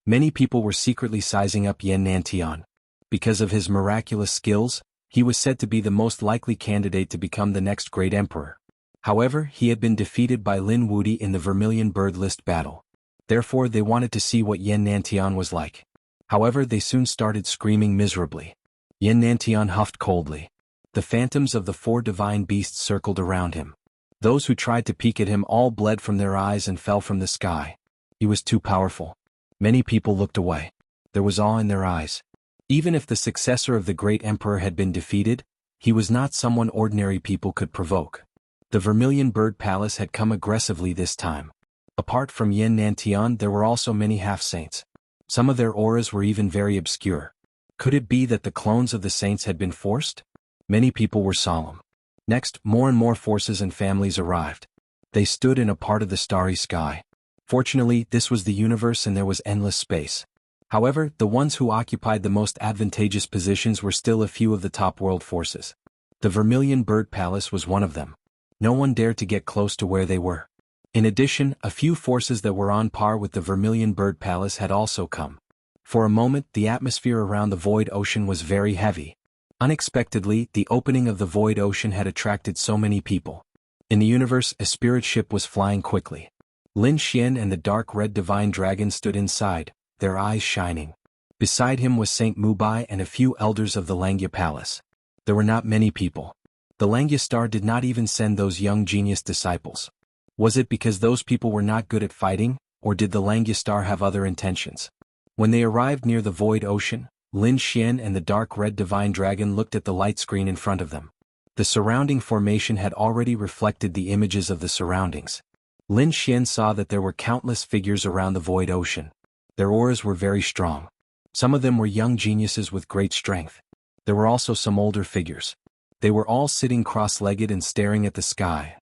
Many people were secretly sizing up Yan Nantian. Because of his miraculous skills, he was said to be the most likely candidate to become the next great emperor. However, he had been defeated by Lin Wudi in the Vermilion Bird List battle. Therefore, they wanted to see what Yan Nantian was like. However, they soon started screaming miserably. Yan Nantian huffed coldly. The phantoms of the four divine beasts circled around him. Those who tried to peek at him all bled from their eyes and fell from the sky. He was too powerful. Many people looked away. There was awe in their eyes. Even if the successor of the great emperor had been defeated, he was not someone ordinary people could provoke. The Vermilion Bird Palace had come aggressively this time. Apart from Yan Nantian, there were also many half-saints. Some of their auras were even very obscure. Could it be that the clones of the saints had been forced? Many people were solemn. Next, more and more forces and families arrived. They stood in a part of the starry sky. Fortunately, this was the universe and there was endless space. However, the ones who occupied the most advantageous positions were still a few of the top world forces. The Vermilion Bird Palace was one of them. No one dared to get close to where they were. In addition, a few forces that were on par with the Vermilion Bird Palace had also come. For a moment, the atmosphere around the Void Ocean was very heavy. Unexpectedly, the opening of the Void Ocean had attracted so many people. In the universe, a spirit ship was flying quickly. Lin Xian and the dark red divine dragon stood inside, their eyes shining. Beside him was Saint Mubai and a few elders of the Langya Palace. There were not many people. The Langya Star did not even send those young genius disciples. Was it because those people were not good at fighting, or did the Langya Star have other intentions? When they arrived near the Void Ocean, Lin Xian and the dark red divine dragon looked at the light screen in front of them. The surrounding formation had already reflected the images of the surroundings. Lin Xian saw that there were countless figures around the Void Ocean. Their auras were very strong. Some of them were young geniuses with great strength. There were also some older figures. They were all sitting cross-legged and staring at the sky.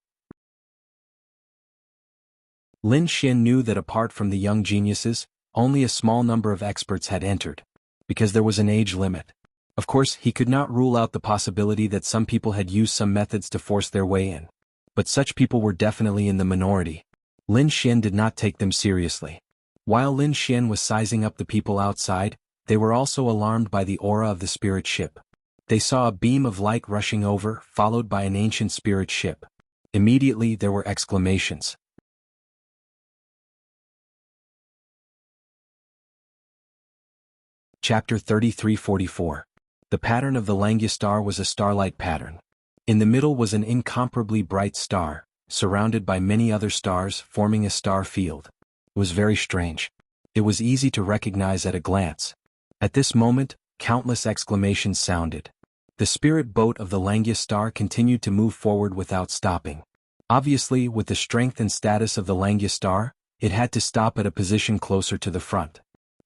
Lin Xian knew that apart from the young geniuses, only a small number of experts had entered. Because there was an age limit. Of course, he could not rule out the possibility that some people had used some methods to force their way in. But such people were definitely in the minority. Lin Xian did not take them seriously. While Lin Xian was sizing up the people outside, They were also alarmed by the aura of the spirit ship. They saw a beam of light rushing over, followed by an ancient spirit ship. Immediately there were exclamations. Chapter 3344. The pattern of the Langya star was a starlight pattern. In the middle was an incomparably bright star, surrounded by many other stars, forming a star field. It was very strange. It was easy to recognize at a glance. At this moment, countless exclamations sounded. The spirit boat of the Langya star continued to move forward without stopping. Obviously, with the strength and status of the Langya star, it had to stop at a position closer to the front.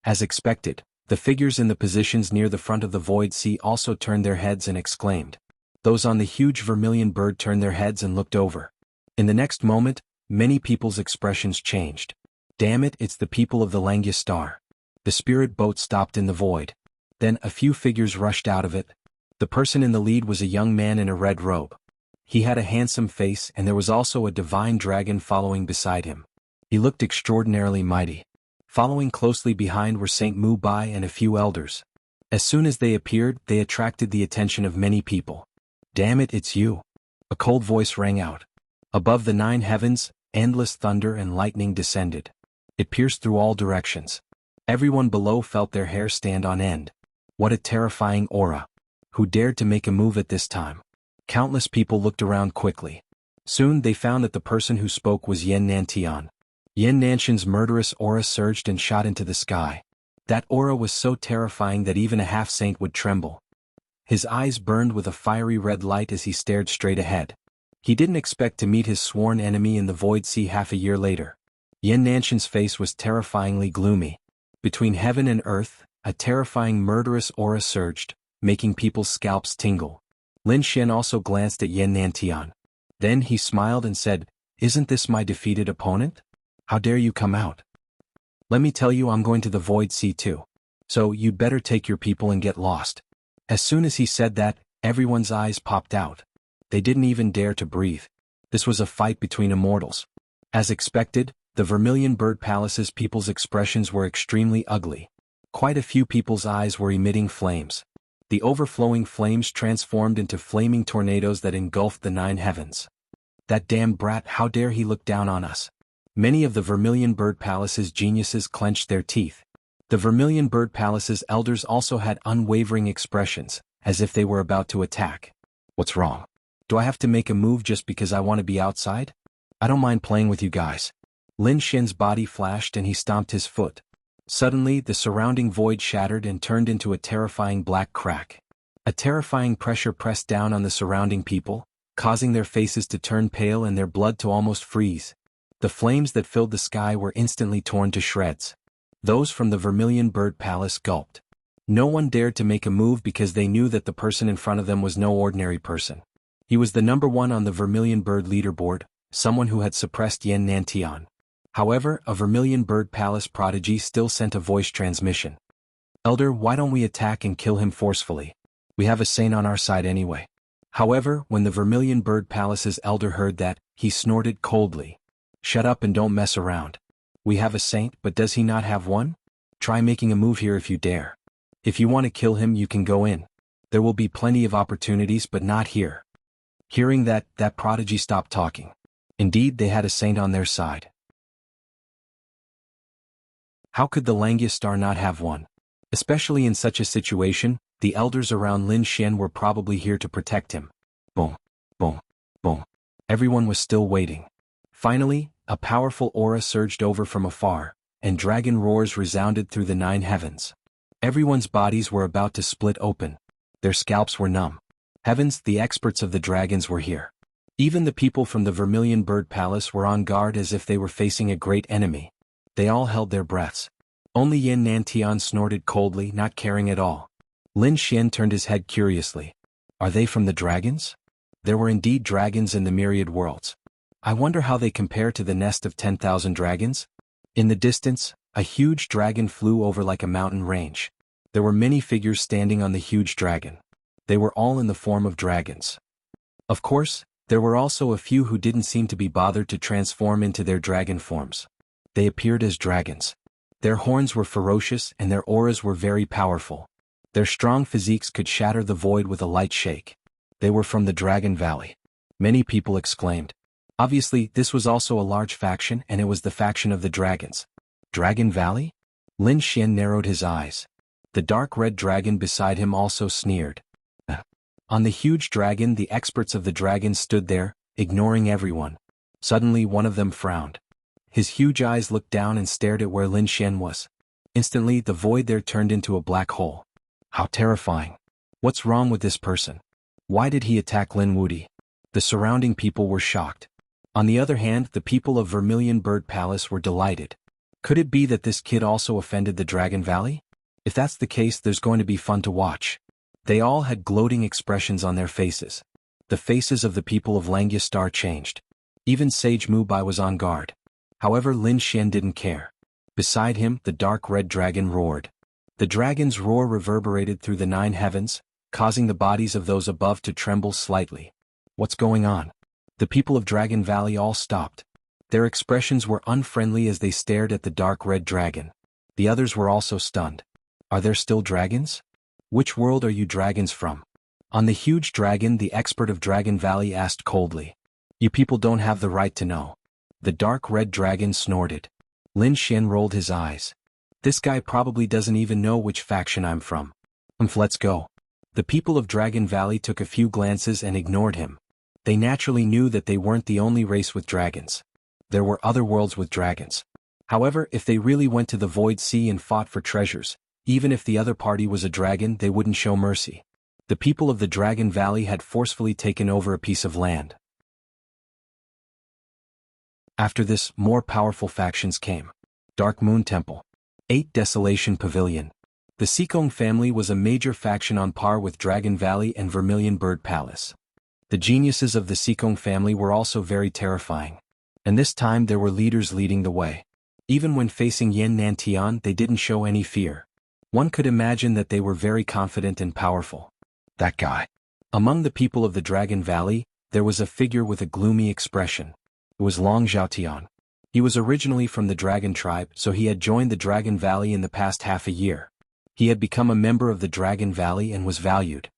As expected, the figures in the positions near the front of the Void Sea also turned their heads and exclaimed. Those on the huge vermilion bird turned their heads and looked over. In the next moment, many people's expressions changed. Damn it, it's the people of the Langya star. The spirit boat stopped in the void. Then a few figures rushed out of it. The person in the lead was a young man in a red robe. He had a handsome face, and there was also a divine dragon following beside him. He looked extraordinarily mighty. Following closely behind were Saint Mu Bai and a few elders. As soon as they appeared, they attracted the attention of many people. Damn it, it's you. A cold voice rang out. Above the 9 heavens, endless thunder and lightning descended. It pierced through all directions. Everyone below felt their hair stand on end. What a terrifying aura. Who dared to make a move at this time? Countless people looked around quickly. Soon they found that the person who spoke was Yan Nantian. Yan Nanshan's murderous aura surged and shot into the sky. That aura was so terrifying that even a half-saint would tremble. His eyes burned with a fiery red light as he stared straight ahead. He didn't expect to meet his sworn enemy in the Void Sea half a year later. Yan Nanshan's face was terrifyingly gloomy. Between heaven and earth, a terrifying murderous aura surged, making people's scalps tingle. Lin Xian also glanced at Yan Nantian. Then he smiled and said, "Isn't this my defeated opponent? How dare you come out? Let me tell you, I'm going to the Void Sea too. So you'd better take your people and get lost." As soon as he said that, everyone's eyes popped out. They didn't even dare to breathe. This was a fight between immortals. As expected, the Vermilion Bird Palace's people's expressions were extremely ugly. Quite a few people's eyes were emitting flames. The overflowing flames transformed into flaming tornadoes that engulfed the 9 heavens. That damn brat, how dare he look down on us? Many of the Vermilion Bird Palace's geniuses clenched their teeth. The Vermilion Bird Palace's elders also had unwavering expressions, as if they were about to attack. What's wrong? Do I have to make a move just because I want to be outside? I don't mind playing with you guys. Lin Xian's body flashed and he stomped his foot. Suddenly, the surrounding void shattered and turned into a terrifying black crack. A terrifying pressure pressed down on the surrounding people, causing their faces to turn pale and their blood to almost freeze. The flames that filled the sky were instantly torn to shreds. Those from the Vermilion Bird Palace gulped. No one dared to make a move because they knew that the person in front of them was no ordinary person. He was the number 1 on the Vermilion Bird leaderboard, someone who had suppressed Yan Nantian. However, a Vermilion Bird Palace prodigy still sent a voice transmission. "Elder, why don't we attack and kill him forcefully? We have a saint on our side anyway." However, when the Vermilion Bird Palace's elder heard that, he snorted coldly. "Shut up and don't mess around. We have a saint, but does he not have one? Try making a move here if you dare. If you want to kill him, you can go in. There will be plenty of opportunities, but not here." Hearing that prodigy stopped talking. Indeed, they had a saint on their side. How could the Langya star not have one? Especially in such a situation, the elders around Lin Xian were probably here to protect him. Boom, boom, boom. Everyone was still waiting. Finally, a powerful aura surged over from afar, and dragon roars resounded through the 9 heavens. Everyone's bodies were about to split open. Their scalps were numb. Heavens, the experts of the dragons were here. Even the people from the Vermilion Bird Palace were on guard as if they were facing a great enemy. They all held their breaths. Only Yan Nantian snorted coldly, not caring at all. Lin Xian turned his head curiously. Are they from the dragons? There were indeed dragons in the myriad worlds. I wonder how they compare to the nest of 10,000 dragons? In the distance, a huge dragon flew over like a mountain range. There were many figures standing on the huge dragon. They were all in the form of dragons. Of course, there were also a few who didn't seem to be bothered to transform into their dragon forms. They appeared as dragons. Their horns were ferocious and their auras were very powerful. Their strong physiques could shatter the void with a light shake. They were from the Dragon Valley. Many people exclaimed. Obviously, this was also a large faction, and it was the faction of the dragons. Dragon Valley? Lin Xian narrowed his eyes. The dark red dragon beside him also sneered. On the huge dragon, the experts of the dragons stood there, ignoring everyone. Suddenly one of them frowned. His huge eyes looked down and stared at where Lin Xian was. Instantly, the void there turned into a black hole. How terrifying. What's wrong with this person? Why did he attack Lin Wudi? The surrounding people were shocked. On the other hand, the people of Vermilion Bird Palace were delighted. Could it be that this kid also offended the Dragon Valley? If that's the case, there's going to be fun to watch. They all had gloating expressions on their faces. The faces of the people of Langya Star changed. Even Sage Mubai was on guard. However, Lin Xian didn't care. Beside him, the dark red dragon roared. The dragon's roar reverberated through the 9 heavens, causing the bodies of those above to tremble slightly. What's going on? The people of Dragon Valley all stopped. Their expressions were unfriendly as they stared at the dark red dragon. The others were also stunned. Are there still dragons? Which world are you dragons from? On the huge dragon, the expert of Dragon Valley asked coldly. You people don't have the right to know. The dark red dragon snorted. Lin Xian rolled his eyes. This guy probably doesn't even know which faction I'm from. Let's go. The people of Dragon Valley took a few glances and ignored him. They naturally knew that they weren't the only race with dragons. There were other worlds with dragons. However, if they really went to the Void Sea and fought for treasures, even if the other party was a dragon, they wouldn't show mercy. The people of the Dragon Valley had forcefully taken over a piece of land. After this, more powerful factions came. Dark Moon Temple. 8 Desolation Pavilion. The Sikong family was a major faction on par with Dragon Valley and Vermilion Bird Palace. The geniuses of the Sikong family were also very terrifying. And this time there were leaders leading the way. Even when facing Yan Nantian, they didn't show any fear. One could imagine that they were very confident and powerful. That guy. Among the people of the Dragon Valley, there was a figure with a gloomy expression. It was Long Zhaotian. He was originally from the Dragon Tribe, so he had joined the Dragon Valley in the past half a year. He had become a member of the Dragon Valley and was valued.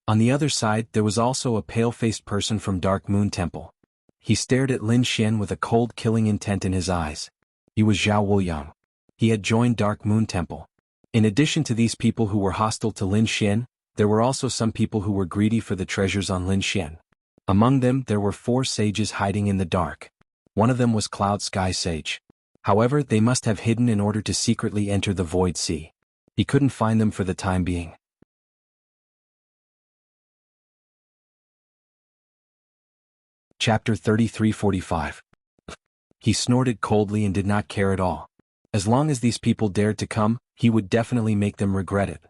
On the other side, there was also a pale-faced person from Dark Moon Temple. He stared at Lin Xian with a cold killing intent in his eyes. He was Zhao Wuliang. He had joined Dark Moon Temple. In addition to these people who were hostile to Lin Xian, there were also some people who were greedy for the treasures on Lin Xian. Among them, there were 4 sages hiding in the dark. One of them was Cloud Sky Sage. However, they must have hidden in order to secretly enter the Void Sea. He couldn't find them for the time being. Chapter 3345. He snorted coldly and did not care at all. As long as these people dared to come, he would definitely make them regret it.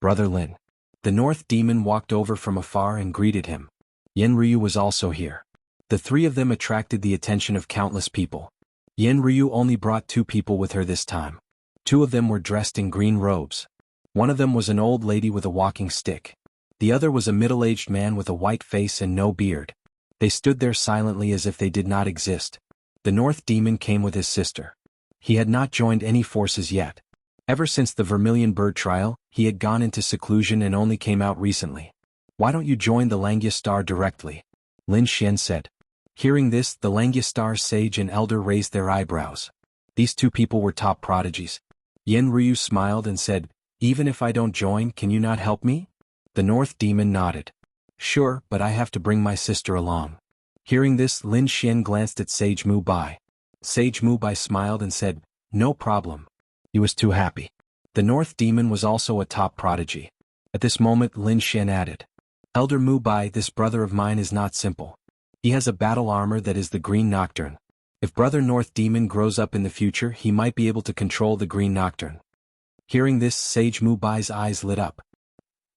Brother Lin. The North Demon walked over from afar and greeted him. Yen Ryu was also here. The 3 of them attracted the attention of countless people. Yen Ryu only brought 2 people with her this time. 2 of them were dressed in green robes. One of them was an old lady with a walking stick. The other was a middle-aged man with a white face and no beard. They stood there silently as if they did not exist. The North Demon came with his sister. He had not joined any forces yet. Ever since the Vermilion Bird trial, he had gone into seclusion and only came out recently. Why don't you join the Langya Star directly? Lin Xian said. Hearing this, the Langya Star sage and elder raised their eyebrows. These 2 people were top prodigies. Yen Ryu smiled and said, Even if I don't join, can you not help me? The North Demon nodded. Sure, but I have to bring my sister along. Hearing this, Lin Xian glanced at Sage Mubai. Sage Mubai smiled and said, No problem. He was too happy. The North Demon was also a top prodigy. At this moment, Lin Xian added, Elder Mubai, this brother of mine is not simple. He has a battle armor that is the Green Nocturne. If Brother North Demon grows up in the future, he might be able to control the Green Nocturne. Hearing this, Sage Mubai's eyes lit up.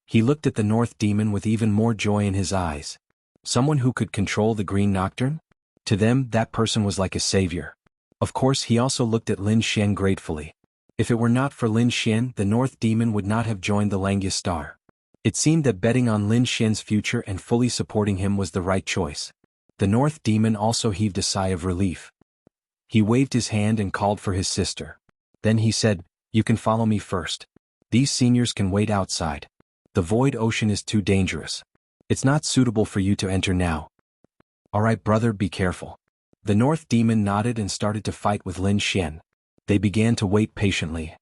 He looked at the North Demon with even more joy in his eyes. Someone who could control the Green Nocturne? To them, that person was like a savior. Of course, he also looked at Lin Xian gratefully. If it were not for Lin Xian, the North Demon would not have joined the Langya Star. It seemed that betting on Lin Xian's future and fully supporting him was the right choice. The North Demon also heaved a sigh of relief. He waved his hand and called for his sister. Then he said, "You can follow me first. These seniors can wait outside. The void ocean is too dangerous. It's not suitable for you to enter now. Alright brother, be careful." The North Demon nodded and started to fight with Lin Xian. They began to wait patiently.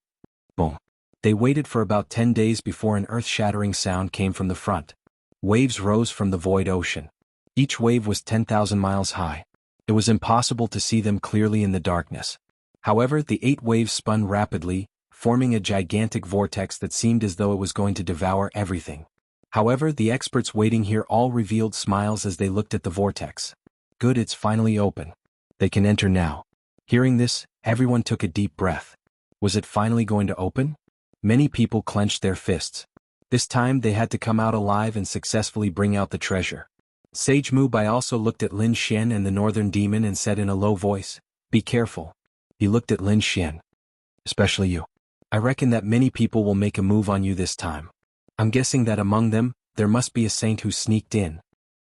Boom. They waited for about 10 days before an earth-shattering sound came from the front. Waves rose from the void ocean. Each wave was 10,000 miles high. It was impossible to see them clearly in the darkness. However, the 8 waves spun rapidly, forming a gigantic vortex that seemed as though it was going to devour everything. However, the experts waiting here all revealed smiles as they looked at the vortex. Good, it's finally open. They can enter now. Hearing this, everyone took a deep breath. Was it finally going to open? Many people clenched their fists. This time they had to come out alive and successfully bring out the treasure. Sage Mu Bai also looked at Lin Xian and the Northern Demon and said in a low voice, "Be careful." He looked at Lin Xian. "Especially you. I reckon that many people will make a move on you this time. I'm guessing that among them, there must be a saint who sneaked in."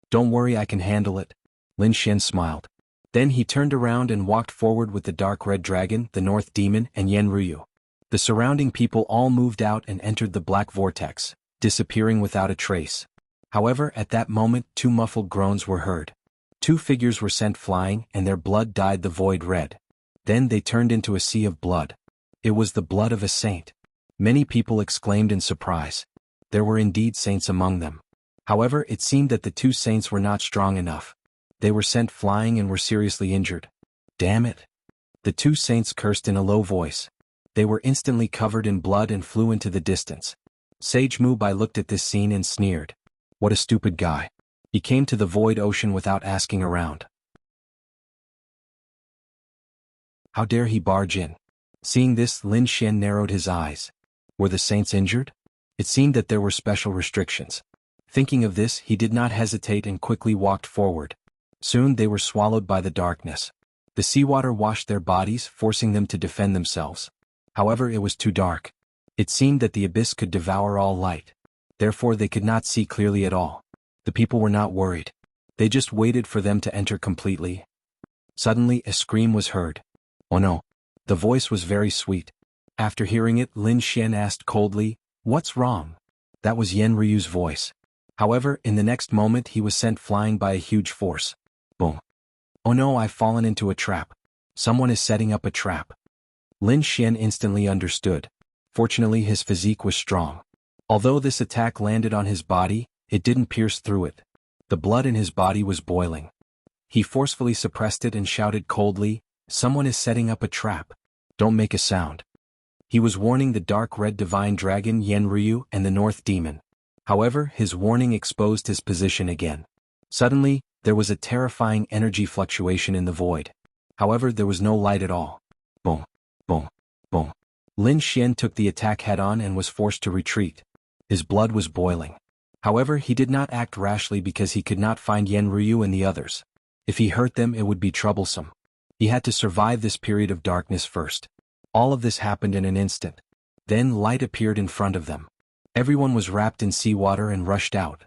"Don't worry, I can handle it." Lin Xian smiled. Then he turned around and walked forward with the Dark Red Dragon, the North Demon, and Yen Ruyu. The surrounding people all moved out and entered the black vortex, disappearing without a trace. However, at that moment 2 muffled groans were heard. 2 figures were sent flying and their blood dyed the void red. Then they turned into a sea of blood. It was the blood of a saint. Many people exclaimed in surprise. There were indeed saints among them. However, it seemed that the 2 saints were not strong enough. They were sent flying and were seriously injured. Damn it. The 2 saints cursed in a low voice. They were instantly covered in blood and flew into the distance. Sage Mu Bai looked at this scene and sneered. What a stupid guy. He came to the void ocean without asking around. How dare he barge in? Seeing this, Lin Xian narrowed his eyes. Were the saints injured? It seemed that there were special restrictions. Thinking of this, he did not hesitate and quickly walked forward. Soon they were swallowed by the darkness. The seawater washed their bodies, forcing them to defend themselves. However, it was too dark. It seemed that the abyss could devour all light. Therefore they could not see clearly at all. The people were not worried. They just waited for them to enter completely. Suddenly a scream was heard. Oh no. The voice was very sweet. After hearing it, Lin Xian asked coldly, "What's wrong?" That was Yen Ryu's voice. However, in the next moment he was sent flying by a huge force. Boom. Oh no, I've fallen into a trap. Someone is setting up a trap. Lin Xian instantly understood. Fortunately his physique was strong. Although this attack landed on his body, it didn't pierce through it. The blood in his body was boiling. He forcefully suppressed it and shouted coldly, "Someone is setting up a trap. Don't make a sound." He was warning the dark red divine dragon Yen Ryu and the North Demon. However, his warning exposed his position again. Suddenly, there was a terrifying energy fluctuation in the void. However, there was no light at all. Boom, boom, boom. Lin Xian took the attack head-on and was forced to retreat. His blood was boiling. However, he did not act rashly because he could not find Yen Ryu and the others. If he hurt them, it would be troublesome. He had to survive this period of darkness first. All of this happened in an instant. Then light appeared in front of them. Everyone was wrapped in seawater and rushed out.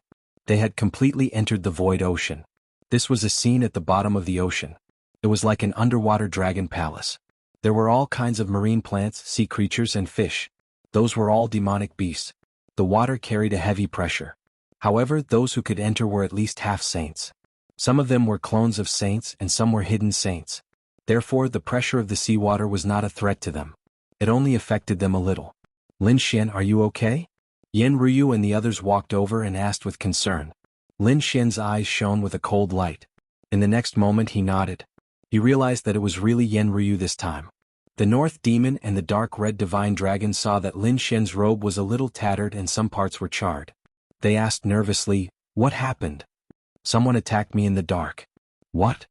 They had completely entered the void ocean. This was a scene at the bottom of the ocean. It was like an underwater dragon palace. There were all kinds of marine plants, sea creatures, and fish. Those were all demonic beasts. The water carried a heavy pressure. However, those who could enter were at least half saints. Some of them were clones of saints and some were hidden saints. Therefore, the pressure of the seawater was not a threat to them. It only affected them a little. "Lin Xian, are you okay?" Yen Ryu and the others walked over and asked with concern. Lin Xian's eyes shone with a cold light. In the next moment he nodded. He realized that it was really Yen Ryu this time. The North Demon and the Dark Red Divine Dragon saw that Lin Xian's robe was a little tattered and some parts were charred. They asked nervously, "What happened?" "Someone attacked me in the dark." "What?"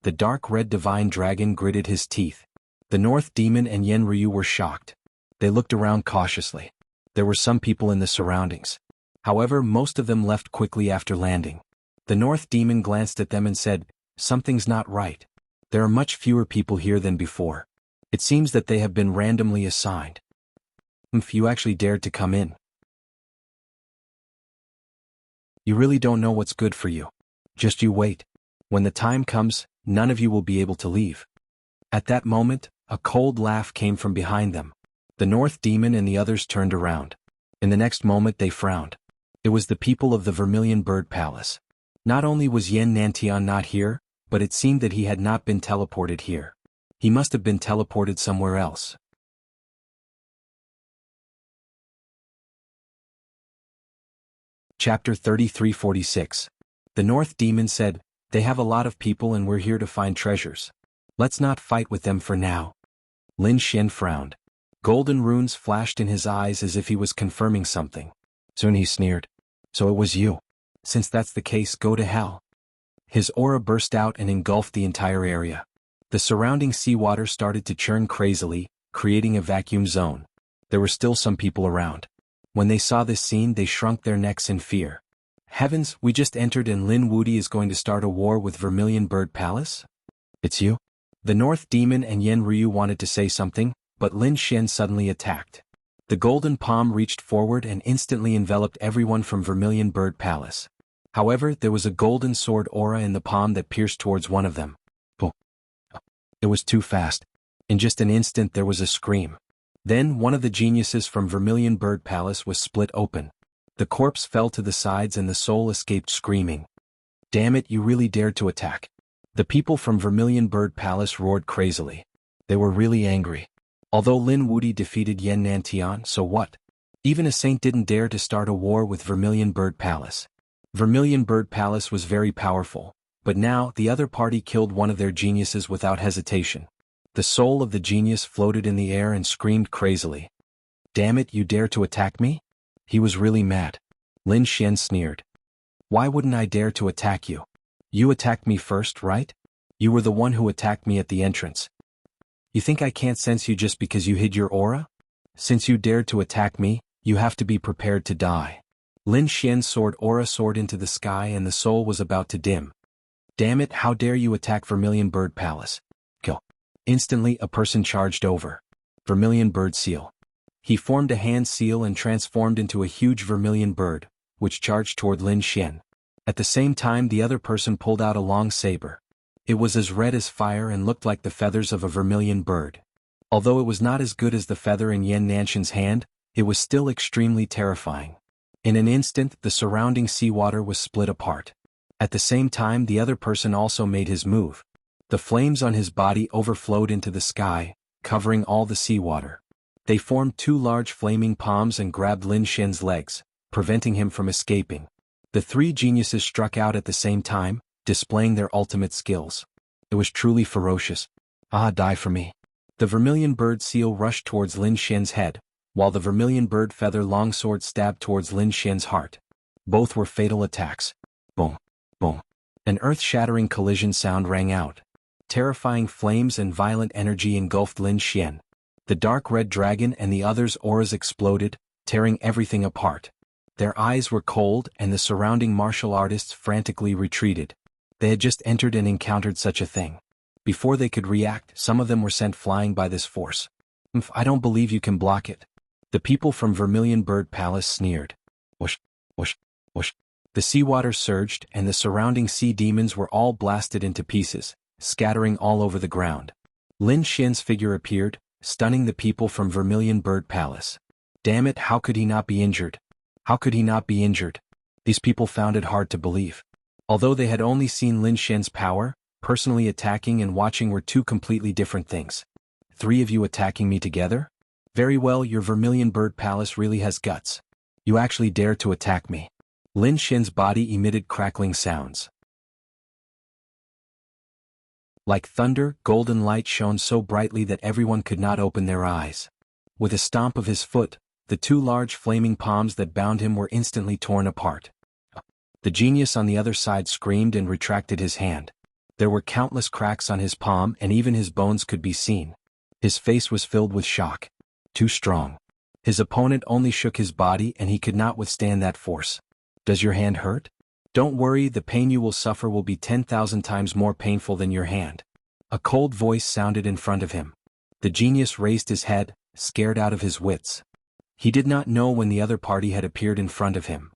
The Dark Red Divine Dragon gritted his teeth. The North Demon and Yen Ryu were shocked. They looked around cautiously. There were some people in the surroundings. However, most of them left quickly after landing. The North Demon glanced at them and said, "Something's not right. There are much fewer people here than before. It seems that they have been randomly assigned. If you actually dared to come in. You really don't know what's good for you. Just you wait. When the time comes, none of you will be able to leave." At that moment, A cold laugh came from behind them. The North Demon and the others turned around. In the next moment they frowned. It was the people of the Vermilion Bird Palace. Not only was Yen Nantian not here, but it seemed that he had not been teleported here. He must have been teleported somewhere else. Chapter 3346. The North Demon said, "They have a lot of people and we're here to find treasures. Let's not fight with them for now." Lin Xian frowned. Golden runes flashed in his eyes as if he was confirming something. Soon he sneered. "So it was you. Since that's the case, go to hell." His aura burst out and engulfed the entire area. The surrounding seawater started to churn crazily, creating a vacuum zone. There were still some people around. When they saw this scene, they shrunk their necks in fear. "Heavens, we just entered and Lin Wudi is going to start a war with Vermilion Bird Palace?" "It's you?" The North Demon and Yen Ryu wanted to say something, but Lin Xian suddenly attacked. The golden palm reached forward and instantly enveloped everyone from Vermilion Bird Palace. However, there was a golden sword aura in the palm that pierced towards one of them. Boom. It was too fast. In just an instant there was a scream. Then one of the geniuses from Vermilion Bird Palace was split open. The corpse fell to the sides and the soul escaped screaming. "Damn it, you really dared to attack." The people from Vermilion Bird Palace roared crazily. They were really angry. Although Lin Wudi defeated Yen Nantian, so what? Even a saint didn't dare to start a war with Vermilion Bird Palace. Vermilion Bird Palace was very powerful, but now the other party killed one of their geniuses without hesitation. The soul of the genius floated in the air and screamed crazily. "Damn it, you dare to attack me?" He was really mad. Lin Xian sneered. "Why wouldn't I dare to attack you? You attacked me first, right? You were the one who attacked me at the entrance. You think I can't sense you just because you hid your aura? Since you dared to attack me, you have to be prepared to die." Lin Xian's sword aura soared into the sky and the soul was about to dim. "Damn it, how dare you attack Vermilion Bird Palace? Kill." Instantly a person charged over. Vermilion Bird Seal. He formed a hand seal and transformed into a huge vermilion bird, which charged toward Lin Xian. At the same time the other person pulled out a long saber. It was as red as fire and looked like the feathers of a vermilion bird. Although it was not as good as the feather in Yen Nantian's hand, it was still extremely terrifying. In an instant the surrounding seawater was split apart. At the same time the other person also made his move. The flames on his body overflowed into the sky, covering all the seawater. They formed two large flaming palms and grabbed Lin Xian's legs, preventing him from escaping. The three geniuses struck out at the same time, displaying their ultimate skills. It was truly ferocious. "Ah, die for me." The vermilion bird seal rushed towards Lin Xian's head, while the vermilion bird feather longsword stabbed towards Lin Xian's heart. Both were fatal attacks. Boom, boom. An earth-shattering collision sound rang out. Terrifying flames and violent energy engulfed Lin Xian. The dark red dragon and the others' auras exploded, tearing everything apart. Their eyes were cold and the surrounding martial artists frantically retreated. They had just entered and encountered such a thing. Before they could react, some of them were sent flying by this force. "I don't believe you can block it." The people from Vermilion Bird Palace sneered. Whoosh, whoosh, whoosh. The seawater surged and the surrounding sea demons were all blasted into pieces, scattering all over the ground. Lin Xian's figure appeared, stunning the people from Vermilion Bird Palace. Damn it, how could he not be injured? How could he not be injured? These people found it hard to believe. Although they had only seen Lin Xian's power, personally attacking and watching were two completely different things. "Three of you attacking me together? Very well, your Vermilion Bird Palace really has guts. You actually dare to attack me." Lin Xian's body emitted crackling sounds. Like thunder, golden light shone so brightly that everyone could not open their eyes. With a stomp of his foot, the two large flaming palms that bound him were instantly torn apart. The genius on the other side screamed and retracted his hand. There were countless cracks on his palm and even his bones could be seen. His face was filled with shock. Too strong. His opponent only shook his body and he could not withstand that force. "Does your hand hurt? Don't worry, the pain you will suffer will be 10,000 times more painful than your hand." A cold voice sounded in front of him. The genius raised his head, scared out of his wits. He did not know when the other party had appeared in front of him.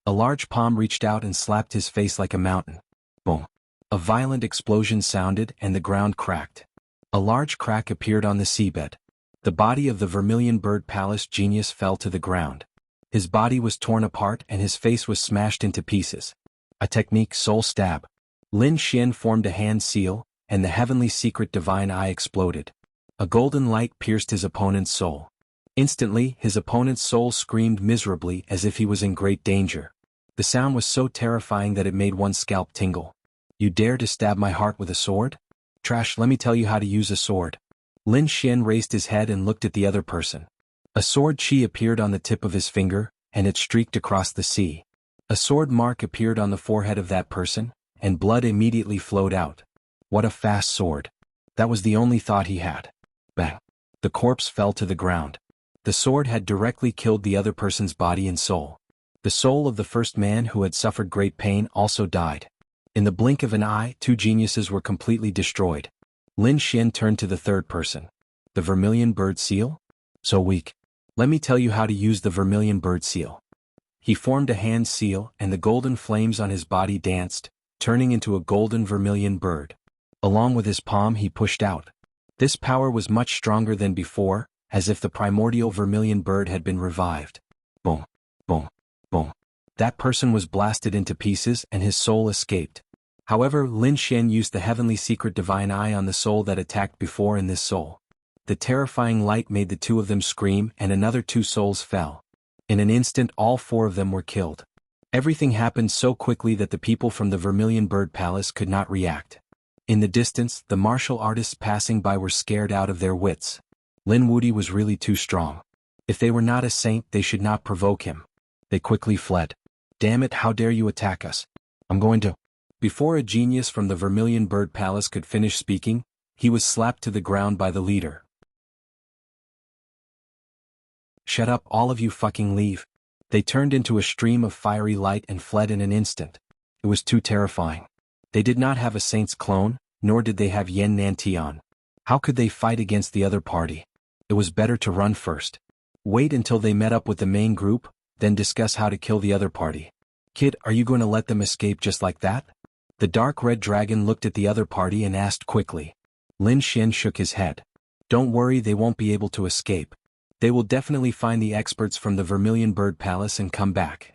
A large palm reached out and slapped his face like a mountain. Boom. A violent explosion sounded and the ground cracked. A large crack appeared on the seabed. The body of the Vermilion Bird Palace genius fell to the ground. His body was torn apart and his face was smashed into pieces. A technique soul stab. Lin Xian formed a hand seal, and the heavenly secret divine eye exploded. A golden light pierced his opponent's soul. Instantly, his opponent's soul screamed miserably as if he was in great danger. The sound was so terrifying that it made one's scalp tingle. You dare to stab my heart with a sword? Trash, let me tell you how to use a sword. Lin Xian raised his head and looked at the other person. A sword chi appeared on the tip of his finger, and it streaked across the sea. A sword mark appeared on the forehead of that person, and blood immediately flowed out. What a fast sword. That was the only thought he had. Bang. The corpse fell to the ground. The sword had directly killed the other person's body and soul. The soul of the first man who had suffered great pain also died. In the blink of an eye, two geniuses were completely destroyed. Lin Xian turned to the third person. The Vermilion Bird Seal? So weak. Let me tell you how to use the Vermilion Bird Seal. He formed a hand seal and the golden flames on his body danced, turning into a golden vermilion bird. Along with his palm he pushed out. This power was much stronger than before, as if the primordial vermilion bird had been revived. Boom, boom, boom. That person was blasted into pieces and his soul escaped. However, Lin Xian used the heavenly secret divine eye on the soul that attacked before in this soul. The terrifying light made the two of them scream and another two souls fell. In an instant all four of them were killed. Everything happened so quickly that the people from the Vermilion Bird Palace could not react. In the distance, the martial artists passing by were scared out of their wits. Lin Wuti was really too strong. If they were not a saint, they should not provoke him. They quickly fled. Damn it, how dare you attack us? I'm going to... Before a genius from the Vermilion Bird Palace could finish speaking, he was slapped to the ground by the leader. Shut up, all of you, fucking leave. They turned into a stream of fiery light and fled in an instant. It was too terrifying. They did not have a saint's clone, nor did they have Yan Nantian. How could they fight against the other party? It was better to run first. Wait until they met up with the main group, then discuss how to kill the other party. Kid, are you going to let them escape just like that? The dark red dragon looked at the other party and asked quickly. Lin Xian shook his head. Don't worry, they won't be able to escape. They will definitely find the experts from the Vermilion Bird Palace and come back.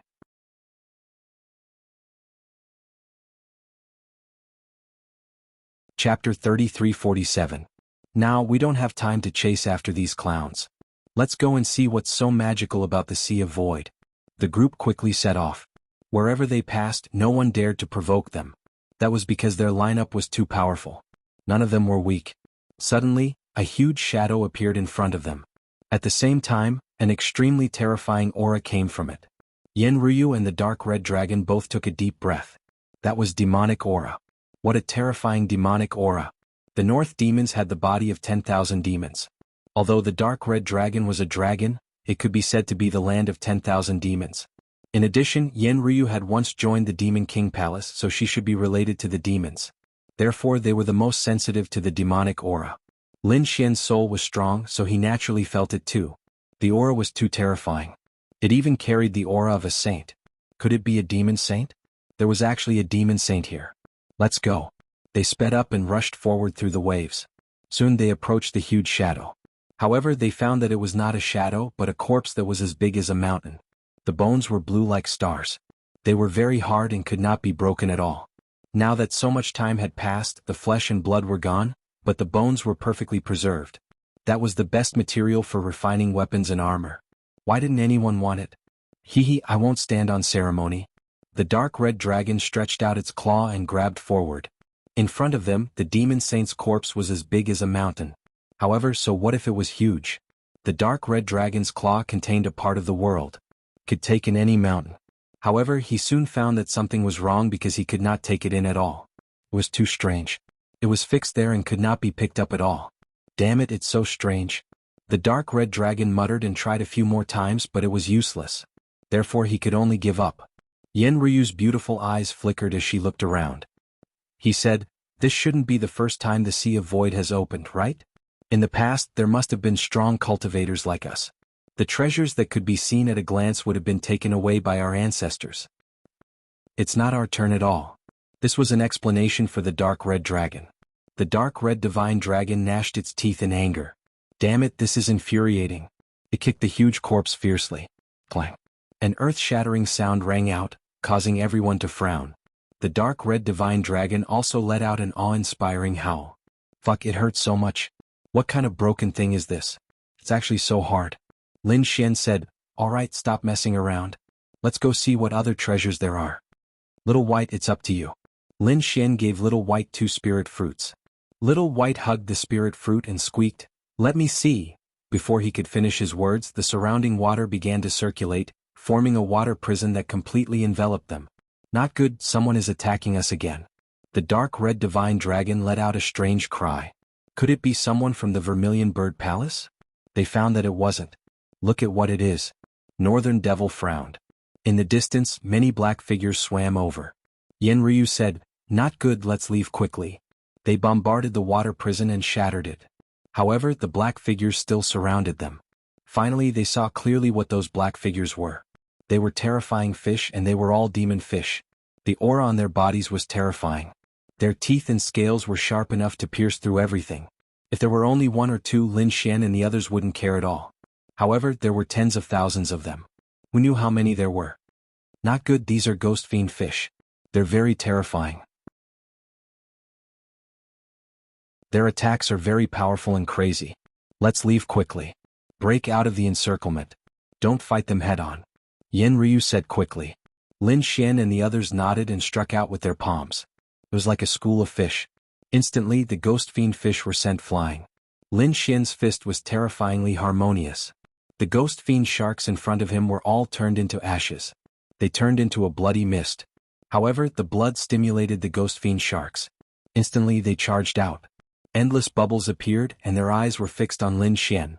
Chapter 3347. Now, we don't have time to chase after these clowns. Let's go and see what's so magical about the Sea of Void. The group quickly set off. Wherever they passed, no one dared to provoke them. That was because their lineup was too powerful. None of them were weak. Suddenly, a huge shadow appeared in front of them. At the same time, an extremely terrifying aura came from it. Yen Ryu and the dark red dragon both took a deep breath. That was demonic aura. What a terrifying demonic aura. The North demons had the body of 10,000 demons. Although the dark red dragon was a dragon, it could be said to be the land of 10,000 demons. In addition, Yen Ryu had once joined the Demon King Palace, so she should be related to the demons. Therefore they were the most sensitive to the demonic aura. Lin Xian's soul was strong, so he naturally felt it too. The aura was too terrifying. It even carried the aura of a saint. Could it be a demon saint? There was actually a demon saint here. Let's go. They sped up and rushed forward through the waves. Soon they approached the huge shadow. However, they found that it was not a shadow but a corpse that was as big as a mountain. The bones were blue like stars. They were very hard and could not be broken at all. Now that so much time had passed, the flesh and blood were gone, but the bones were perfectly preserved. That was the best material for refining weapons and armor. Why didn't anyone want it? Hee, I won't stand on ceremony. The dark red dragon stretched out its claw and grabbed forward. In front of them, the demon saint's corpse was as big as a mountain. However, so what if it was huge? The dark red dragon's claw contained a part of the world. Could take in any mountain. However, he soon found that something was wrong because he could not take it in at all. It was too strange. It was fixed there and could not be picked up at all. Damn it, it's so strange. The dark red dragon muttered and tried a few more times, but it was useless. Therefore he could only give up. Yen Ryu's beautiful eyes flickered as she looked around. He said, "This shouldn't be the first time the Sea of Void has opened, right? In the past, there must have been strong cultivators like us. The treasures that could be seen at a glance would have been taken away by our ancestors. It's not our turn at all." This was an explanation for the dark red dragon. The dark red divine dragon gnashed its teeth in anger. Damn it, this is infuriating. It kicked the huge corpse fiercely. Clang. An earth-shattering sound rang out, causing everyone to frown. The dark red divine dragon also let out an awe-inspiring howl. Fuck, it hurts so much. What kind of broken thing is this? It's actually so hard. Lin Xian said, alright, stop messing around. Let's go see what other treasures there are. Little White, it's up to you. Lin Xian gave Little White 2 spirit fruits. Little White hugged the spirit fruit and squeaked, let me see. Before he could finish his words, the surrounding water began to circulate, forming a water prison that completely enveloped them. Not good, someone is attacking us again. The dark red divine dragon let out a strange cry. Could it be someone from the Vermilion Bird Palace? They found that it wasn't. Look at what it is. Northern Devil frowned. In the distance, many black figures swam over. Yen Ryu said, not good, let's leave quickly. They bombarded the water prison and shattered it. However, the black figures still surrounded them. Finally, they saw clearly what those black figures were. They were terrifying fish, and they were all demon fish. The aura on their bodies was terrifying. Their teeth and scales were sharp enough to pierce through everything. If there were only 1 or 2, Lin Xian and the others wouldn't care at all. However, there were tens of thousands of them. Who knew how many there were? Not good, these are ghost fiend fish. They're very terrifying. Their attacks are very powerful and crazy. Let's leave quickly. Break out of the encirclement. Don't fight them head-on. Yen Ryu said quickly. Lin Xian and the others nodded and struck out with their palms. It was like a school of fish. Instantly, the ghost fiend fish were sent flying. Lin Xian's fist was terrifyingly harmonious. The ghost fiend sharks in front of him were all turned into ashes. They turned into a bloody mist. However, the blood stimulated the ghost fiend sharks. Instantly, they charged out. Endless bubbles appeared, and their eyes were fixed on Lin Xian.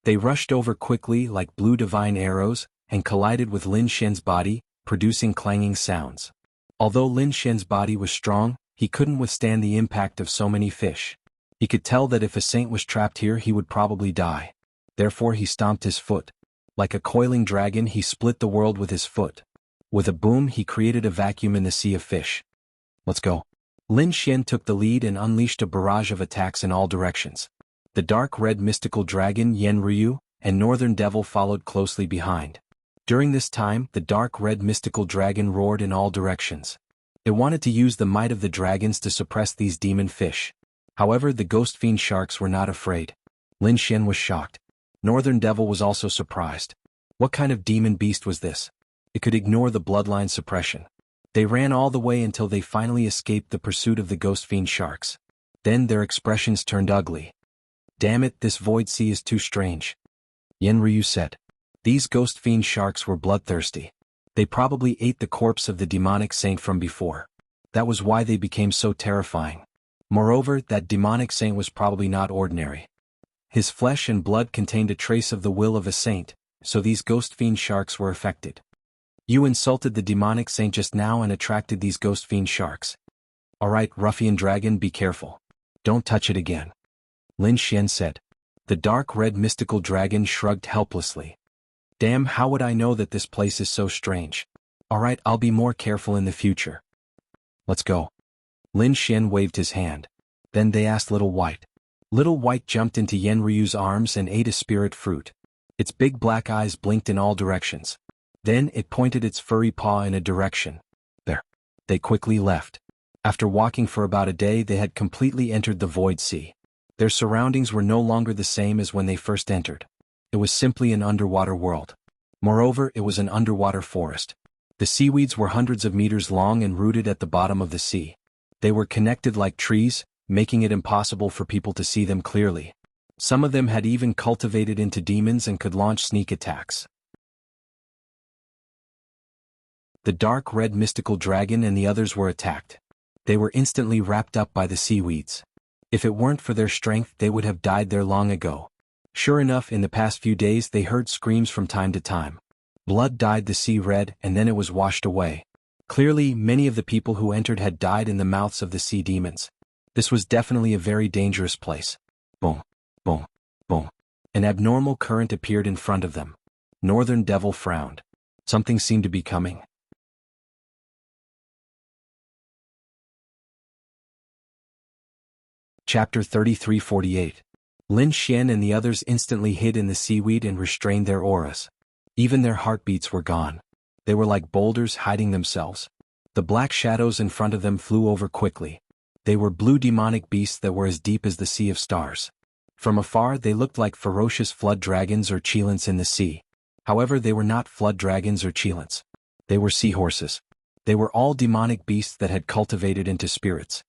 They rushed over quickly like blue divine arrows, and collided with Lin Xian's body, producing clanging sounds. Although Lin Xian's body was strong, he couldn't withstand the impact of so many fish. He could tell that if a saint was trapped here he would probably die. Therefore he stomped his foot. Like a coiling dragon he split the world with his foot. With a boom he created a vacuum in the sea of fish. Let's go. Lin Xian took the lead and unleashed a barrage of attacks in all directions. The dark red mystical dragon Yen Ryu and Northern Devil followed closely behind. During this time, the dark red mystical dragon roared in all directions. It wanted to use the might of the dragons to suppress these demon fish. However, the ghost fiend sharks were not afraid. Lin Xian was shocked. Northern Devil was also surprised. What kind of demon beast was this? It could ignore the bloodline suppression. They ran all the way until they finally escaped the pursuit of the ghost fiend sharks. Then their expressions turned ugly. Damn it, this void sea is too strange. Yen Ryu said. These ghost fiend sharks were bloodthirsty. They probably ate the corpse of the demonic saint from before. That was why they became so terrifying. Moreover, that demonic saint was probably not ordinary. His flesh and blood contained a trace of the will of a saint, so these ghost fiend sharks were affected. You insulted the demonic saint just now and attracted these ghost fiend sharks. Alright, ruffian dragon, be careful. Don't touch it again. Lin Xian said. The dark red mystical dragon shrugged helplessly. Damn, how would I know that this place is so strange? Alright, I'll be more careful in the future. Let's go. Lin Xian waved his hand. Then they asked Little White. Little White jumped into Yen Ryu's arms and ate a spirit fruit. Its big black eyes blinked in all directions. Then it pointed its furry paw in a direction. There. They quickly left. After walking for about a day they had completely entered the void sea. Their surroundings were no longer the same as when they first entered. It was simply an underwater world. Moreover, it was an underwater forest. The seaweeds were hundreds of meters long and rooted at the bottom of the sea. They were connected like trees, making it impossible for people to see them clearly. Some of them had even cultivated into demons and could launch sneak attacks. The dark red mystical dragon and the others were attacked. They were instantly wrapped up by the seaweeds. If it weren't for their strength they would have died there long ago. Sure enough, in the past few days they heard screams from time to time. Blood dyed the sea red and then it was washed away. Clearly, many of the people who entered had died in the mouths of the sea demons. This was definitely a very dangerous place. Boom, boom, boom. An abnormal current appeared in front of them. Northern Devil frowned. Something seemed to be coming. Chapter 33-48. Lin Xian and the others instantly hid in the seaweed and restrained their auras. Even their heartbeats were gone. They were like boulders hiding themselves. The black shadows in front of them flew over quickly. They were blue demonic beasts that were as deep as the sea of stars. From afar they looked like ferocious flood dragons or cheilants in the sea. However, they were not flood dragons or cheilants. They were seahorses. They were all demonic beasts that had cultivated into spirits.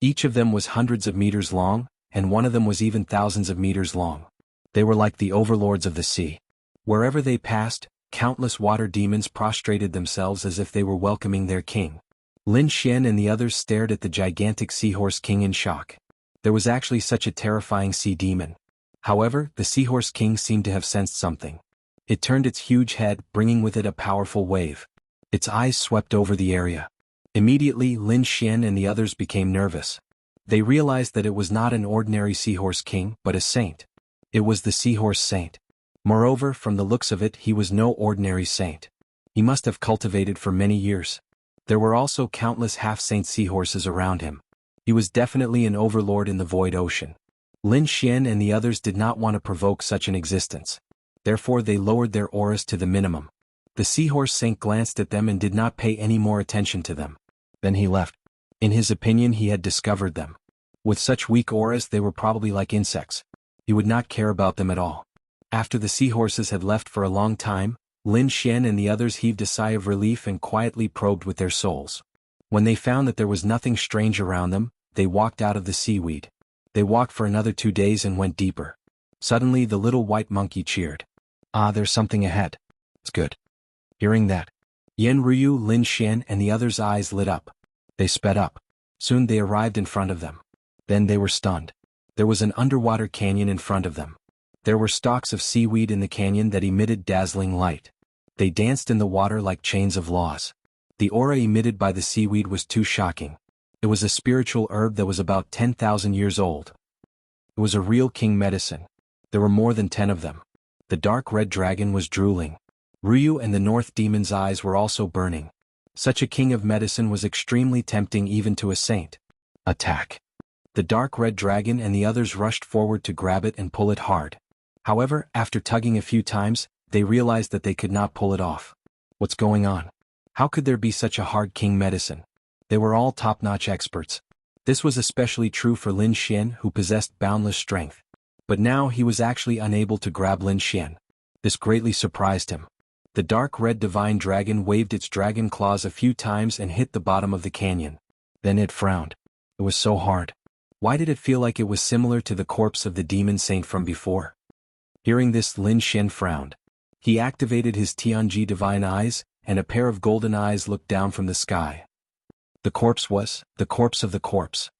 Each of them was hundreds of meters long, and one of them was even thousands of meters long. They were like the overlords of the sea. Wherever they passed, countless water demons prostrated themselves as if they were welcoming their king. Lin Xian and the others stared at the gigantic seahorse king in shock. There was actually such a terrifying sea demon. However, the seahorse king seemed to have sensed something. It turned its huge head, bringing with it a powerful wave. Its eyes swept over the area. Immediately, Lin Xian and the others became nervous. They realized that it was not an ordinary seahorse king, but a saint. It was the seahorse saint. Moreover, from the looks of it, he was no ordinary saint. He must have cultivated for many years. There were also countless half-saint seahorses around him. He was definitely an overlord in the void ocean. Lin Xian and the others did not want to provoke such an existence. Therefore they lowered their auras to the minimum. The seahorse saint glanced at them and did not pay any more attention to them. Then he left. In his opinion, he had discovered them. With such weak auras, they were probably like insects. He would not care about them at all. After the seahorses had left for a long time, Lin Xian and the others heaved a sigh of relief and quietly probed with their souls. When they found that there was nothing strange around them, they walked out of the seaweed. They walked for another 2 days and went deeper. Suddenly the little white monkey cheered. "Ah, there's something ahead. It's good." Hearing that, Yan Ryu, Lin Xian and the others' eyes lit up. They sped up. Soon they arrived in front of them. Then they were stunned. There was an underwater canyon in front of them. There were stalks of seaweed in the canyon that emitted dazzling light. They danced in the water like chains of laws. The aura emitted by the seaweed was too shocking. It was a spiritual herb that was about 10,000 years old. It was a real king medicine. There were more than 10 of them. The dark red dragon was drooling. Ryu and the North Demon's eyes were also burning. Such a king of medicine was extremely tempting even to a saint. Attack! The dark red dragon and the others rushed forward to grab it and pull it hard. However, after tugging a few times, they realized that they could not pull it off. What's going on? How could there be such a hard king medicine? They were all top-notch experts. This was especially true for Lin Xian, who possessed boundless strength. But now he was actually unable to grab Lin Xian. This greatly surprised him. The dark red divine dragon waved its dragon claws a few times and hit the bottom of the canyon. Then it frowned. It was so hard. Why did it feel like it was similar to the corpse of the demon saint from before? Hearing this, Lin Xian frowned. He activated his Tianji divine eyes, and a pair of golden eyes looked down from the sky. The corpse was the corpse of the corpse.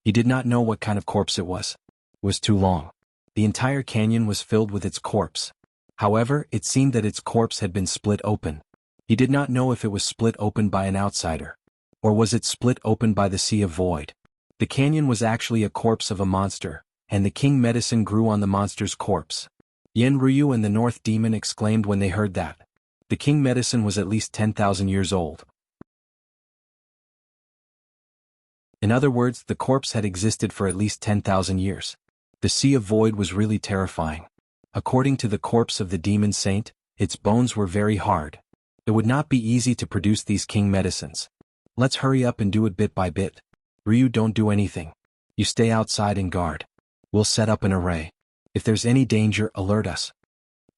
He did not know what kind of corpse it was. It was too long. The entire canyon was filled with its corpse. However, it seemed that its corpse had been split open. He did not know if it was split open by an outsider. Or was it split open by the Sea of Void? The canyon was actually a corpse of a monster, and the king medicine grew on the monster's corpse. Yan Ryu and the North Demon exclaimed when they heard that. The king medicine was at least 10,000 years old. In other words, the corpse had existed for at least 10,000 years. The Sea of Void was really terrifying. According to the corpse of the demon saint, its bones were very hard. It would not be easy to produce these king medicines. Let's hurry up and do it bit by bit. Ryu, don't do anything. You stay outside and guard. We'll set up an array. If there's any danger, alert us.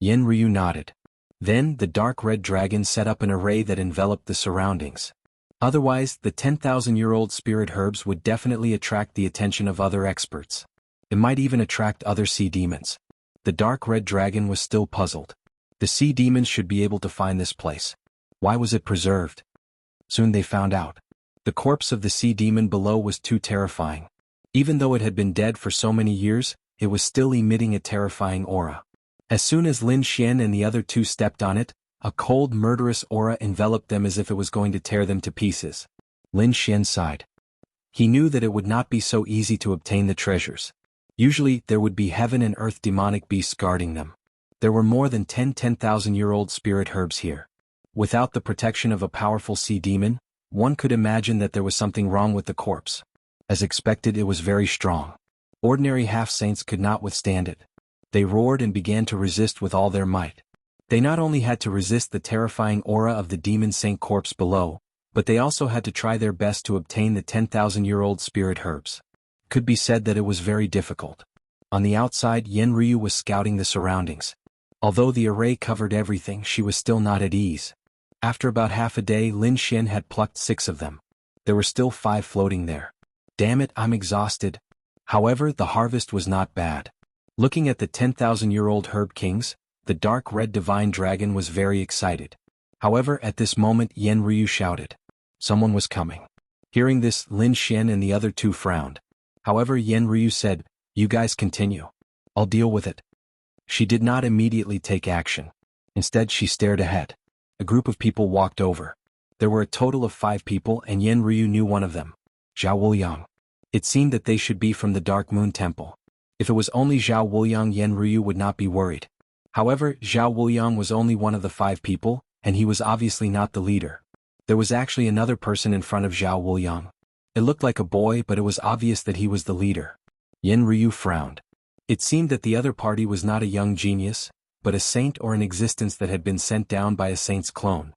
Yan Ryu nodded. Then, the dark red dragon set up an array that enveloped the surroundings. Otherwise, the 10,000-year-old spirit herbs would definitely attract the attention of other experts. It might even attract other sea demons. The dark red dragon was still puzzled. The sea demons should be able to find this place. Why was it preserved? Soon they found out. The corpse of the sea demon below was too terrifying. Even though it had been dead for so many years, it was still emitting a terrifying aura. As soon as Lin Xian and the other two stepped on it, a cold, murderous aura enveloped them as if it was going to tear them to pieces. Lin Xian sighed. He knew that it would not be so easy to obtain the treasures. Usually, there would be heaven and earth demonic beasts guarding them. There were more than 10,000-year-old spirit herbs here. Without the protection of a powerful sea demon, one could imagine that there was something wrong with the corpse. As expected, it was very strong. Ordinary half-saints could not withstand it. They roared and began to resist with all their might. They not only had to resist the terrifying aura of the demon saint corpse below, but they also had to try their best to obtain the 10,000-year-old spirit herbs. Could be said that it was very difficult. On the outside, Yen Ryu was scouting the surroundings. Although the array covered everything, she was still not at ease. After about half a day, Lin Xian had plucked 6 of them. There were still 5 floating there. Damn it, I'm exhausted. However, the harvest was not bad. Looking at the 10,000-year-old herb kings, the dark red divine dragon was very excited. However, at this moment Yen Ryu shouted. Someone was coming. Hearing this, Lin Xian and the other 2 frowned. However, Yen Ryu said, "You guys continue. I'll deal with it." She did not immediately take action. Instead, she stared ahead. A group of people walked over. There were a total of 5 people and Yen Ryu knew one of them. Zhao Wuliang. It seemed that they should be from the Dark Moon Temple. If it was only Zhao Wuliang, Yen Ryu would not be worried. However, Zhao Wuliang was only one of the 5 people, and he was obviously not the leader. There was actually another person in front of Zhao Wuliang. It looked like a boy, but it was obvious that he was the leader. Yen Ryu frowned. It seemed that the other party was not a young genius, but a saint or an existence that had been sent down by a saint's clone.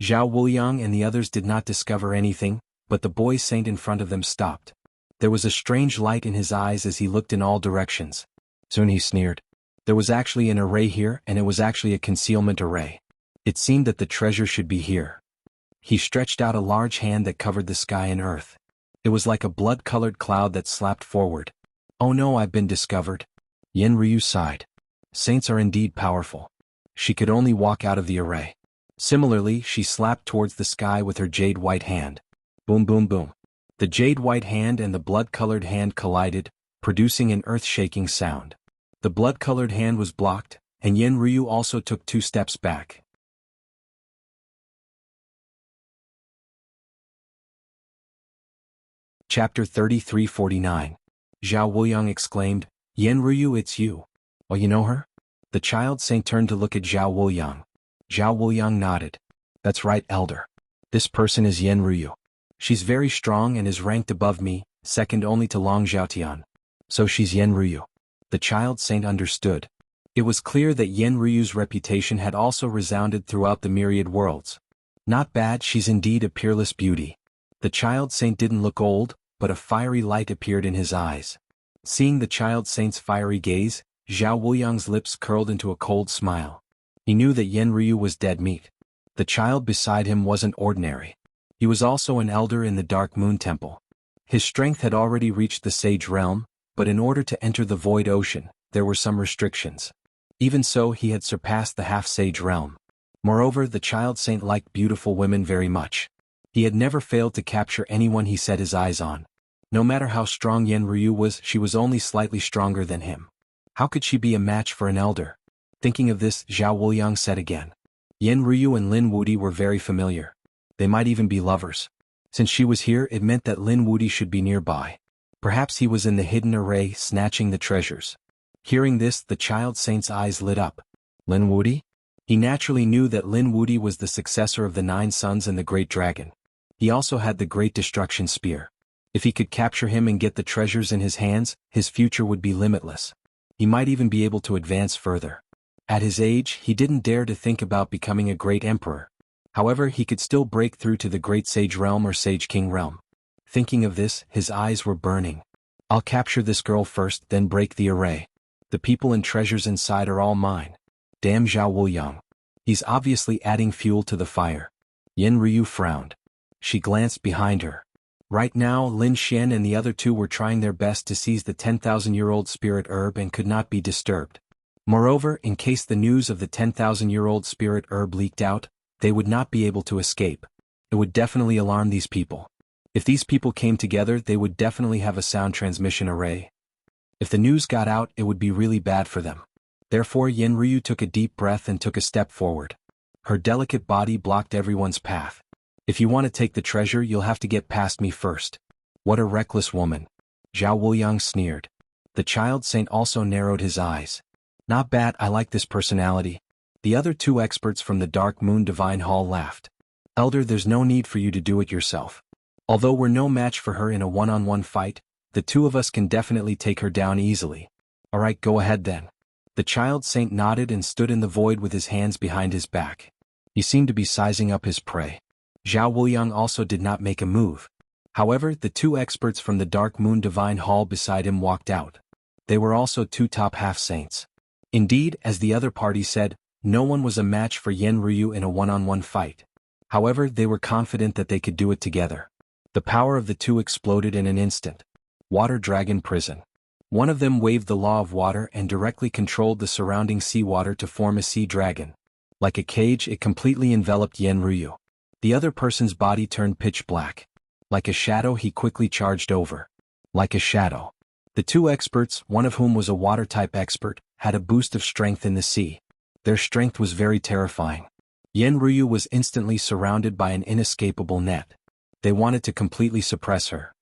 Zhao Wuliang and the others did not discover anything, but the boy saint in front of them stopped. There was a strange light in his eyes as he looked in all directions. Soon he sneered. There was actually an array here, and it was actually a concealment array. It seemed that the treasure should be here. He stretched out a large hand that covered the sky and earth. It was like a blood-colored cloud that slapped forward. Oh no, I've been discovered. Yen Ryu sighed. Saints are indeed powerful. She could only walk out of the array. Similarly, she slapped towards the sky with her jade white hand. Boom boom boom. The jade white hand and the blood-colored hand collided, producing an earth-shaking sound. The blood-colored hand was blocked, and Yen Ryu also took 2 steps back. Chapter 3349. Zhao Wuliang exclaimed, "Yen Ryu, it's you. Oh, you know her?" The child saint turned to look at Zhao Wuliang. Zhao Wuliang nodded. "That's right, elder. This person is Yen Ryu. She's very strong and is ranked above me, second only to Long Zhaotian. So she's Yen Ryu." The child saint understood. It was clear that Yen Ryu's reputation had also resounded throughout the myriad worlds. Not bad, she's indeed a peerless beauty. The child saint didn't look old, but a fiery light appeared in his eyes. Seeing the child saint's fiery gaze, Zhao Wuliang's lips curled into a cold smile. He knew that Yen Ryu was dead meat. The child beside him wasn't ordinary. He was also an elder in the Dark Moon Temple. His strength had already reached the Sage Realm, but in order to enter the Void Ocean, there were some restrictions. Even so, he had surpassed the Half-Sage Realm. Moreover, the child saint liked beautiful women very much. He had never failed to capture anyone he set his eyes on. No matter how strong Yen Ryu was, she was only slightly stronger than him. How could she be a match for an elder? Thinking of this, Zhao Wuliang said again. Yen Ryu and Lin Wudi were very familiar. They might even be lovers. Since she was here, it meant that Lin Wudi should be nearby. Perhaps he was in the hidden array, snatching the treasures. Hearing this, the child saint's eyes lit up. Lin Wudi? He naturally knew that Lin Wudi was the successor of the 9 sons and the Great Dragon. He also had the Great Destruction Spear. If he could capture him and get the treasures in his hands, his future would be limitless. He might even be able to advance further. At his age, he didn't dare to think about becoming a great emperor. However, he could still break through to the Great Sage Realm or Sage King Realm. Thinking of this, his eyes were burning. I'll capture this girl first, then break the array. The people and treasures inside are all mine. Damn Zhao Wuliang. He's obviously adding fuel to the fire. Yen Ryu frowned. She glanced behind her. Right now, Lin Xian and the other 2 were trying their best to seize the 10,000-year-old spirit herb and could not be disturbed. Moreover, in case the news of the 10,000-year-old spirit herb leaked out, they would not be able to escape. It would definitely alarm these people. If these people came together, they would definitely have a sound transmission array. If the news got out, it would be really bad for them. Therefore, Yen Ryu took a deep breath and took a step forward. Her delicate body blocked everyone's path. If you want to take the treasure, you'll have to get past me first. What a reckless woman. Zhao Wuliang sneered. The child saint also narrowed his eyes. Not bad, I like this personality. The other 2 experts from the Dark Moon Divine Hall laughed. Elder, there's no need for you to do it yourself. Although we're no match for her in a one-on-one fight, the two of us can definitely take her down easily. Alright, go ahead then. The child saint nodded and stood in the void with his hands behind his back. He seemed to be sizing up his prey. Zhao Wuliang also did not make a move. However, the two experts from the Dark Moon Divine Hall beside him walked out. They were also two top half-saints. Indeed, as the other party said, no one was a match for Yen Ryu in a one-on-one fight. However, they were confident that they could do it together. The power of the two exploded in an instant. Water Dragon Prison. One of them waved the law of water and directly controlled the surrounding seawater to form a sea dragon. Like a cage, it completely enveloped Yen Ryu. The other person's body turned pitch black. Like a shadow, he quickly charged over. Like a shadow. The two experts, one of whom was a water-type expert, had a boost of strength in the sea. Their strength was very terrifying. Yen Ryu was instantly surrounded by an inescapable net. They wanted to completely suppress her.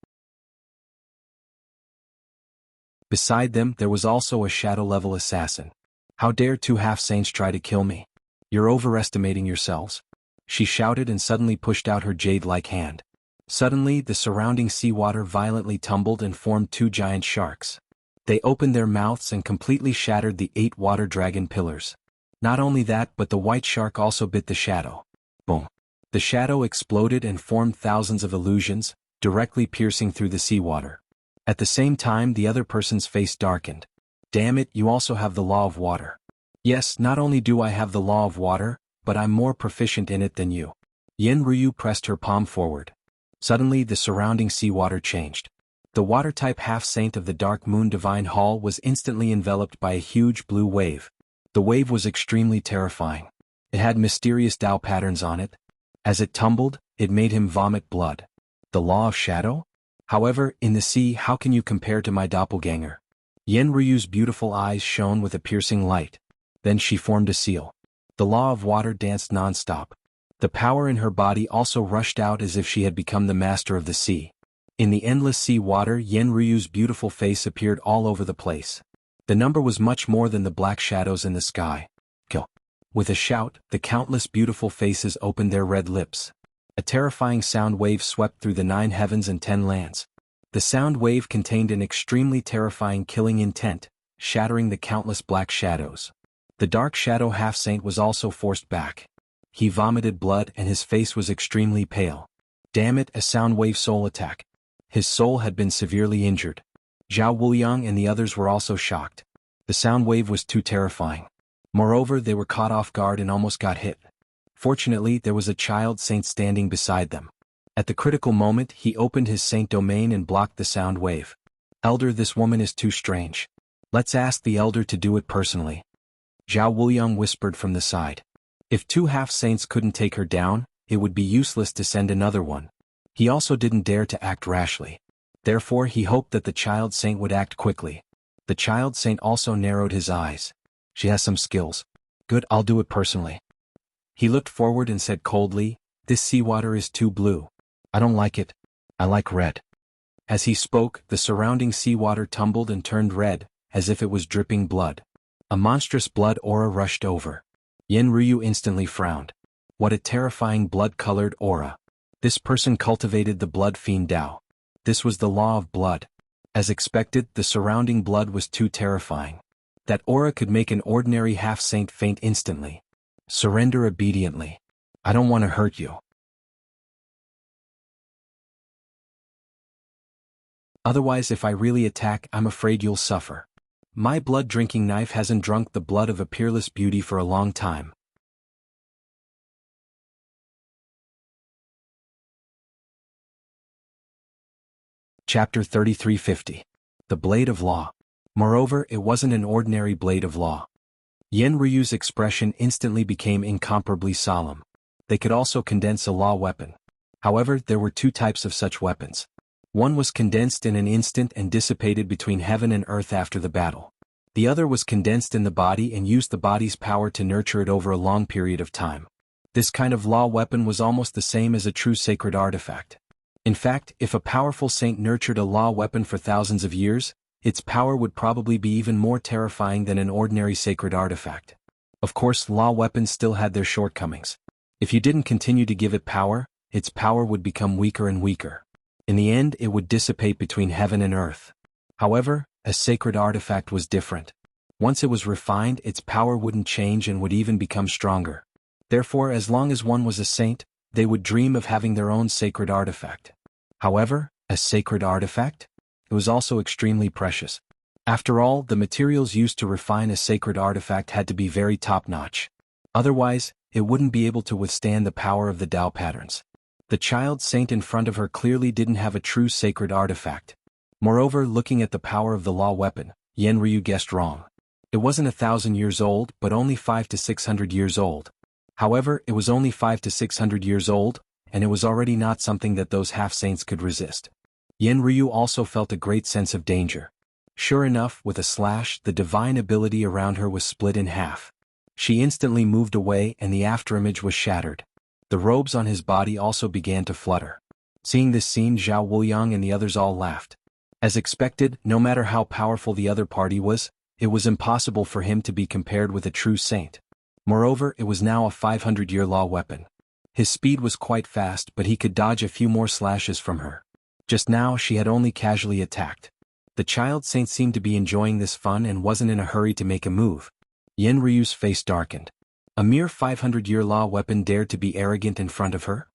Beside them, there was also a shadow-level assassin. How dare two half-saints try to kill me? You're overestimating yourselves. She shouted and suddenly pushed out her jade-like hand. Suddenly, the surrounding seawater violently tumbled and formed two giant sharks. They opened their mouths and completely shattered the 8 water dragon pillars. Not only that, but the white shark also bit the shadow. Boom. The shadow exploded and formed thousands of illusions, directly piercing through the seawater. At the same time, the other person's face darkened. Damn it, you also have the law of water. Yes, not only do I have the law of water, but I'm more proficient in it than you. Yen Ryu pressed her palm forward. Suddenly, the surrounding seawater changed. The water-type half-saint of the Dark Moon Divine Hall was instantly enveloped by a huge blue wave. The wave was extremely terrifying. It had mysterious Tao patterns on it. As it tumbled, it made him vomit blood. The law of shadow? However, in the sea, how can you compare to my doppelganger? Yen Ryu's beautiful eyes shone with a piercing light. Then she formed a seal. The law of water danced non-stop. The power in her body also rushed out as if she had become the master of the sea. In the endless sea water, Yen Ryu's beautiful face appeared all over the place. The number was much more than the black shadows in the sky. Kill. With a shout, the countless beautiful faces opened their red lips. A terrifying sound wave swept through the 9 heavens and 10 lands. The sound wave contained an extremely terrifying killing intent, shattering the countless black shadows. The dark shadow half-saint was also forced back. He vomited blood and his face was extremely pale. Damn it, a sound wave soul attack. His soul had been severely injured. Zhao Wuliang and the others were also shocked. The sound wave was too terrifying. Moreover, they were caught off guard and almost got hit. Fortunately, there was a child saint standing beside them. At the critical moment, he opened his saint domain and blocked the sound wave. Elder, this woman is too strange. Let's ask the elder to do it personally. Zhao Wuliang whispered from the side. If 2 half-saints couldn't take her down, it would be useless to send another one. He also didn't dare to act rashly. Therefore, he hoped that the child saint would act quickly. The child saint also narrowed his eyes. She has some skills. Good, I'll do it personally. He looked forward and said coldly, this seawater is too blue. I don't like it. I like red. As he spoke, the surrounding seawater tumbled and turned red, as if it was dripping blood. A monstrous blood aura rushed over. Yen Ryu instantly frowned. What a terrifying blood-colored aura. This person cultivated the blood fiend Tao. This was the law of blood. As expected, the surrounding blood was too terrifying. That aura could make an ordinary half-saint faint instantly. Surrender obediently. I don't want to hurt you. Otherwise, if I really attack, I'm afraid you'll suffer. My blood-drinking knife hasn't drunk the blood of a peerless beauty for a long time. Chapter 3350. The Blade of Law. Moreover, it wasn't an ordinary blade of law. Yen Ryu's expression instantly became incomparably solemn. They could also condense a law weapon. However, there were 2 types of such weapons. One was condensed in an instant and dissipated between heaven and earth after the battle. The other was condensed in the body and used the body's power to nurture it over a long period of time. This kind of law weapon was almost the same as a true sacred artifact. In fact, if a powerful saint nurtured a law weapon for thousands of years, its power would probably be even more terrifying than an ordinary sacred artifact. Of course, law weapons still had their shortcomings. If you didn't continue to give it power, its power would become weaker and weaker. In the end it would dissipate between heaven and earth. However, a sacred artifact was different. Once it was refined, its power wouldn't change and would even become stronger. Therefore, as long as one was a saint, they would dream of having their own sacred artifact. However, a sacred artifact? It was also extremely precious. After all, the materials used to refine a sacred artifact had to be very top-notch. Otherwise, it wouldn't be able to withstand the power of the Tao patterns. The child saint in front of her clearly didn't have a true sacred artifact. Moreover, looking at the power of the law weapon, Yen Ryu guessed wrong. It wasn't 1,000 years old, but only 500 to 600 years old. However, it was only 500 to 600 years old, and it was already not something that those half-saints could resist. Yen Ryu also felt a great sense of danger. Sure enough, with a slash, the divine ability around her was split in half. She instantly moved away and the afterimage was shattered. The robes on his body also began to flutter. Seeing this scene, Zhao Wuliang and the others all laughed. As expected, no matter how powerful the other party was, it was impossible for him to be compared with a true saint. Moreover, it was now a 500-year law weapon. His speed was quite fast, but he could dodge a few more slashes from her. Just now she had only casually attacked. The child saint seemed to be enjoying this fun and wasn't in a hurry to make a move. Yen Ryu's face darkened. A mere 500-year law weapon dared to be arrogant in front of her?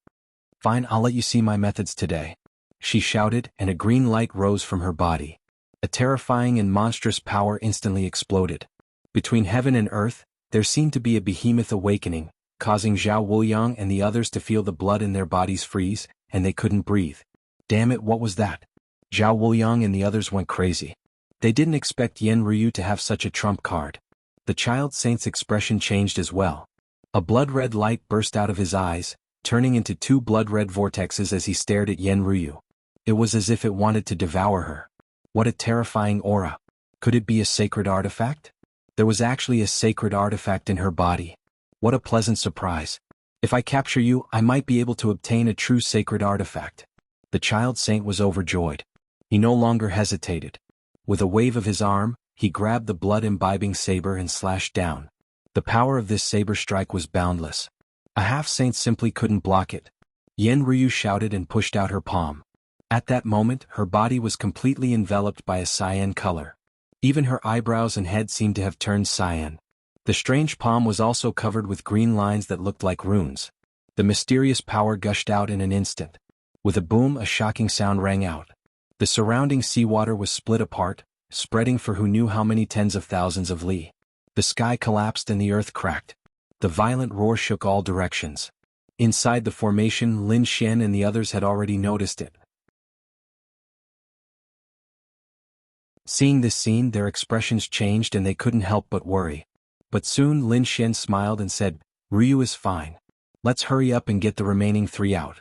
Fine, I'll let you see my methods today. She shouted, and a green light rose from her body. A terrifying and monstrous power instantly exploded. Between heaven and earth, there seemed to be a behemoth awakening, causing Zhao Wuliang and the others to feel the blood in their bodies freeze, and they couldn't breathe. Damn it, what was that? Zhao Wuliang and the others went crazy. They didn't expect Yen Ryu to have such a trump card. The child saint's expression changed as well. A blood-red light burst out of his eyes, turning into two blood-red vortexes as he stared at Yen Ryu. It was as if it wanted to devour her. What a terrifying aura. Could it be a sacred artifact? There was actually a sacred artifact in her body. What a pleasant surprise. If I capture you, I might be able to obtain a true sacred artifact. The child saint was overjoyed. He no longer hesitated. With a wave of his arm, he grabbed the blood-imbibing saber and slashed down. The power of this saber strike was boundless. A half-saint simply couldn't block it. Yen Ryu shouted and pushed out her palm. At that moment, her body was completely enveloped by a cyan color. Even her eyebrows and head seemed to have turned cyan. The strange palm was also covered with green lines that looked like runes. The mysterious power gushed out in an instant. With a boom, a shocking sound rang out. The surrounding seawater was split apart, spreading for who knew how many tens of thousands of li. The sky collapsed and the earth cracked. The violent roar shook all directions. Inside the formation, Lin Xian and the others had already noticed it. Seeing this scene, their expressions changed and they couldn't help but worry. But soon Lin Xian smiled and said, "Ryu is fine. Let's hurry up and get the remaining three out."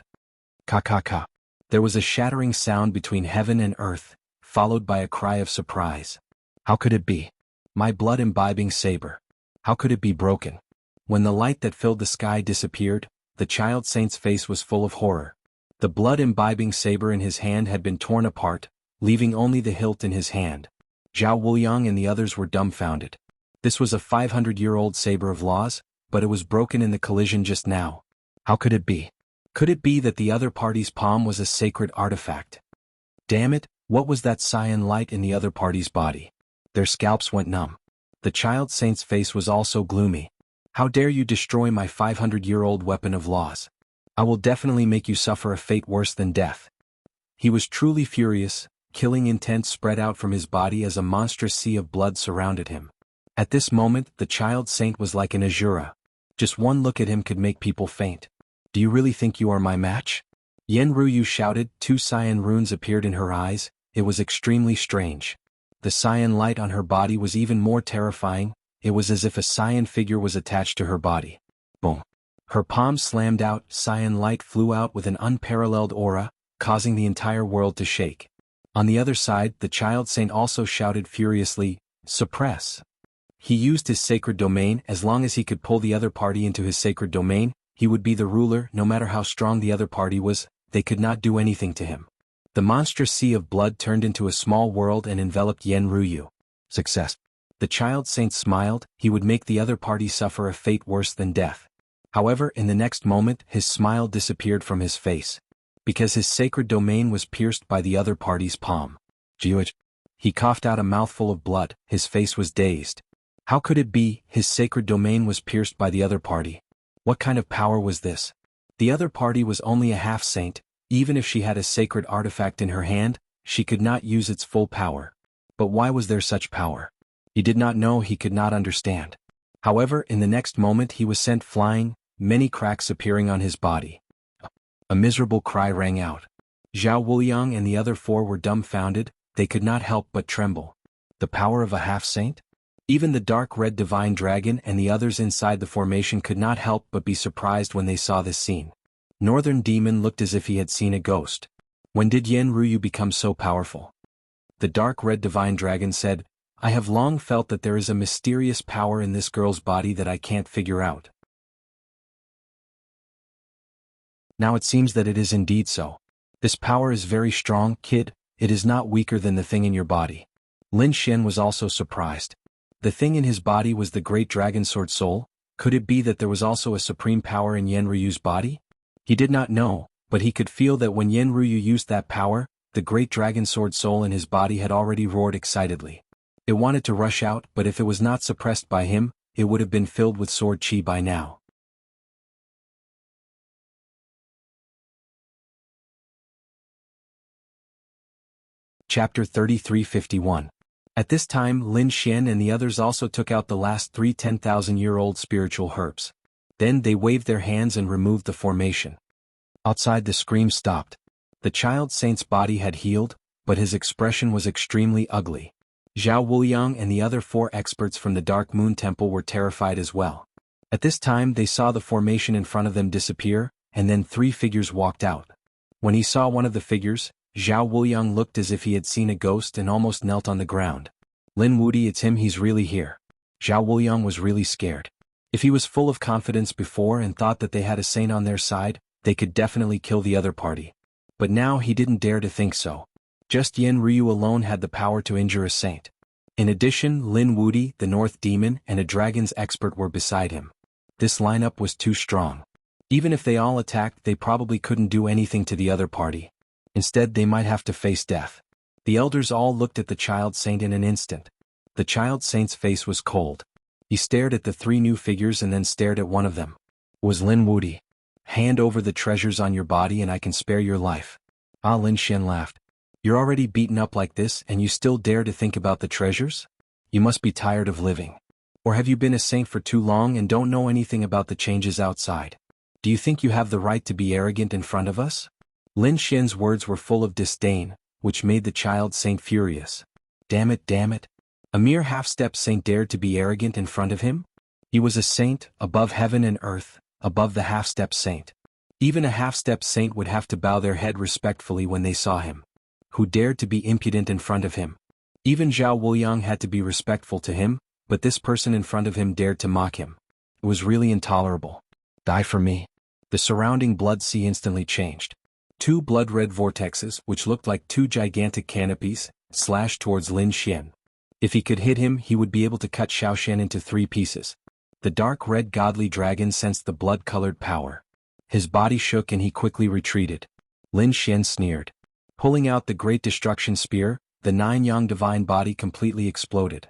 Ka. There was a shattering sound between heaven and earth, followed by a cry of surprise. How could it be? My blood-imbibing saber. How could it be broken? When the light that filled the sky disappeared, the child saint's face was full of horror. The blood-imbibing saber in his hand had been torn apart, leaving only the hilt in his hand. Zhao Wuliang and the others were dumbfounded. This was a 500-year-old saber of laws, but it was broken in the collision just now. How could it be? Could it be that the other party's palm was a sacred artifact? Damn it, what was that cyan light in the other party's body? Their scalps went numb. The child saint's face was also gloomy. How dare you destroy my 500-year-old weapon of laws? I will definitely make you suffer a fate worse than death. He was truly furious, killing intent spread out from his body as a monstrous sea of blood surrounded him. At this moment, the child saint was like an Azura. Just one look at him could make people faint. Do you really think you are my match? Yen Ryu shouted. Two cyan runes appeared in her eyes. It was extremely strange. The cyan light on her body was even more terrifying. It was as if a cyan figure was attached to her body. Boom. Her palm slammed out, cyan light flew out with an unparalleled aura, causing the entire world to shake. On the other side, the child saint also shouted furiously, "Suppress." He used his sacred domain. As long as he could pull the other party into his sacred domain, he would be the ruler. No matter how strong the other party was, they could not do anything to him. The monstrous sea of blood turned into a small world and enveloped Yen Ryu. Success. The child saint smiled. He would make the other party suffer a fate worse than death. However, in the next moment, his smile disappeared from his face. Because his sacred domain was pierced by the other party's palm. Jiuj. He coughed out a mouthful of blood, his face was dazed. How could it be, his sacred domain was pierced by the other party? What kind of power was this? The other party was only a half-saint, even if she had a sacred artifact in her hand, she could not use its full power. But why was there such power? He did not know, he could not understand. However, in the next moment he was sent flying, many cracks appearing on his body. A miserable cry rang out. Zhao Wuliang and the other four were dumbfounded, they could not help but tremble. The power of a half-saint? Even the dark red divine dragon and the others inside the formation could not help but be surprised when they saw this scene. Northern Demon looked as if he had seen a ghost. When did Yen Ruyu become so powerful? The dark red divine dragon said, I have long felt that there is a mysterious power in this girl's body that I can't figure out. Now it seems that it is indeed so. This power is very strong, kid, it is not weaker than the thing in your body. Lin Xian was also surprised. The thing in his body was the great dragon sword soul. Could it be that there was also a supreme power in Yen Ryu's body? He did not know, but he could feel that when Yen Ryu used that power, the great dragon sword soul in his body had already roared excitedly. It wanted to rush out, but if it was not suppressed by him, it would have been filled with sword chi by now. Chapter 3351. At this time Lin Xian and the others also took out the last 3 10,000-year-old spiritual herbs. Then they waved their hands and removed the formation. Outside the scream stopped. The child saint's body had healed, but his expression was extremely ugly. Zhao Wuliang and the other 4 experts from the Dark Moon Temple were terrified as well. At this time they saw the formation in front of them disappear, and then 3 figures walked out. When he saw one of the figures, Zhao Wuliang looked as if he had seen a ghost and almost knelt on the ground. Lin Wudi, it's him, he's really here. Zhao Wuliang was really scared. If he was full of confidence before and thought that they had a saint on their side, they could definitely kill the other party. But now he didn't dare to think so. Just Yen Ryu alone had the power to injure a saint. In addition, Lin Wudi, the North Demon, and a dragon's expert were beside him. This lineup was too strong. Even if they all attacked, they probably couldn't do anything to the other party. Instead, they might have to face death. The elders all looked at the child saint in an instant. The child saint's face was cold. He stared at the 3 new figures and then stared at one of them. It was Lin Wudi. Hand over the treasures on your body and I can spare your life. Ah, Lin Xian laughed. You're already beaten up like this and you still dare to think about the treasures? You must be tired of living. Or have you been a saint for too long and don't know anything about the changes outside? Do you think you have the right to be arrogant in front of us? Lin Xian's words were full of disdain, which made the child saint furious. Damn it, damn it. A mere half-step saint dared to be arrogant in front of him? He was a saint, above heaven and earth, above the half-step saint. Even a half-step saint would have to bow their head respectfully when they saw him. Who dared to be impudent in front of him? Even Zhao Wuliang had to be respectful to him, but this person in front of him dared to mock him. It was really intolerable. Die for me. The surrounding blood sea instantly changed. 2 blood-red vortexes, which looked like 2 gigantic canopies, slashed towards Lin Xian. If he could hit him, he would be able to cut Xiao Xian into 3 pieces. The dark red godly dragon sensed the blood-colored power. His body shook and he quickly retreated. Lin Xian sneered. Pulling out the great destruction spear, the 9-yang divine body completely exploded.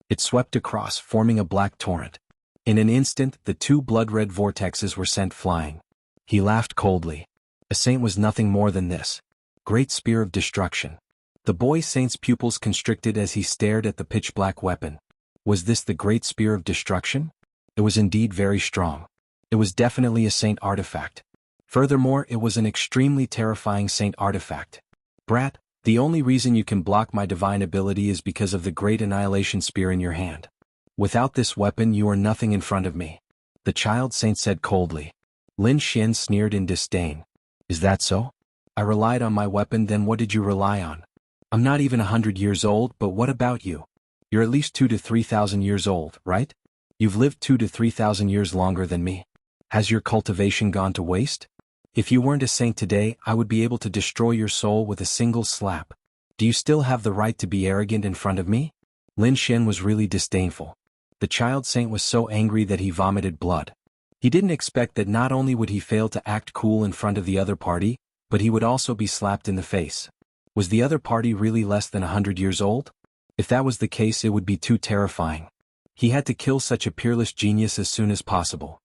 It swept across, forming a black torrent. In an instant, the 2 blood-red vortexes were sent flying. He laughed coldly. A saint was nothing more than this. Great spear of destruction. The boy saint's pupils constricted as he stared at the pitch-black weapon. Was this the great spear of destruction? It was indeed very strong. It was definitely a saint artifact. Furthermore, it was an extremely terrifying saint artifact. Brat, the only reason you can block my divine ability is because of the great annihilation spear in your hand. Without this weapon you are nothing in front of me. The child saint said coldly. Lin Xian sneered in disdain. Is that so? I relied on my weapon, then what did you rely on? I'm not even 100 years old, but what about you? You're at least 2,000 to 3,000 years old, right? You've lived 2,000 to 3,000 years longer than me. Has your cultivation gone to waste? If you weren't a saint today, I would be able to destroy your soul with a single slap. Do you still have the right to be arrogant in front of me? Lin Xian was really disdainful. The child saint was so angry that he vomited blood. He didn't expect that not only would he fail to act cool in front of the other party, but he would also be slapped in the face. Was the other party really less than 100 years old? If that was the case, it would be too terrifying. He had to kill such a peerless genius as soon as possible.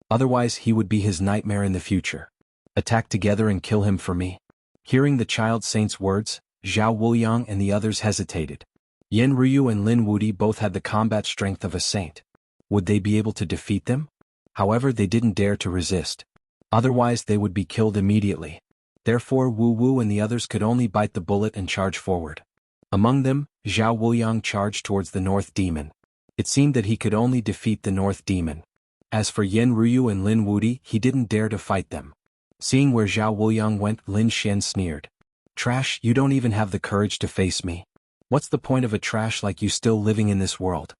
Otherwise he would be his nightmare in the future. Attack together and kill him for me. Hearing the child saint's words, Zhao Wuliang and the others hesitated. Yan Ruyu and Lin Wudi both had the combat strength of a saint. Would they be able to defeat them? However, they didn't dare to resist. Otherwise they would be killed immediately. Therefore Wu Wu and the others could only bite the bullet and charge forward. Among them, Zhao Wuliang charged towards the North Demon. It seemed that he could only defeat the North Demon. As for Yan Ruyu and Lin Wudi, he didn't dare to fight them. Seeing where Zhao Wuliang went, Lin Xian sneered. Trash, you don't even have the courage to face me. What's the point of a trash like you still living in this world?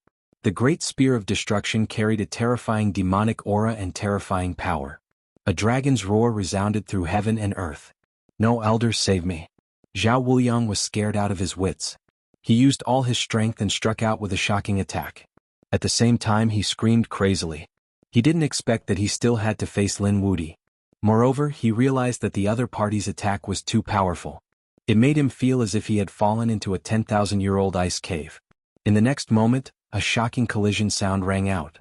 The great spear of destruction carried a terrifying demonic aura and terrifying power. A dragon's roar resounded through heaven and earth. No elders, save me. Zhao Wuliang was scared out of his wits. He used all his strength and struck out with a shocking attack. At the same time he screamed crazily. He didn't expect that he still had to face Lin Wudi. Moreover, he realized that the other party's attack was too powerful. It made him feel as if he had fallen into a 10,000-year-old ice cave. In the next moment, a shocking collision sound rang out.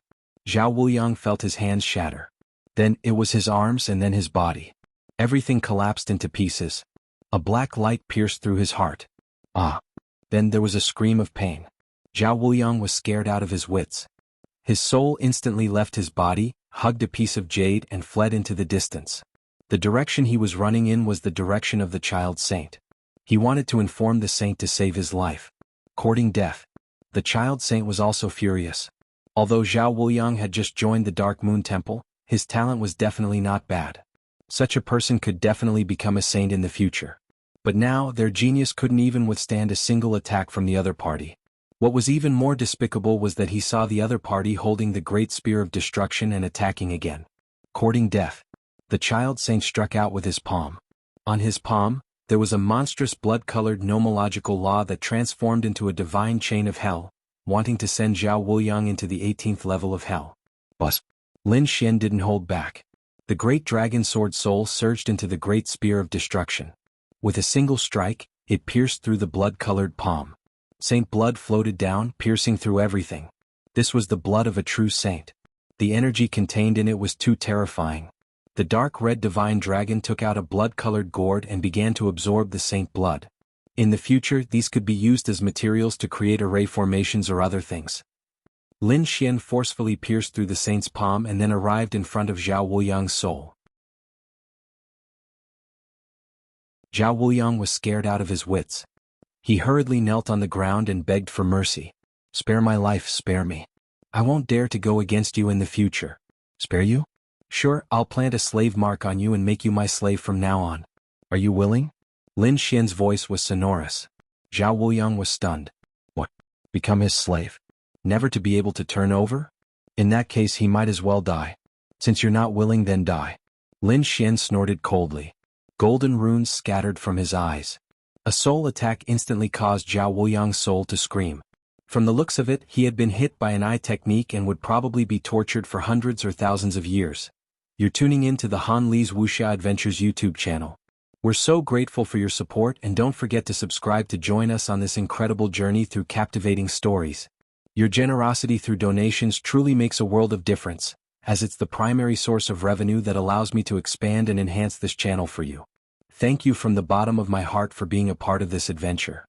Zhao Wuliang felt his hands shatter. Then, it was his arms and then his body. Everything collapsed into pieces. A black light pierced through his heart. Ah! Then there was a scream of pain. Zhao Wuliang was scared out of his wits. His soul instantly left his body, hugged a piece of jade and fled into the distance. The direction he was running in was the direction of the child saint. He wanted to inform the saint to save his life. Courting death. The child saint was also furious. Although Zhao Wuliang had just joined the Dark Moon Temple, his talent was definitely not bad. Such a person could definitely become a saint in the future. But now, their genius couldn't even withstand a single attack from the other party. What was even more despicable was that he saw the other party holding the great spear of destruction and attacking again. Courting death. The child saint struck out with his palm. On his palm, there was a monstrous blood-colored nomological law that transformed into a divine chain of hell, wanting to send Zhao Wuliang into the 18th level of hell. Buzz. Lin Xian didn't hold back. The great dragon sword soul surged into the great spear of destruction. With a single strike, it pierced through the blood-colored palm. Saint blood floated down, piercing through everything. This was the blood of a true saint. The energy contained in it was too terrifying. The dark red divine dragon took out a blood-colored gourd and began to absorb the saint blood. In the future, these could be used as materials to create array formations or other things. Lin Xian forcefully pierced through the saint's palm and then arrived in front of Zhao Wuliang's soul. Zhao Wuliang was scared out of his wits. He hurriedly knelt on the ground and begged for mercy. Spare my life, spare me. I won't dare to go against you in the future. Spare you? Sure, I'll plant a slave mark on you and make you my slave from now on. Are you willing? Lin Xian's voice was sonorous. Zhao Wuliang was stunned. What? Become his slave? Never to be able to turn over? In that case he might as well die. Since you're not willing, then die. Lin Xian snorted coldly. Golden runes scattered from his eyes. A soul attack instantly caused Zhao Wuliang's soul to scream. From the looks of it, he had been hit by an eye technique and would probably be tortured for hundreds or thousands of years. You're tuning in to the Han Li's Wuxia Adventures YouTube channel. We're so grateful for your support, and don't forget to subscribe to join us on this incredible journey through captivating stories. Your generosity through donations truly makes a world of difference, as it's the primary source of revenue that allows me to expand and enhance this channel for you. Thank you from the bottom of my heart for being a part of this adventure.